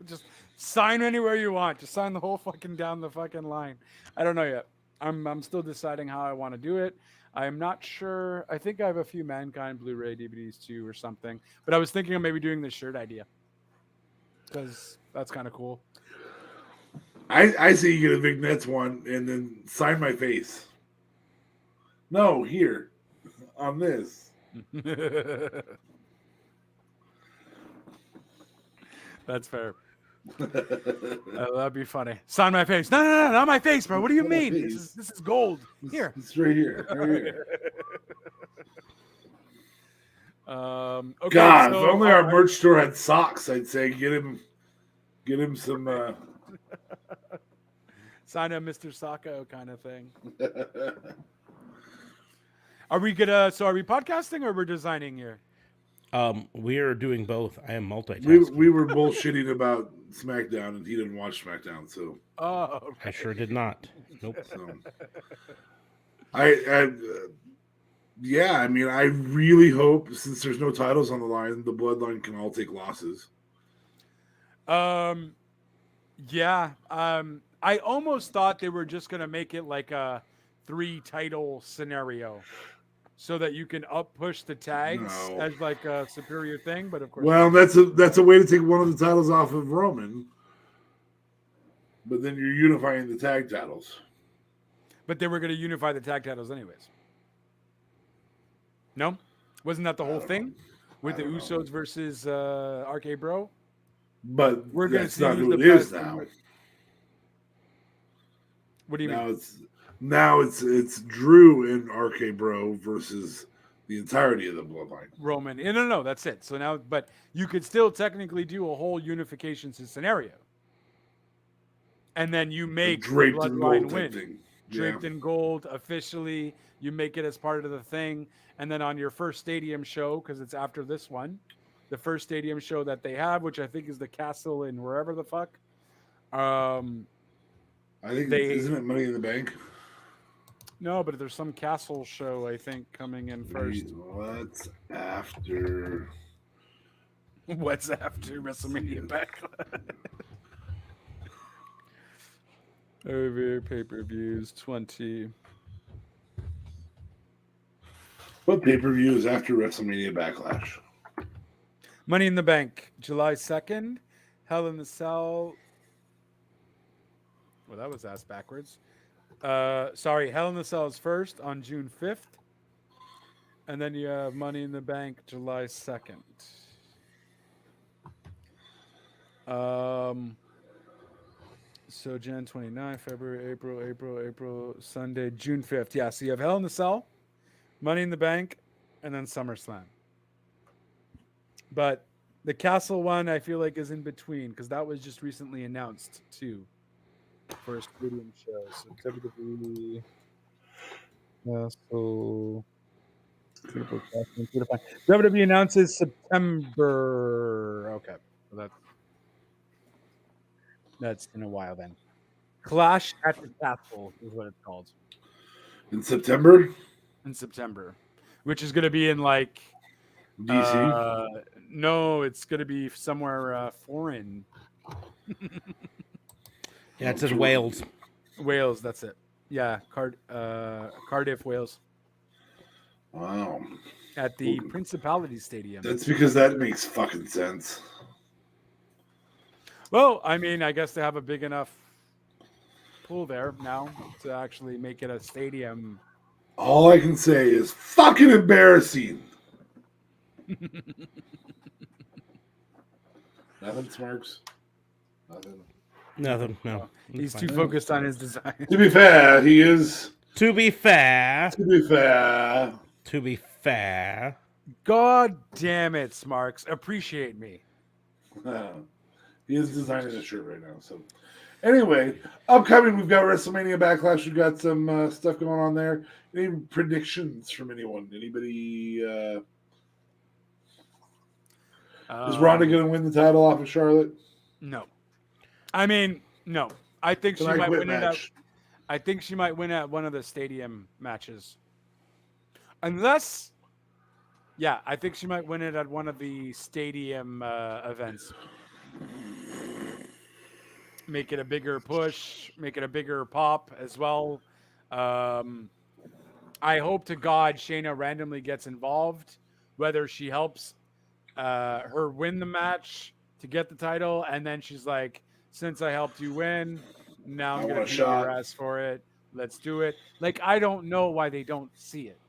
just sign anywhere you want. Just sign the whole fucking down the fucking line. I don't know yet. I'm still deciding how I want to do it. I'm not sure. I think I have a few Mankind Blu-ray DVDs too or something. But I was thinking of maybe doing the shirt idea. Because that's kind of cool. I say you get a Vignettes one and then sign my face. No, here. On this. That's fair. That'd be funny. Sign my face. No, not my face, bro. What do you mean? This is gold. Here. It's right here. Right here. Okay, God, if only our merch store had socks, I'd say get him some sign a Mr. Sacco kind of thing. Are we podcasting or we're designing here? We are doing both. I am multitasking. We were bullshitting about SmackDown, and he didn't watch SmackDown, so. Oh, okay. I sure did not. Nope. So, yeah, I mean, I really hope, since there's no titles on the line, the Bloodline can all take losses. Yeah. I almost thought they were just gonna make it like a 3-title scenario, so that you can push the tags as like a superior thing. But of course, well, that's a way to take one of the titles off of Roman, but then you're unifying the tag titles. But they were going to unify the tag titles anyways. No, wasn't that the whole thing with the Usos versus RK Bro? But we're going to see not who's who the it is best. now. What do you mean? Now it's Drew and RK Bro versus the entirety of the Bloodline. Roman. No, that's it. So now, but you could still technically do a whole unification scenario. And then you make the Bloodline win. Draped in gold officially. You make it as part of the thing. And then on your first stadium show, because it's after this one, the first stadium show that they have, which I think is the Castle in wherever the fuck. I think isn't it Money in the Bank? No, but there's some castle show, I think, coming in first. What's after What's after WrestleMania Backlash? Over pay-per-views 20. What pay-per-view is after WrestleMania Backlash? Money in the Bank, July 2nd. Hell in the Cell. Well, that was asked backwards. Sorry, Hell in the Cell is first on June 5th. And then you have Money in the Bank, July 2nd. So Jan 29, February, April, Sunday, June 5th. Yeah, so you have Hell in the Cell, Money in the Bank, and then SummerSlam. But the Castle one, I feel like, is in between because that was just recently announced too for a stadium show. So WWE Castle. WWE announces September. Okay, so that's in a while then. Clash at the Castle is what it's called In September? in September, which is going to be in like DC? no, it's going to be somewhere foreign. Yeah, it's in Wales. Wales, that's it. Yeah, Cardiff, Wales. Wow. At the Principality Stadium. That's because that makes fucking sense. Well, I mean, I guess they have a big enough pool there now to actually make it a stadium. All I can say is fucking embarrassing. Nothing, Smarks? Nothing. No. He's too focused on his design. To be fair, he is. To be fair. To be fair. To be fair. God damn it, Smarks. Appreciate me. He is designing a shirt right now. So, anyway, upcoming, we've got WrestleMania Backlash. We've got some stuff going on there. Any predictions from anyone? Anybody? Is Ronda going to win the title off of Charlotte? No. I mean, no. I think she might win it. I think she might win at one of the stadium matches. Unless, yeah, I think she might win it at one of the stadium events. Make it a bigger push, make it a bigger pop as well. I hope to God Shayna randomly gets involved, whether she helps her win the match to get the title, and then she's like, since I helped you win, now I'm going to beat your ass for it. Let's do it. Like, I don't know why they don't see it.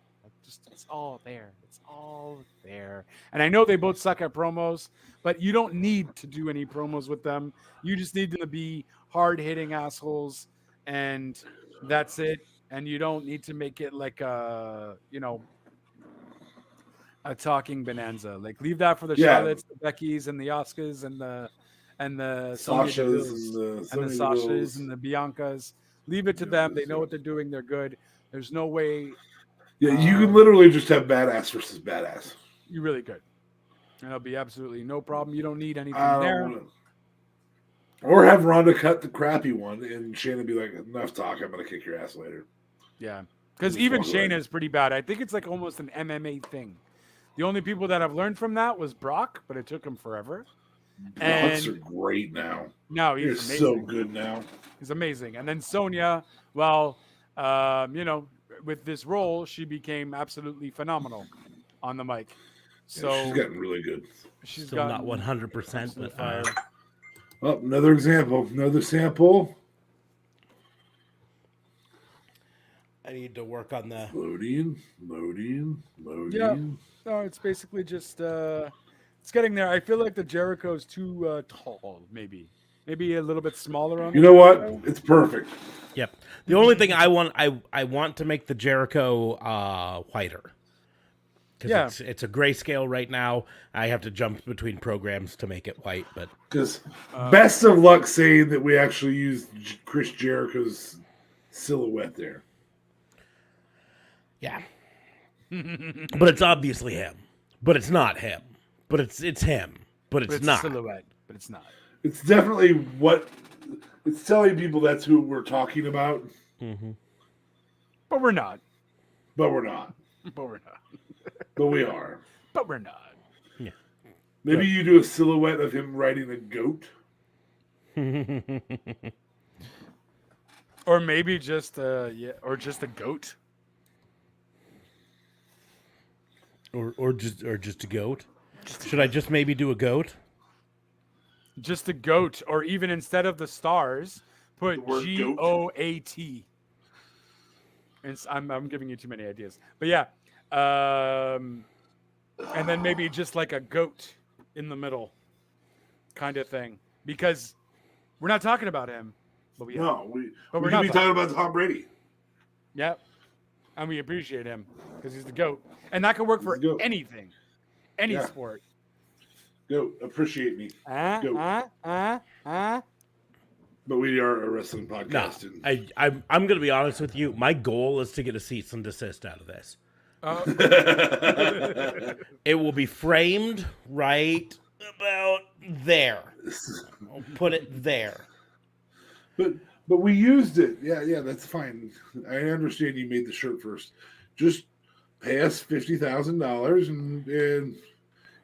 It's all there. It's all there. And I know they both suck at promos, but you don't need to do any promos with them. You just need them to be hard-hitting assholes, and that's it. And you don't need to make it like a talking bonanza. Like, leave that for the Charlottes, the Beckys, and the Oscars, and the Sashas and the Sashas and the Biancas. Leave it to them. They know what they're doing. They're good. There's no way. Yeah, you can literally just have badass versus badass. You really could. And it'll be absolutely no problem. You don't need anything there. Or have Ronda cut the crappy one and Shayna be like, enough talk. I'm going to kick your ass later. Yeah. Because even Shayna is pretty bad. I think it's like almost an MMA thing. The only people that have learned from that was Brock, but it took him forever. Brock's are great now. No, he's amazing. So good now. He's amazing. And then Sonya, well, with this role, she became absolutely phenomenal on the mic. So yeah, she's gotten really good. She's still not 100%, but well, another example, another sample. I need to work on the loading. Yeah, no, it's basically just it's getting there. I feel like the Jericho's too tall, maybe a little bit smaller on. You know what? It's perfect. Yep. The only thing I want to make the Jericho whiter. Because it's a grayscale right now. I have to jump between programs to make it white, but because best of luck saying that we actually used Chris Jericho's silhouette there. Yeah. But it's obviously him. But it's not him. But it's him. But it's not. A silhouette, but it's not. It's definitely what it's telling people that's who we're talking about. Mm-hmm. But we're not. But we're not. But we're not. But we are. But we're not. Yeah. Maybe you do a silhouette of him riding a goat. Or maybe just or just a goat. Or just a goat. Should I just maybe do a goat? Just a goat, or even instead of the stars, put GOAT. And I'm giving you too many ideas, but yeah, and then maybe just like a goat in the middle, kind of thing, because we're not talking about him, but we could be talking about Tom Brady. Yep, and we appreciate him because he's the GOAT, and that can work for anything, any sport. Goat, appreciate me. Goat. But we are a wrestling podcast. No, I'm going to be honest with you. My goal is to get a cease and desist out of this. It will be framed right about there. I'll put it there. But we used it. Yeah, that's fine. I understand you made the shirt first. Just pay us $50,000 and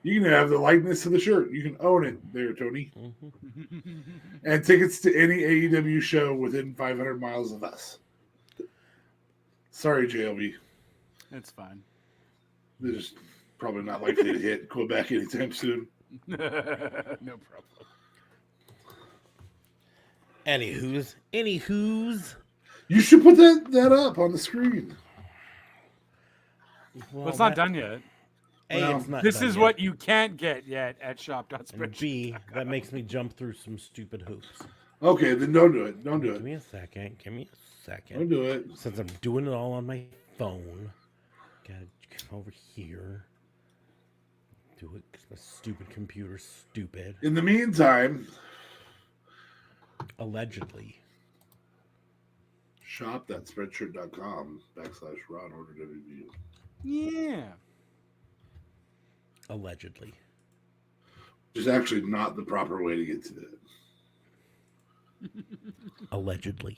you can have the likeness of the shirt. You can own it there, Tony. Mm-hmm. And tickets to any AEW show within 500 miles of us. Sorry, JLB. It's fine. They're just probably not likely to hit Quebec anytime soon. No problem. Anywho's. You should put that up on the screen. Well, it's not done yet. This is what you can't get yet at shop.spreadsheet. B, that makes me jump through some stupid hoops. Okay, then don't do it. Give me a second. Don't do it. Since I'm doing it all on my phone, gotta come over here. Do it because my stupid computer's stupid. In the meantime, allegedly, shop.spreadshirt.com/RonOrderWBU. Yeah. Allegedly. Which is actually not the proper way to get to that. Allegedly.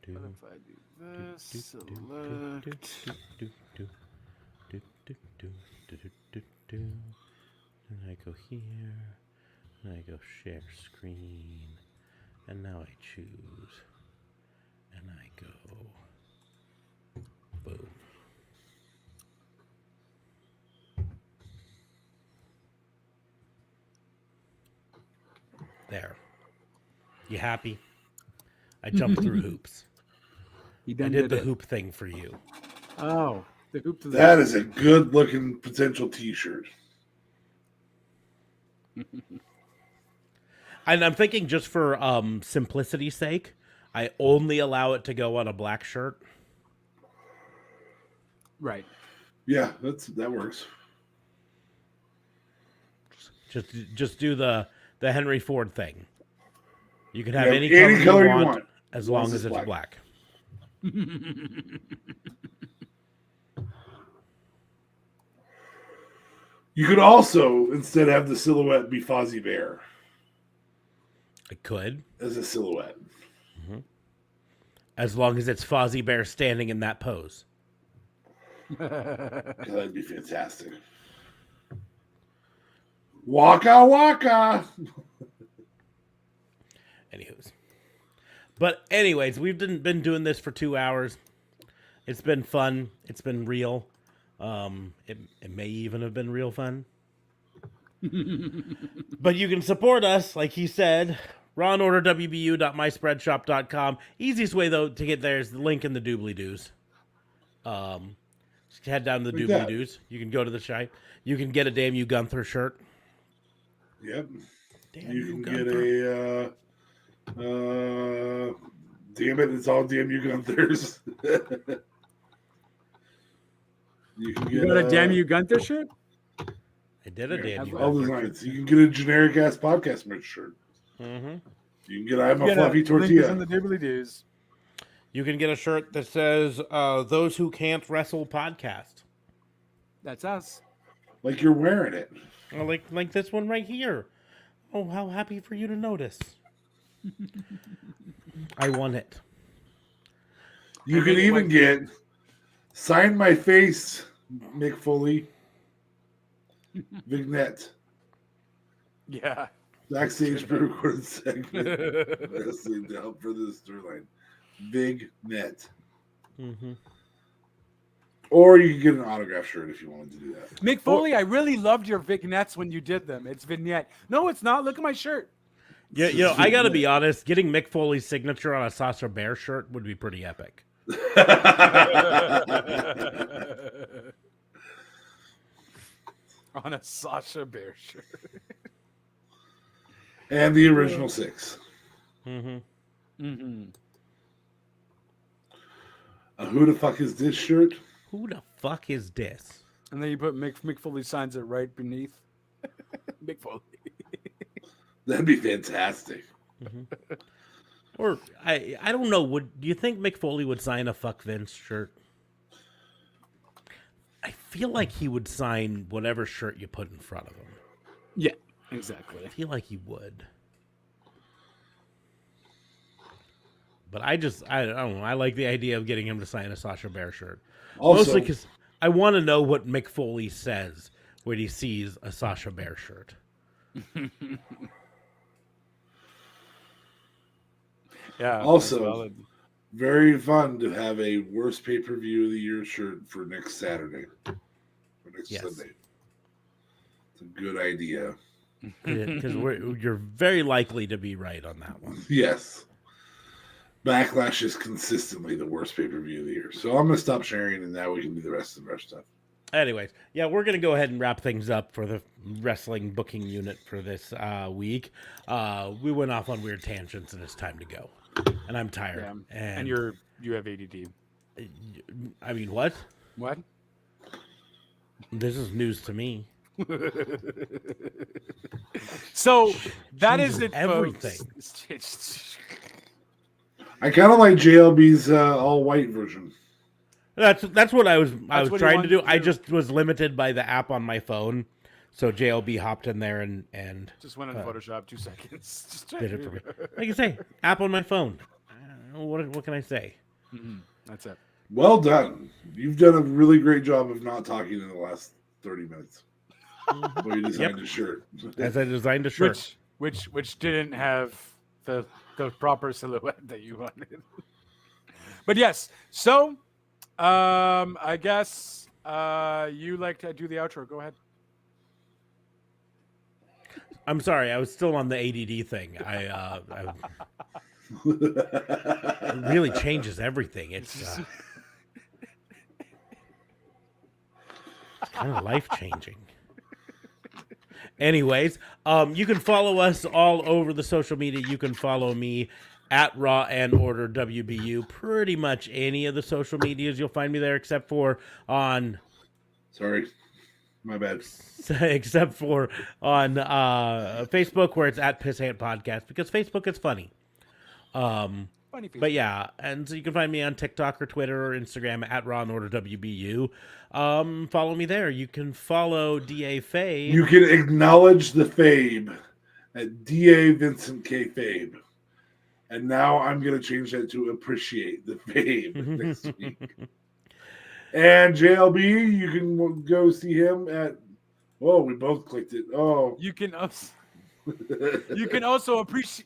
What if I do this? Select. And I go here. And I go share screen. And now I choose. And I go. Boom. There. You happy? I jumped through hoops. I did the hoop thing for you. Oh, the hoop to that is a good looking potential t-shirt. And I'm thinking just for simplicity's sake, I only allow it to go on a black shirt. Right. Yeah, that works. Just do the Henry Ford thing. You can have any color you want as long as it's black. You could also instead have the silhouette be Fozzie Bear. I could. As a silhouette. Mm-hmm. As long as it's Fozzie Bear standing in that pose. That'd be fantastic. Waka waka. Anywho's. But anyways, we've been doing this for 2 hours. It's been fun. It's been real. It may even have been real fun. But you can support us, like he said, RonOrderWBU.myspreadshop.com. Easiest way, though, to get there is the link in the doobly-doos. Just head down to the doobly-doos. You can go to the site. You can get a Damn You Gunther shirt. Yep. Damn you can get a... damn it, it's all Damn You Gunthers. You got a Damn You Gunther shirt? I did a Damn You all designs. You can get a generic ass podcast merch shirt. Mm-hmm. You can get I'm a fluffy tortilla. In the doobly-doos. You can get a shirt that says "Those Who Can't Wrestle Podcast." That's us. Like you're wearing it. Like this one right here. Oh, how happy for you to notice. I won it. You can even get Sign my face, Mick Foley. Vignette. Yeah. Backstage pre-recorded segment. Wrestling to help further the storyline. Vignette. Mm-hmm. Or you can get an autograph shirt if you wanted to do that. Mick Foley, I really loved your vignettes when you did them. It's vignette. No, it's not. Look at my shirt. Yeah, I gotta be honest. Getting Mick Foley's signature on a Sasha Bear shirt would be pretty epic. On a Sasha Bear shirt. And the original 6. Mm-hmm. Mm-hmm. Who the fuck is this shirt? Who the fuck is this? And then you put Mick Foley signs it right beneath. Mick Foley. That'd be fantastic. Mm-hmm. Or I don't know. Do you think Mick Foley would sign a Fuck Vince shirt? I feel like he would sign whatever shirt you put in front of him. Yeah, exactly. I feel like he would. But I don't know. I like the idea of getting him to sign a Sasha Bear shirt. Also, mostly because I want to know what Mick Foley says when he sees a Sasha Bear shirt. Yeah. Also, very fun to have a worst pay-per-view of the year shirt for next Saturday. Or next Sunday. It's a good idea. Because you're very likely to be right on that one. Yes. Backlash is consistently the worst pay-per-view of the year. So I'm going to stop sharing, and now we can do the rest of our stuff. Anyways, yeah, we're going to go ahead and wrap things up for the wrestling booking unit for this week. We went off on weird tangents, and it's time to go. And I'm tired. Yeah. And you have ADD. I mean, what? What? This is news to me. So that is it, everything. Folks. I kind of like JLB's all-white version. That's what I was trying to do. To I just was limited by the app on my phone, so JLB hopped in there and Just went in Photoshop 2 seconds. Just did it for me. Like I say, app on my phone. What can I say? Mm-hmm. That's it. Well done. You've done a really great job of not talking in the last 30 minutes. Well, you designed a shirt. As I designed a shirt, which didn't have the proper silhouette that you wanted. But yes, so I guess you like to do the outro. Go ahead. I'm sorry, I was still on the ADD thing. It really changes everything. It's kind of life-changing. Anyways, you can follow us all over the social media. You can follow me at Raw and Order WBU. Pretty much any of the social medias, you'll find me there, except for on... Sorry. My bad. Except for on Facebook, where it's at Pissant Podcast, because Facebook is funny. But yeah, and so you can find me on TikTok or Twitter or Instagram at Raw and Order WBU. Follow me there. You can follow DA Fabe. You can acknowledge the Fabe at DA Vincent K. Fabe. And now I'm going to change that to appreciate the Fabe next week. And JLB, you can go see him at... Oh, we both clicked it. Oh. You can also appreciate...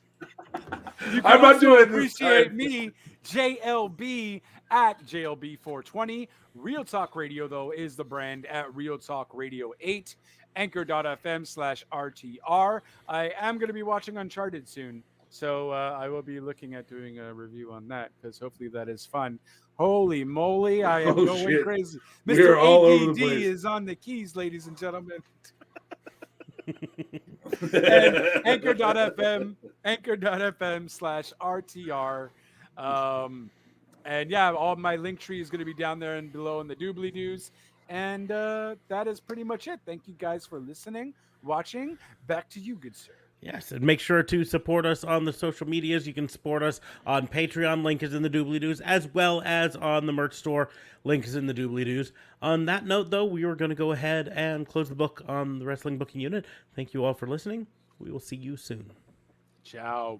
I'm not doing it this appreciate time. me, JLB, at JLB420. Real Talk Radio, though, is the brand at Real Talk Radio 8. Anchor.fm/RTR. I am going to be watching Uncharted soon, so I will be looking at doing a review on that, because hopefully that is fun. Holy moly, I am going crazy. We're Mr. all over the ADD place. is on the keys, ladies and gentlemen. And anchor.fm/RTR. And yeah, all my link tree is going to be down there and below in the doobly doos. And that is pretty much it. Thank you guys for listening, watching. Back to you, good sir. Yes, and make sure to support us on the social medias. You can support us on Patreon. Link is in the doobly-doos, as well as on the merch store. Link is in the doobly-doos. On that note, though, we are going to go ahead and close the book on the wrestling booking unit. Thank you all for listening. We will see you soon. Ciao.